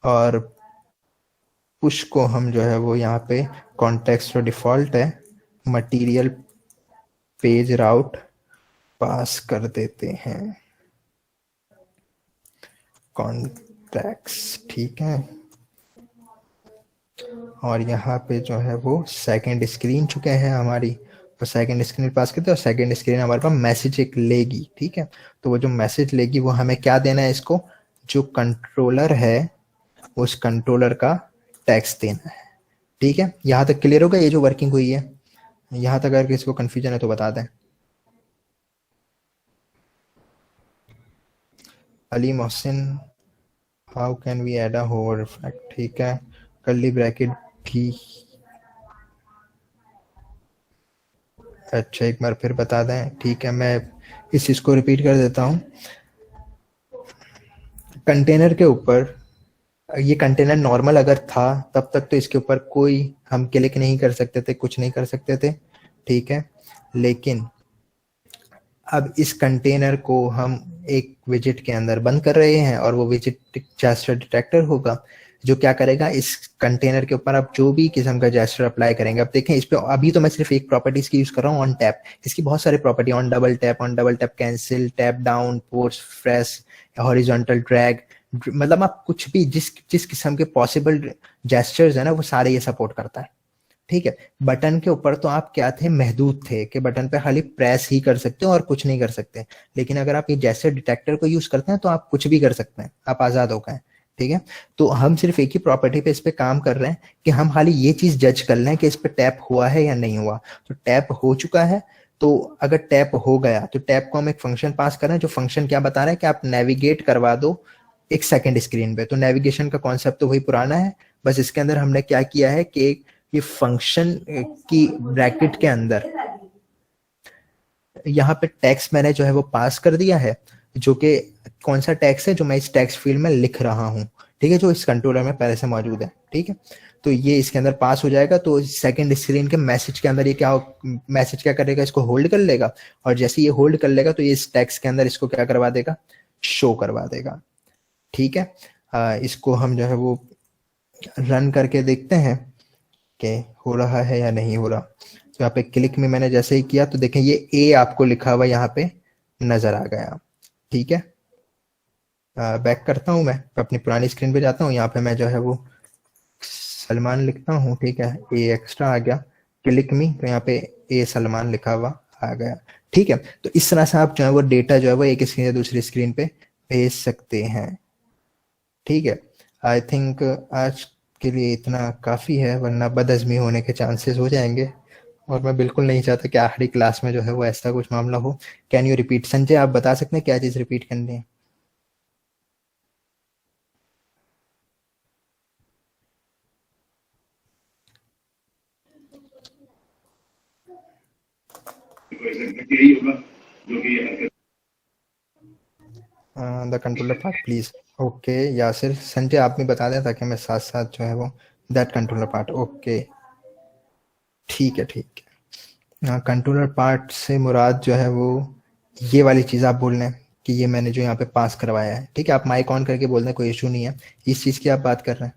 और पुश को हम जो है वो यहाँ पे कॉन्टेक्स्ट जो डिफॉल्ट है मटेरियल पेज राउट पास कर देते हैं, कॉन्टेक्स्ट। ठीक है, और यहाँ पे जो है वो सेकंड स्क्रीन चुके हैं हमारी, तो सेकंड स्क्रीन पास करते हैं और सेकंड स्क्रीन हमारे पास मैसेज एक लेगी। ठीक है, तो वो जो मैसेज लेगी वो हमें क्या देना है, इसको जो कंट्रोलर है उस कंट्रोलर का टेक्स्ट देना है। ठीक है, यहाँ तक क्लियर होगा ये जो वर्किंग हुई है। यहाँ तक अगर किसी को कंफ्यूजन है तो बता दें। Ali Mohsin, how can we add a hover effect. ठीक है, कर्ली ब्रैकेट भी, अच्छा एक बार फिर बता दें। ठीक है, मैं इस चीज को रिपीट कर देता हूँ। कंटेनर के ऊपर, ये कंटेनर नॉर्मल अगर था तब तक तो इसके ऊपर कोई हम क्लिक नहीं कर सकते थे, कुछ नहीं कर सकते थे। ठीक है, लेकिन अब इस कंटेनर को हम एक विजिट के अंदर बंद कर रहे हैं और वो विजिट जेस्चर डिटेक्टर होगा जो क्या करेगा, इस कंटेनर के ऊपर आप जो भी किस्म का जेस्चर अप्लाई करेंगे। अब देखें इस पे अभी तो मैं सिर्फ एक प्रॉपर्टीज की यूज कर रहा हूँ, ऑन टैप। इसकी बहुत सारे property, on double tap cancel, tap down, force fresh, horizontal drag, मतलब आप कुछ भी जिस जिस किस्म के पॉसिबल जेस्चर्स है ना वो सारे ये सपोर्ट करता है। ठीक है, बटन के ऊपर तो आप क्या थे, महदूद थे कि बटन पे खाली प्रेस ही कर सकते हो और कुछ नहीं कर सकते। लेकिन अगर आप ये जेस्चर डिटेक्टर को यूज करते हैं तो आप कुछ भी कर सकते हैं, आप आजाद हो गए। ठीक है, तो हम सिर्फ एक ही प्रॉपर्टी पे इस पे काम कर रहे हैं कि हम खाली ये चीज जज कर लें कि इस पे टैप हुआ है या नहीं हुआ। तो टैप हो चुका है, तो अगर टैप हो गया तो टैप को हम एक फंक्शन पास कर रहे हैं जो फंक्शन क्या बता रहा है कि आप नेविगेट करवा दो एक सेकंड स्क्रीन पे। तो नेविगेशन का कॉन्सेप्ट तो वही पुराना है, बस इसके अंदर हमने क्या किया है कि ये फंक्शन की ब्रैकेट के अंदर यहाँ पे टेक्स्ट मैंने जो है वो पास कर दिया है, जो कि कौन सा टेक्स्ट है जो मैं इस टेक्स्ट फील्ड में लिख रहा हूँ। ठीक है, जो इस कंट्रोलर में पहले से मौजूद है। ठीक है, तो ये इसके अंदर पास हो जाएगा। तो सेकंड स्क्रीन के मैसेज के अंदर ये क्या, मैसेज क्या करेगा, इसको होल्ड कर लेगा और जैसे ये होल्ड कर लेगा तो ये इस टेक्स्ट के अंदर इसको क्या करवा देगा, शो करवा देगा। ठीक है, इसको हम जो है वो रन करके देखते हैं कि हो रहा है या नहीं हो रहा। तो यहाँ पे क्लिक में मैंने जैसे ही किया तो देखें ये ए आपको लिखा हुआ यहाँ पे नजर आ गया। ठीक है, बैक करता हूँ, मैं अपनी पुरानी स्क्रीन पे जाता हूँ, यहाँ पे मैं जो है वो सलमान लिखता हूँ। ठीक है, ए एक्स्ट्रा आ गया, क्लिक मी, तो यहाँ पे ए सलमान लिखा हुआ आ गया। ठीक है, तो इस तरह से आप जो है वो डेटा जो है वो एक स्क्रीन से दूसरी स्क्रीन पे भेज सकते हैं। ठीक है, आई थिंक आज के लिए इतना काफ़ी है, वरना बदहजमी होने के चांसेस हो जाएंगे और मैं बिल्कुल नहीं चाहता कि आखिरी क्लास में जो है वो ऐसा कुछ मामला हो। कैन यू रिपीट, संजय आप बता सकते हैं क्या चीज़ रिपीट करनी है? The controller part please. Okay Yasir, Sanjay आप भी बता दें ताकि मैं साथ साथ जो है वो दैट कंट्रोलर पार्ट। ओके ठीक है, ठीक है। कंट्रोलर पार्ट से मुराद जो है वो ये वाली चीज़ आप बोल रहे हैं कि ये मैंने जो यहाँ पे पास करवाया है। ठीक है, आप माइक ऑन करके बोल दें, कोई इशू नहीं है। इस चीज़ की आप बात कर रहे हैं?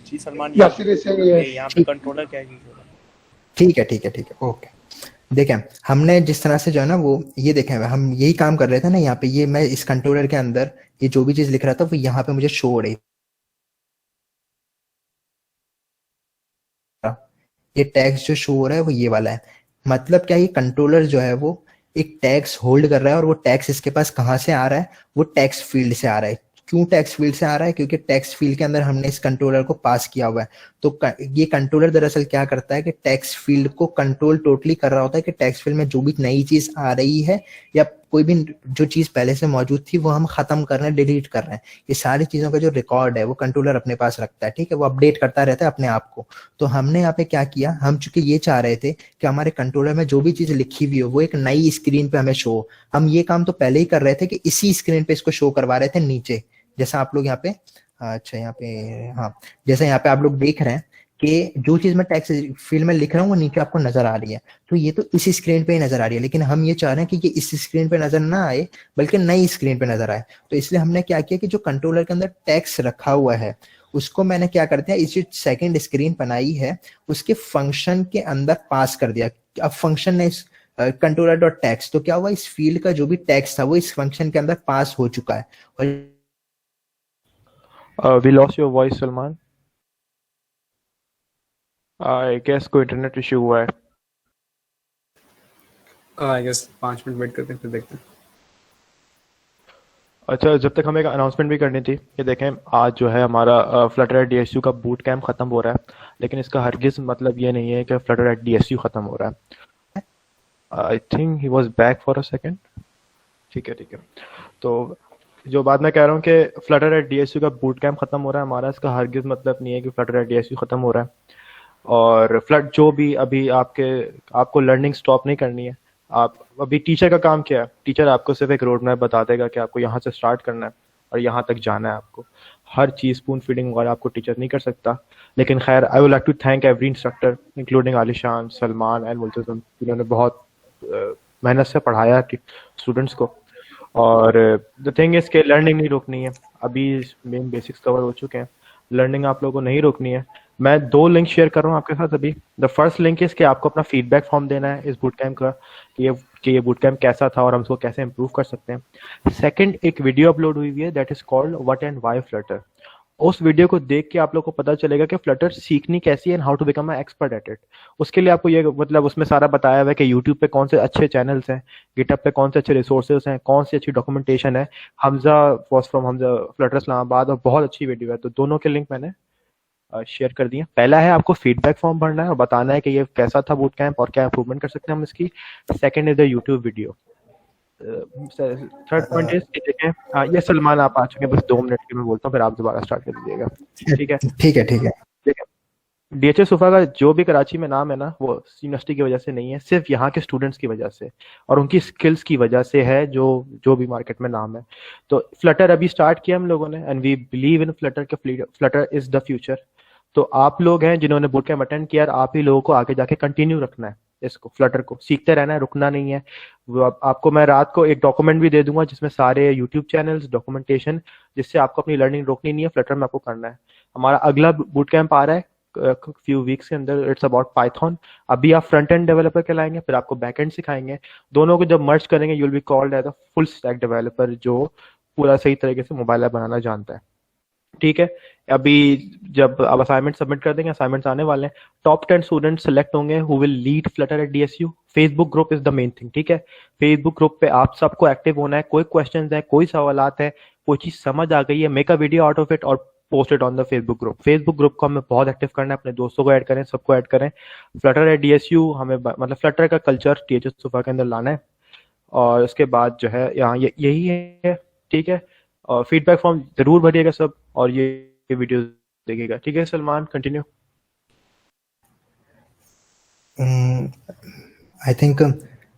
जी Salman, Yasir is saying yes. यहाँ पे कंट्रोलर क्या चीज होगा? ठीक है, ठीक है, ठीक है, ओके। देखें हमने जिस तरह से जो है ना वो ये देखें हम यही काम कर रहे थे ना, यहाँ पे ये मैं इस कंट्रोलर के अंदर ये जो भी चीज लिख रहा था वो यहाँ पे मुझे शो हो रही, ये टेक्स्ट जो शो हो रहा है वो ये वाला है। मतलब क्या, ये कंट्रोलर जो है वो एक टैक्स होल्ड कर रहा है, और वो टैक्स इसके पास कहाँ से आ रहा है, वो टैक्स फील्ड से आ रहा है। क्यों टैक्स फील्ड से आ रहा है? क्योंकि टैक्स फील्ड के अंदर हमने इस कंट्रोलर को पास किया हुआ है। तो ये कंट्रोलर दरअसल क्या करता है कि टैक्स फील्ड को कंट्रोल टोटली कर रहा होता है कि टैक्स फील्ड में जो भी नई चीज आ रही है या कोई भी जो चीज पहले से मौजूद थी वो हम खत्म कर रहे हैं, डिलीट कर रहे हैं, ये सारी चीजों का जो रिकॉर्ड है वो कंट्रोलर अपने पास रखता है। ठीक है, वो अपडेट करता रहता है अपने आप को। तो हमने यहाँ पे क्या किया, हम चूंकि ये चाह रहे थे कि हमारे कंट्रोलर में जो भी चीज लिखी हुई हो वो एक नई स्क्रीन पे हमें शो हो, हम ये काम तो पहले ही कर रहे थे कि इसी स्क्रीन पे इसको शो करवा रहे थे नीचे, जैसा आप लोग यहाँ पे, अच्छा यहाँ पे, हाँ, जैसा यहाँ पे आप लोग देख रहे हैं कि जो चीज मैं टैक्स फील्ड में लिख रहा हूँ वो नीचे आपको नजर आ रही है। तो ये तो इसी स्क्रीन पे ही नजर आ रही है, लेकिन हम ये चाह रहे हैं कि ये इस स्क्रीन पे नजर ना आए बल्कि नई स्क्रीन पे नजर आए। तो इसलिए हमने क्या किया कि जो कंट्रोलर के अंदर टैक्स रखा हुआ है उसको मैंने क्या कर दिया, इस जो सेकंड स्क्रीन बनाई है उसके फंक्शन के अंदर पास कर दिया। अब फंक्शन ने कंट्रोलर डॉट टैक्स, तो क्या हुआ, इस फील्ड का जो भी टैक्स था वो इस फंक्शन के अंदर पास हो चुका है। और we lost your voice Salman, I guess कोई इंटरनेट इशू हुआ है। आई गेस 5 मिनट वेट करते हैं फिर देखते हैं। अच्छा, जब तक हमें एक अनाउंसमेंट भी करनी थी कि देखें आज जो है हमारा फ्लटर एट डीएसयू का बूट कैंप ख़त्म हो रहा है, लेकिन इसका हरगिज़ मतलब ये नहीं है कि फ्लटर एट डीएसयू ख़त्म हो रहा है। I think he was back for a second. ठीक है ठीक है, तो जो बात मैं कह रहा हूँ कि फ्लटर एट डीएसयू का बूट कैंप ख़त्म हो रहा है हमारा, इसका हरगिज़ मतलब नहीं है कि फ्लटर एट डीएसयू ख़त्म हो रहा है। और फ्लट जो भी अभी आपको लर्निंग स्टॉप नहीं करनी है। आप अभी टीचर का काम क्या है, टीचर आपको सिर्फ एक रोड मैप बता देगा कि आपको यहाँ से स्टार्ट करना है और यहाँ तक जाना है। आपको हर चीज़ स्पून फीडिंग वगैरह आपको टीचर नहीं कर सकता। लेकिन खैर, I would like to thank every instructor including Alishan, Salman and Multazam, जिन्होंने बहुत मेहनत से पढ़ाया स्टूडेंट्स को। और द थिंग इज के लर्निंग नहीं रोकनी है। अभी मेन बेसिक्स कवर हो चुके हैं, लर्निंग आप लोगों को नहीं रोकनी है। मैं 2 लिंक शेयर कर रहा हूँ आपके साथ अभी। द फर्स्ट लिंक इज कि आपको अपना फीडबैक फॉर्म देना है इस बूट कैंप का कि ये बूट कैंप कैसा था और हम इसको कैसे इम्प्रूव कर सकते हैं। सेकंड, एक वीडियो अपलोड हुई है that is called what and why Flutter. उस वीडियो को देख के आप लोग को पता चलेगा कि फ्लटर सीखनी कैसी है and how to become a expert at it. उसके लिए आपको ये मतलब उसमें सारा बताया हुआ है कि यूट्यूब पे कौन से अच्छे चैनल्स हैं, गिटहब पे कौन से अच्छे रिसोर्सेज हैं, कौन सी अच्छी डॉक्यूमेंटेशन है। Hamza was from Hamza Flutter Islamabad, और बहुत अच्छी वीडियो है। तो दोनों के लिंक मैंने शेयर कर दिया। पहला है आपको फीडबैक फॉर्म भरना है और बताना है कि ये कैसा था बूट कैंप और क्या इंप्रूवमेंट कर सकते हैं हम इसकी। Second is the YouTube video. Third point is देखें, ये सलमान आप आ चुके हैं, बस 2 मिनट के मैं बोलता हूँ फिर आप दोबारा स्टार्ट कर दीजिएगा। ठीक है ठीक है ठीक है। डीएचएस सुफा का जो भी कराची में नाम है ना, वो यूनिवर्सिटी की वजह से नहीं है, सिर्फ यहाँ के स्टूडेंट्स की वजह से और उनकी स्किल्स की वजह से है जो भी मार्केट में नाम है। तो फ्लटर अभी स्टार्ट किया हम लोगों ने and we believe in Flutter के फ्लटर इज द फ्यूचर। तो आप लोग हैं जिन्होंने बूट कैंप अटेंड किया, आप ही लोगों को आगे जाके कंटिन्यू रखना है इसको, फ्लटर को सीखते रहना है, रुकना नहीं है। वो आपको मैं रात को एक डॉक्यूमेंट भी दे दूंगा जिसमें सारे यूट्यूब चैनल्स, डॉक्यूमेंटेशन, जिससे आपको अपनी लर्निंग रोकनी नहीं है, फ्लटर में आपको करना है। हमारा अगला बूट कैंप आ रहा है फ्यू वीक्स के अंदर, इट्स अबाउट पाइथन। अभी आप फ्रंट एंड डेवलपर कहलाएंगे, फिर आपको बैक एंड सिखाएंगे। दोनों को जब मर्ज करेंगे you will be called as a full stack developer, जो पूरा सही तरीके से मोबाइल ऐप बनाना जानता है। ठीक है, अभी जब आप असाइनमेंट सबमिट कर देंगे, असाइनमेंट्स आने वाले हैं, टॉप 10 स्टूडेंट सेलेक्ट होंगे who will lead Flutter at DSU. Facebook group is the main thing. ठीक है, फेसबुक ग्रुप पे आप सबको एक्टिव होना है। कोई क्वेश्चंस है, कोई सवालात है, कोई चीज समझ आ गई है, make a video out of it और post it on the Facebook group. Facebook group को हमें बहुत एक्टिव करना है, अपने दोस्तों को ऐड करें, सबको ऐड करें। फ्लटर एट डीएसयू हमें मतलब फ्लटर का कल्चर डीएचएस सुफा के अंदर लाना है। और उसके बाद जो है यहाँ यही है। ठीक है, और फीडबैक फॉर्म जरूर भरिएगा सब, और ये वीडियो देखिएगा। ठीक है सलमान, कंटिन्यू। आई थिंक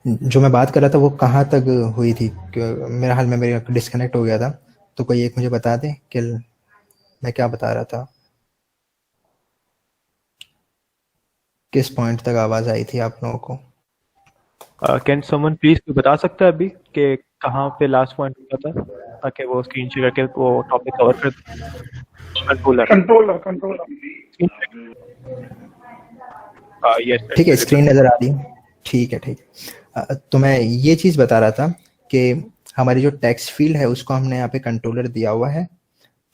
जो मैं बात कर रहा था वो कहाँ तक हुई थी, मेरा हाल में मेरा डिस्कनेक्ट हो गया था। तो कोई एक मुझे बता दे कि मैं क्या बता रहा था, किस पॉइंट तक आवाज आई थी आप लोगों को? कैन समवन प्लीज बता सकता है अभी कि कहाँ पे लास्ट पॉइंट हुआ था, ताकि वो स्क्रीन शेयर करके वो टॉपिक कवर कर। कंट्रोलर यस ठीक है, स्क्रीन नजर आ रही है। ठीक है ठीक है। तो मैं ये चीज बता रहा था कि हमारी जो टेक्स्ट फील्ड है उसको हमने यहाँ पे कंट्रोलर दिया हुआ है।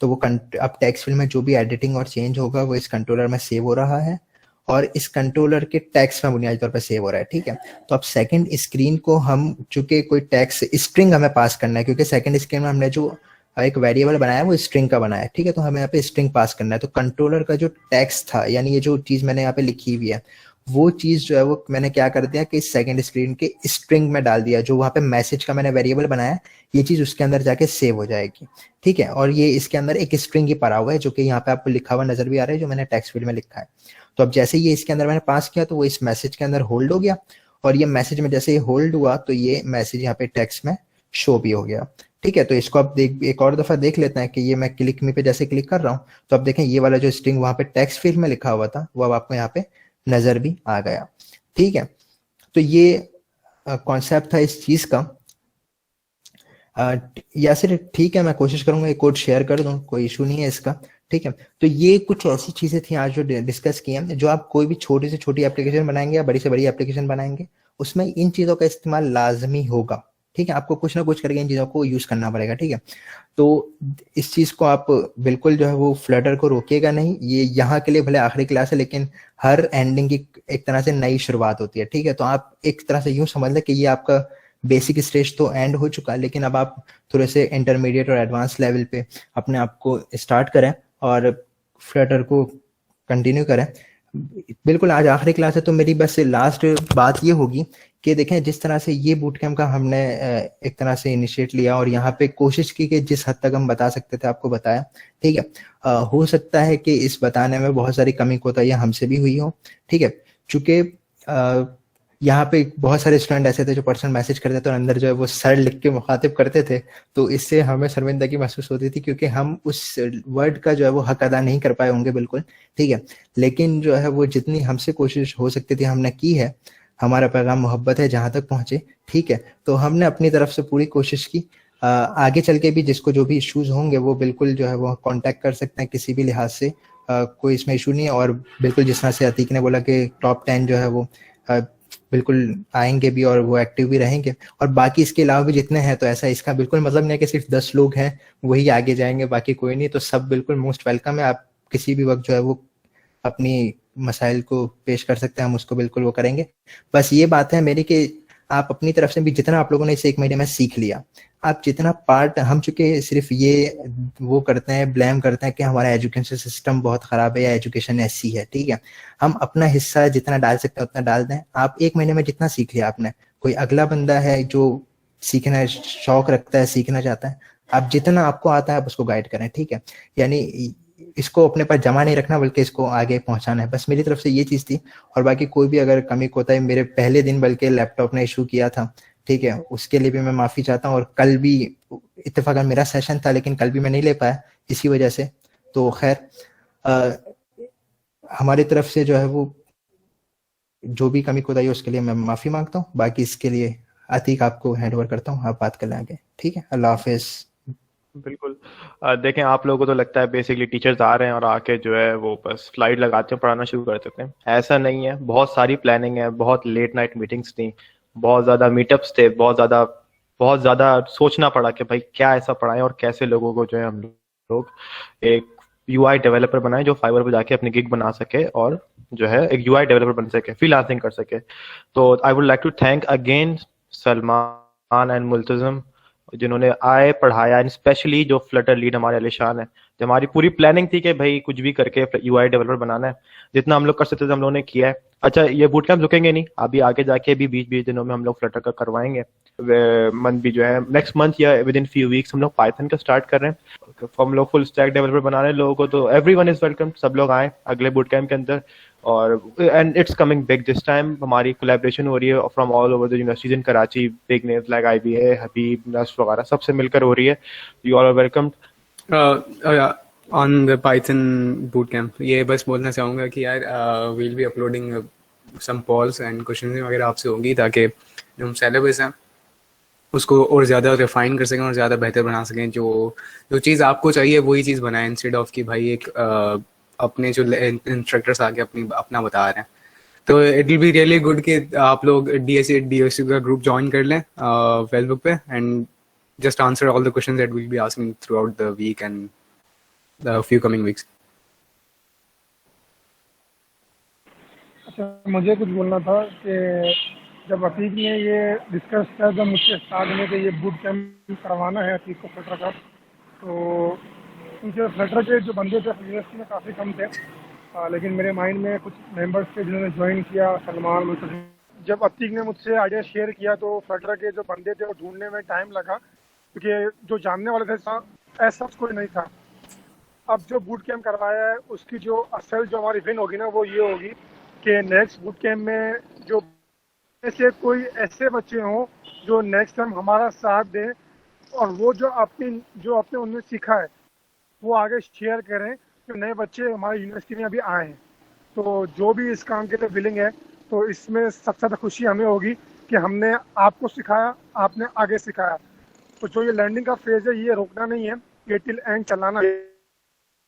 तो वो अब टेक्स्ट फील्ड में जो भी एडिटिंग और चेंज होगा वो इस कंट्रोलर में सेव हो रहा है, और इस कंट्रोलर के टेक्स्ट में बुनियादी तौर पर सेव हो रहा है, ठीक है। तो अब सेकंड स्क्रीन को हम चूंकि कोई टेक्स्ट स्ट्रिंग हमें पास करना है, क्योंकि सेकंड स्क्रीन में हमने जो एक वेरिएबल बनाया है वो स्ट्रिंग का बनाया है, ठीक है। तो हमें यहाँ पे स्ट्रिंग पास करना है। तो कंट्रोलर का जो टेक्स्ट था, यानी ये जो चीज मैंने यहाँ पे लिखी हुई है, वो चीज जो है वो मैंने क्या कर दिया कि सेकंड स्क्रीन के स्ट्रिंग में डाल दिया। जो वहां पे मैसेज का मैंने वेरिएबल बनाया, ये चीज उसके अंदर जाके सेव हो जाएगी, ठीक है। और ये इसके अंदर एक स्ट्रिंग ही पड़ा हुआ है, जो कि यहाँ पे आपको लिखा हुआ नजर भी आ रहा है, जो मैंने टेक्स्ट फील्ड में लिखा है। तो अब जैसे ये इसके अंदर मैंने पास किया, तो वो इस मैसेज के अंदर होल्ड हो गया, और ये मैसेज में जैसे ही होल्ड हुआ, तो ये मैसेज यहाँ पे टेक्स्ट में शो भी हो गया, ठीक है। तो इसको अब एक और दफा देख लेते हैं कि ये मैं क्लिक मी पे जैसे क्लिक कर रहा हूँ, तो अब देखें ये वाला जो स्ट्रिंग वहां पे टेक्स्ट फील्ड में लिखा हुआ था, वो अब आपको यहाँ पे नजर भी आ गया, ठीक है। तो ये कॉन्सेप्ट था इस चीज का। यासिर ठीक है, मैं कोशिश करूंगा ये कोड शेयर कर दूं, कोई इशू नहीं है इसका, ठीक है। तो ये कुछ ऐसी चीजें थी आज जो डिस्कस की हैं, जो आप कोई भी छोटी से छोटी एप्लीकेशन बनाएंगे या बड़ी से बड़ी एप्लीकेशन बनाएंगे, उसमें इन चीजों का इस्तेमाल लाजमी होगा, ठीक है। आपको कुछ ना कुछ करके इन चीजों को यूज करना पड़ेगा, ठीक है। तो इस चीज को आप बिल्कुल जो है वो फ्लटर को रोकिएगा नहीं। ये यहाँ के लिए भले आखिरी क्लास है, लेकिन हर एंडिंग की एक तरह से नई शुरुआत होती है, ठीक है। तो आप एक तरह से यूं समझ लें कि ये आपका बेसिक स्टेज तो एंड हो चुका है, लेकिन अब आप थोड़े से इंटरमीडिएट और एडवांस लेवल पे अपने आप को स्टार्ट करें और फ्लटर को कंटिन्यू करें। बिल्कुल आज आखिरी क्लास है, तो मेरी बस लास्ट बात ये होगी कि देखें, जिस तरह से ये बूट कैंप का हमने एक तरह से इनिशिएट लिया और यहाँ पे कोशिश की कि जिस हद तक हम बता सकते थे आपको बताया, ठीक है। हो सकता है कि इस बताने में बहुत सारी कमी कोताहियां हमसे भी हुई हो, ठीक है। चूंकि यहाँ पे बहुत सारे स्टूडेंट ऐसे थे जो पर्सनल मैसेज करते थे और अंदर जो है वो सर लिख के मुखातिब करते थे, तो इससे हमें शर्मिंदगी महसूस होती थी, क्योंकि हम उस वर्ड का जो है वो हक अदा नहीं कर पाए होंगे, बिल्कुल, ठीक है। लेकिन जो है वो जितनी हमसे कोशिश हो सकती थी हमने की है। हमारा पैगाम मोहब्बत है, जहां तक पहुंचे, ठीक है। तो हमने अपनी तरफ से पूरी कोशिश की। आगे चल के भी जिसको जो भी इश्यूज होंगे वो बिल्कुल जो है वो कांटेक्ट कर सकते हैं किसी भी लिहाज से, कोई इसमें इशू नहीं है। और बिल्कुल जिस तरह से अतीक ने बोला कि टॉप 10 जो है वो बिल्कुल आएंगे भी और वो एक्टिव भी रहेंगे, और बाकी इसके अलावा भी जितने हैं, तो ऐसा इसका बिल्कुल मतलब नहीं है कि सिर्फ 10 लोग हैं वही आगे जाएंगे, बाकी कोई नहीं। तो सब बिल्कुल मोस्ट वेलकम है। आप किसी भी वक्त जो है वो अपनी मसाइल को पेश कर सकते हैं, हम उसको बिल्कुल वो करेंगे। बस ये बात है मेरी कि आप अपनी तरफ से भी जितना आप लोगों ने इस एक महीने में सीख लिया, आप जितना पार्ट, हम चूंकि सिर्फ ये वो करते हैं, ब्लेम करते हैं कि हमारा एजुकेशन सिस्टम बहुत खराब है या एजुकेशन ऐसी है, ठीक है। हम अपना हिस्सा जितना डाल सकते हैं उतना डाल दें। आप एक महीने में जितना सीख लिया आपने, कोई अगला बंदा है जो सीखना शौक रखता है, सीखना चाहता है, आप जितना आपको आता है आप उसको गाइड करें, ठीक है। यानी इसको अपने पास जमा नहीं रखना, बल्कि इसको आगे पहुंचाना है। बस मेरी तरफ से ये चीज थी। और बाकी कोई भी अगर कमी कोताही, मेरे पहले दिन बल्कि लैपटॉप ने इशू किया था, ठीक है, उसके लिए भी मैं माफी चाहता हूँ। और कल भी इत्तेफाकन मेरा सेशन था, लेकिन कल भी मैं नहीं ले पाया इसी वजह से। तो खैर हमारी तरफ से जो है वो जो भी कमी कोताही उसके लिए मैं माफी मांगता हूँ। बाकी इसके लिए अतीक आपको हैंड ओवर करता हूँ, आप बात कर लें आगे, ठीक है। अल्लाह हाफिज। बिल्कुल। देखें, आप लोगों को तो लगता है बेसिकली टीचर्स आ रहे हैं और आके जो है वो बस स्लाइड लगाते हैं, पढ़ाना शुरू कर देते हैं। ऐसा नहीं है, बहुत सारी प्लानिंग है, बहुत लेट नाइट मीटिंग्स थी, बहुत ज़्यादा मीटअप्स थे, बहुत ज़्यादा सोचना पड़ा कि भाई क्या ऐसा पढ़ाएं और कैसे लोगों को जो है हम लोग एक यूआई डेवलपर बनाए जो फाइवर पे जाके अपनी गिग बना सके और जो है एक यूआई डेवलपर बन सके, फ्रीलांसिंग कर सके। तो I would like to thank again Salman and Multazam, जिन्होंने आए, पढ़ाया, एंड स्पेशली जो फ्लटर लीड हमारे अलीशान है। जो हमारी पूरी प्लानिंग थी कि भाई कुछ भी करके यूआई डेवलपर बनाना है, जितना हम लोग कर सकते थे हम लोगों ने किया है। अच्छा, ये बूट कैंप रुकेंगे नहीं, अभी आगे जाके भी 20-20 दिनों में हम लोग फ्लटर का करवाएंगे। मंथ भी जो है नेक्स्ट मंथ या विद इन फ्यू वीक्स हम लोग पाइथन का स्टार्ट कर रहे हैं। हम लोग फुल स्टैक डेवलपर बना रहे हैं लोगों को, तो एवरीवन इज वेलकम, सब लोग आए अगले बूट कैंप के अंदर। और and it's coming big this time. हमारी कोलैबोरेशन हो रही है from all over the universities in Karachi, big names like IBA, Habib, NUST वगैरह सबसे मिलकर हो रही है। You all are welcome. On the Python boot camp ये बस बोलना चाहूँगा कि यार we'll be uploading some polls and question वगैरह आपसे होंगी, ताकि जो हम सिलेबस हैं उसको और ज़्यादा रिफाइन कर सकें और ज़्यादा बेहतर बना सकें। जो चीज़ आपको चाहिए वही चीज़ बनाएं, इंस्टेड ऑफ कि भाई एक अपने जो इंस्ट्रक्टर्स आके अपना बता रहे हैं। तो it will be really good कि आप लोग DSC का ग्रुप ज्वाइन कर लें फेसबुक पे, and just answer all the questions that will be asking throughout the week and the few coming weeks. उससे मुझे कुछ बोलना था कि जब अतीक ने ये डिस्कस किया जब मुझसे स्टार्ट में कि ये बूट कैंप करवाना है अतीक को फ्लटर का, तो उनके फ्लटर के जो बंदे थे यूनिवर्सिटी में काफ़ी कम थे, लेकिन मेरे माइंड में कुछ मेंबर्स थे जिन्होंने ज्वाइन किया, सलमान मुझसे। जब अतीक ने मुझसे आइडिया शेयर किया तो फ्लटर के जो बंदे थे वो ढूंढने में टाइम लगा, क्योंकि जो जानने वाले थे ऐसा कोई नहीं था। अब जो बूट कैंप करवाया है उसकी जो असल जो हमारी विन होगी ना वो ये होगी कि नेक्स्ट बूट कैंप में जो ऐसे कोई ऐसे बच्चे हों जो नेक्स्ट टाइम हमारा साथ दें और वो जो आपने उनमें सीखा है वो आगे शेयर करें, जो नए बच्चे हमारी यूनिवर्सिटी में अभी आए हैं। तो जो भी इस काम के लिए विलिंग है, तो इसमें सबसे ज़्यादा खुशी हमें होगी कि हमने आपको सिखाया, आपने आगे सिखाया। तो जो ये लर्निंग का फेज है ये रोकना नहीं है, ये टिल एंड चलाना है।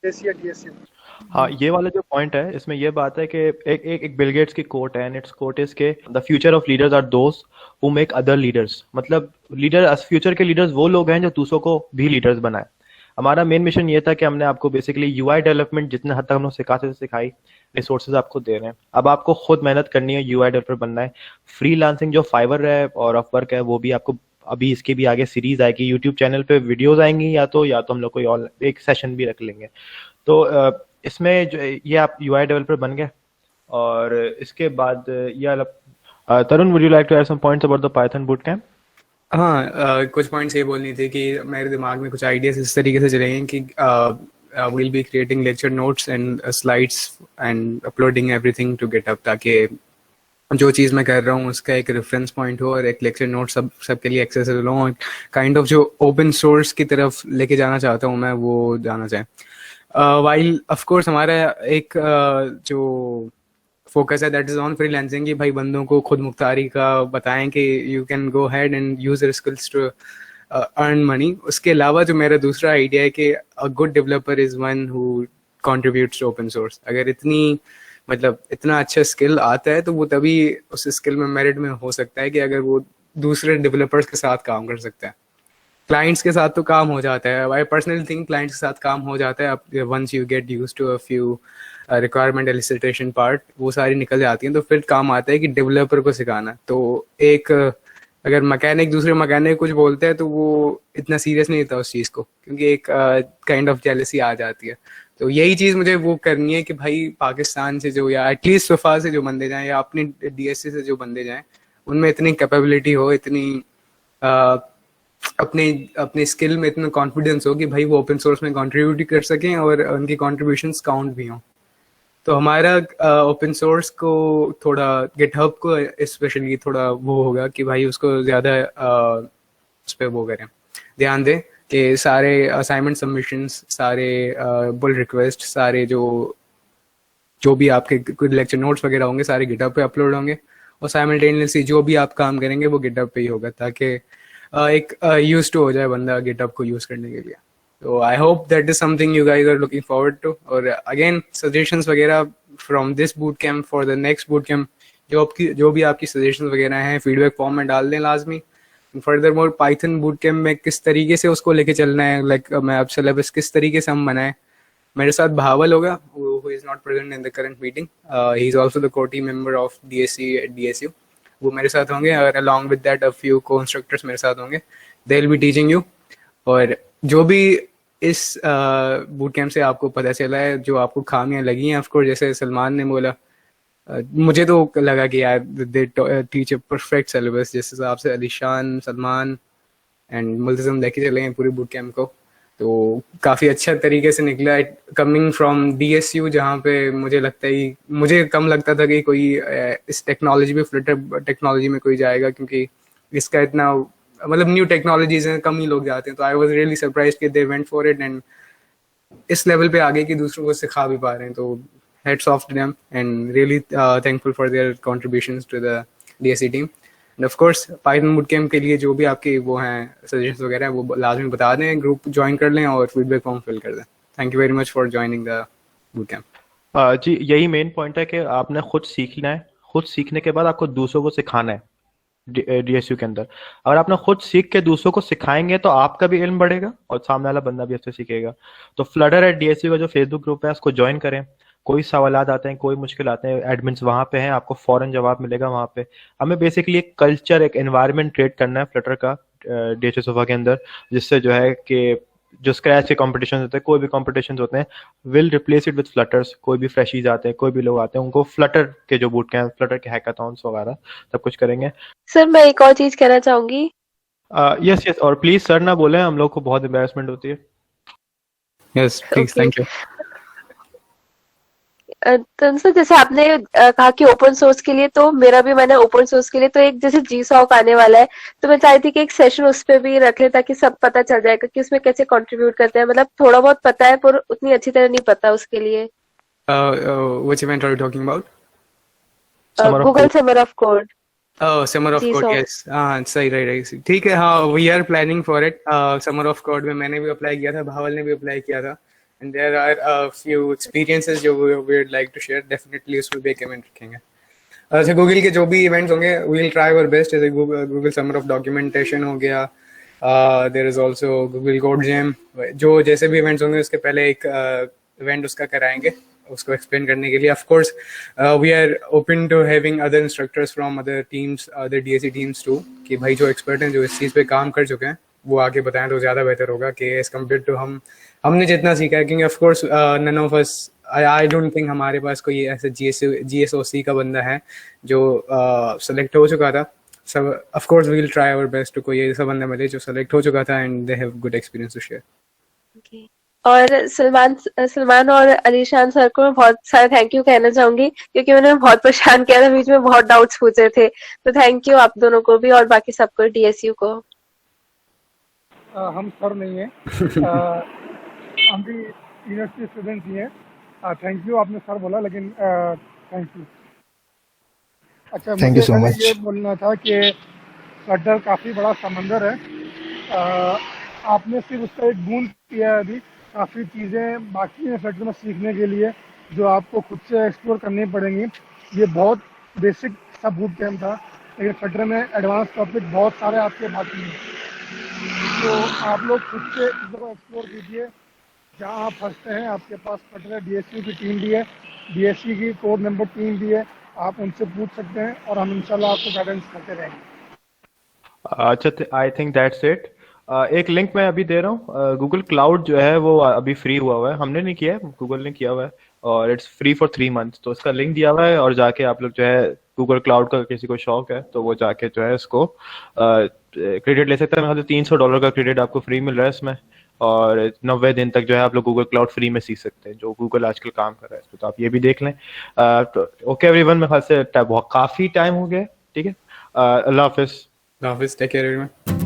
हाँ, ये वाला जो पॉइंट है इसमें ये बात है कि एक बिल गेट्स की कोट है, एंड इट्स कोट इज के the future of leaders are those who make other leaders. मतलब फ्यूचर के लीडर्स वो लोग हैं जो दूसरों को भी लीडर्स बनाए। हमारा मेन मिशन ये था कि हमने आपको बेसिकली यूआई डेवलपमेंट जितने हद तक हम लोग सिखाते थे सिखाई, रिसोर्सेज आपको दे रहे हैं। अब आपको खुद मेहनत करनी है, यूआई डेवलपर बनना है। फ्रीलांसिंग जो फाइवर है और अपवर्क है वो भी आपको, अभी इसके भी आगे सीरीज आएगी यूट्यूब चैनल पे, वीडियोस आएंगी, या तो हम लोग कोई और एक सेशन भी रख लेंगे। तो इसमें जो ये आप यूआई डेवलपर बन गए, और इसके बाद ये Tarun, would you like to add some points about the Python boot camp? हाँ, कुछ पॉइंट्स ये बोलनी थी कि मेरे दिमाग में कुछ आइडियाज इस तरीके से चलेंगे कि we'll be creating lecture notes and slides and uploading everything to GitHub, ताकि जो चीज़ मैं कर रहा हूँ उसका एक रेफरेंस पॉइंट हो और एक लेक्चर नोट सबके लिए एक्सेसिबल हो, और काइंड ऑफ जो ओपन सोर्स की तरफ लेके जाना चाहता हूँ मैं वो जाना चाहे। वाइल ऑफ कोर्स हमारा एक जो फोकस है दैट इज ऑन फ्रीलांसिंग, कि भाई बंदों को खुद मुख्तारी का बताएं कि you can go head and use your skills to earn money. उसके अलावा जो मेरा दूसरा आइडिया है कि a good developer is one who contributes to open source. अगर इतना अच्छा स्किल आता है तो वो तभी उस स्किल में मेरिट में हो सकता है कि अगर वो दूसरे डेवलपर्स के साथ काम कर सकता है। क्लाइंट्स के साथ तो काम हो जाता है, आई पर्सनली थिंक क्लाइंट्स के साथ काम हो जाता है once you get use to a few requirement elicitation part, वो सारी निकल जाती हैं। तो फिर काम आता है कि डेवलपर को सिखाना। तो एक अगर मैकेनिक दूसरे मैकेनिक कुछ बोलते हैं तो वो इतना सीरियस नहीं लेता उस चीज़ को, क्योंकि एक काइंड ऑफ जेलसी आ जाती है। तो यही चीज़ मुझे वो करनी है कि भाई पाकिस्तान से जो, या एटलीस्ट सफा से जो बंदे जाएं, या अपनी डीएससी से जो बंदे जाएं, उनमें इतनी कैपेबिलिटी हो, इतनी अपने स्किल में इतना कॉन्फिडेंस हो कि भाई वो ओपन सोर्स में कंट्रीब्यूट कर सकें और उनकी कंट्रीब्यूशंस काउंट भी हों। तो हमारा ओपन सोर्स को थोड़ा गिटहब को स्पेशली थोड़ा वो होगा कि भाई उसको ज़्यादा उस पर वो करें, ध्यान दें कि सारे असाइनमेंट सबमिशंस, सारे पुल रिक्वेस्ट, सारे जो भी आपके कुछ लेक्चर नोट्स वगैरह होंगे सारे गिटहब पे अपलोड होंगे, और साइमल्टेनियसली जो भी आप काम करेंगे वो गिटहब पे ही होगा, ताकि एक यूज टू हो जाए बंदा गिटहब को यूज़ करने के लिए। तो I hope that is something you guys are looking forward to. और अगेन सजेशंस वगैरह from this boot camp for the next boot camp, जो भी आपकी सजेशंस वगैरह हैं फीडबैक फॉर्म में डाल दें लाजमी। Further more Python boot camp में किस तरीके से उसको लेके चलना है, लाइक मैं अब सिलेबस किस तरीके से हम बनाए। मेरे साथ भावल होगा, who is not present in the current meeting. He is also the core team member of DSC at DSU. वो मेरे साथ होंगे, और along with that a few co-instructors मेरे साथ होंगे. They will be teaching you. और जो भी इस बूट कैंप से आपको पता चला है, जो आपको खामियां लगी हैं, ऑफकोर्स जैसे सलमान ने बोला, मुझे तो लगा कि यार they teach a perfect syllabus, जिस हिसाब से अलीशान, सलमान एंड मुल्तज़म लेके चले हैं पूरी बूट कैंप को, तो काफ़ी अच्छा तरीके से निकला है। कमिंग फ्रॉम DSU, जहाँ पे मुझे कम लगता था कि कोई इस टेक्नोलॉजी में, फ्लटर टेक्नोलॉजी में कोई जाएगा, क्योंकि इसका इतना न्यू टेक्नोलॉजीज हैं, कम ही लोग जाते हैं। तो आई वाज रियली सरप्राइज्ड कि they went for it and इस लेवल पे आगे कि दूसरों को सिखा भी पा रहे हैं। तो heads off to them and really thankful for their contributions to the DSC team. And of course Python boot camp के लिए जो भी आपके वो हैं सजेशंस वगैरह हैं, वो लाजमी बता दें, ग्रुप ज्वाइन कर लें और फीडबैक फॉर्म फिल कर दें। Thank you very much for joining the boot camp. जी, यही मेन पॉइंट है कि आपने खुद सीखना है, खुद सीखने के बाद आपको दूसरों को सिखाना है। DSU के अंदर अगर आपने खुद सीख के दूसरों को सिखाएंगे तो आपका भी इल्म बढ़ेगा और सामने वाला बंदा भी अच्छे सीखेगा। तो फ्लटर एट DSU का जो फेसबुक ग्रुप है उसको ज्वाइन करें, कोई सवालात आते हैं, कोई मुश्किल आते हैं, एडमिन्स वहाँ पे हैं, आपको फौरन जवाब मिलेगा वहाँ पे। हमें बेसिकली एक कल्चर, एक एनवायरनमेंट क्रिएट करना है फ्लटर का DHA सोफा के अंदर, जिससे जो है कि जो स्क्रैच के कॉम्पिटिशन होते हैं, कोई भी कॉम्पिटिशन होते हैं, will replace it with flutters. कोई भी फ्रेशीज आते हैं, कोई भी लोग आते हैं, उनको फ्लटर के जो बूट कैंप, फ्लटर के हैकाथॉन्स वगैरह सब कुछ करेंगे। सर मैं एक और चीज कहना चाहूंगी। यस यस, और प्लीज सर ना बोलें, हम लोग को बहुत एम्बैरेसमेंट होती है। Yes please, Okay. Thank you. तो सर जैसे आपने कहा कि ओपन सोर्स के लिए, तो मेरा भी मैंने ओपन सोर्स के लिए तो एक जैसे GSOC आने वाला है, तो मैं चाहती थी कि एक सेशन उस पर भी रख ले ताकि सब पता चल जाएगा कि उसमें कैसे कंट्रीब्यूट करते हैं। मतलब थोड़ा बहुत पता है पर उतनी अच्छी तरह नहीं पता उसके लिए। Which event are you talking about? Summer of Google Code. Summer of code. Summer of code, GSOC। Yes, हाँ सही, राइट, ठीक है। हाँ, we are planning for it. Summer of code में मैंने भी अप्लाई किया था, भावल ने भी अप्लाई किया था, and there are few experiences जो we would like to share. Definitely उसमें भी एक इवेंट रखेंगे। अच्छा, गूगल के जो भी इवेंट्स होंगे, we will try our best. जैसे गूगल समर ऑफ डॉक्यूमेंटेशन हो गया, there is also Google code jam. जो जैसे भी इवेंट्स होंगे उसके पहले एक इवेंट उसका कराएंगे, उसको एक्सप्लेन करने के लिए। Of course we are open to having other instructors from other teams, other DSE teams too, कि भाई जो एक्सपर्ट हैं, जो इस चीज़ पे काम कर चुके हैं, वो आगे बताएं तो ज़्यादा बेहतर होगा कि एज कम्पेयर टू हमने जितना सीखा है। क्योंकि of course none of us, I don't think हमारे पास कोई ऐसे GSOC का बंदा है जो सेलेक्ट हो चुका था। सब of course we will try our best to कोई ऐसा बंदा मिले जो सेलेक्ट हो चुका था and they have good experience to share. और सलमान और अलीशान सर को मैं बहुत सारा थैंक यू कहना चाहूंगी, क्योंकि उन्होंने बहुत परेशान किया था, बीच में बहुत डाउट्स पूछे थे। तो थैंक यू आप दोनों को भी और बाकी सबको, DSU को। हम सर नहीं हैं, हम भी यूनिवर्सिटी स्टूडेंट ही हैं। थैंक यू, आपने सर बोला, लेकिन थैंक यू। अच्छा, Thank you मुझे so पहले much. ये बोलना था कि फ्लटर काफ़ी बड़ा समंदर है। आपने सिर्फ उसका एक बूंद किया है। अभी काफ़ी चीज़ें बाकी हैं फ्लटर में सीखने के लिए, जो आपको खुद से एक्सप्लोर करनी पड़ेंगी। ये बहुत बेसिक सा बूट कैम्प था, लेकिन फ्लटर में एडवांस टॉपिक बहुत सारे आपके बाकी हैं। तो आप लोग खुद से इसको एक्सप्लोर कीजिए। जहाँ आप फंसते हैं, आपके पास फ्लटर DSU की टीम भी है, DSC की कोड मेंबर टीम भी है, आप उनसे पूछ सकते हैं और हम इंशाल्लाह आपको गाइडेंस करते रहेंगे। अच्छा, आई थिंक दैट्स इट। एक लिंक मैं अभी दे रहा हूँ। गूगल क्लाउड जो है वो अभी फ्री हुआ है, हमने नहीं किया है, गूगल ने किया हुआ है, और इट्स फ्री फॉर 3 मंथ्स। तो इसका लिंक दिया हुआ है, और जाके आप लोग जो है गूगल क्लाउड का किसी को शौक है तो वो जाके जो है इसको क्रेडिट ले सकते हैं। मेरे $300 का क्रेडिट आपको फ्री मिल रहा है इसमें, और 90 दिन तक जो है आप लोग गूगल क्लाउड फ्री में सीख सकते हैं, जो गूगल आजकल काम कर रहा है इस पे। तो आप ये भी देख लें। ओके एवरीवन, मेरे ख्याल से काफी टाइम हो गया, ठीक है। अल्लाह हाफिज। Take care everyone.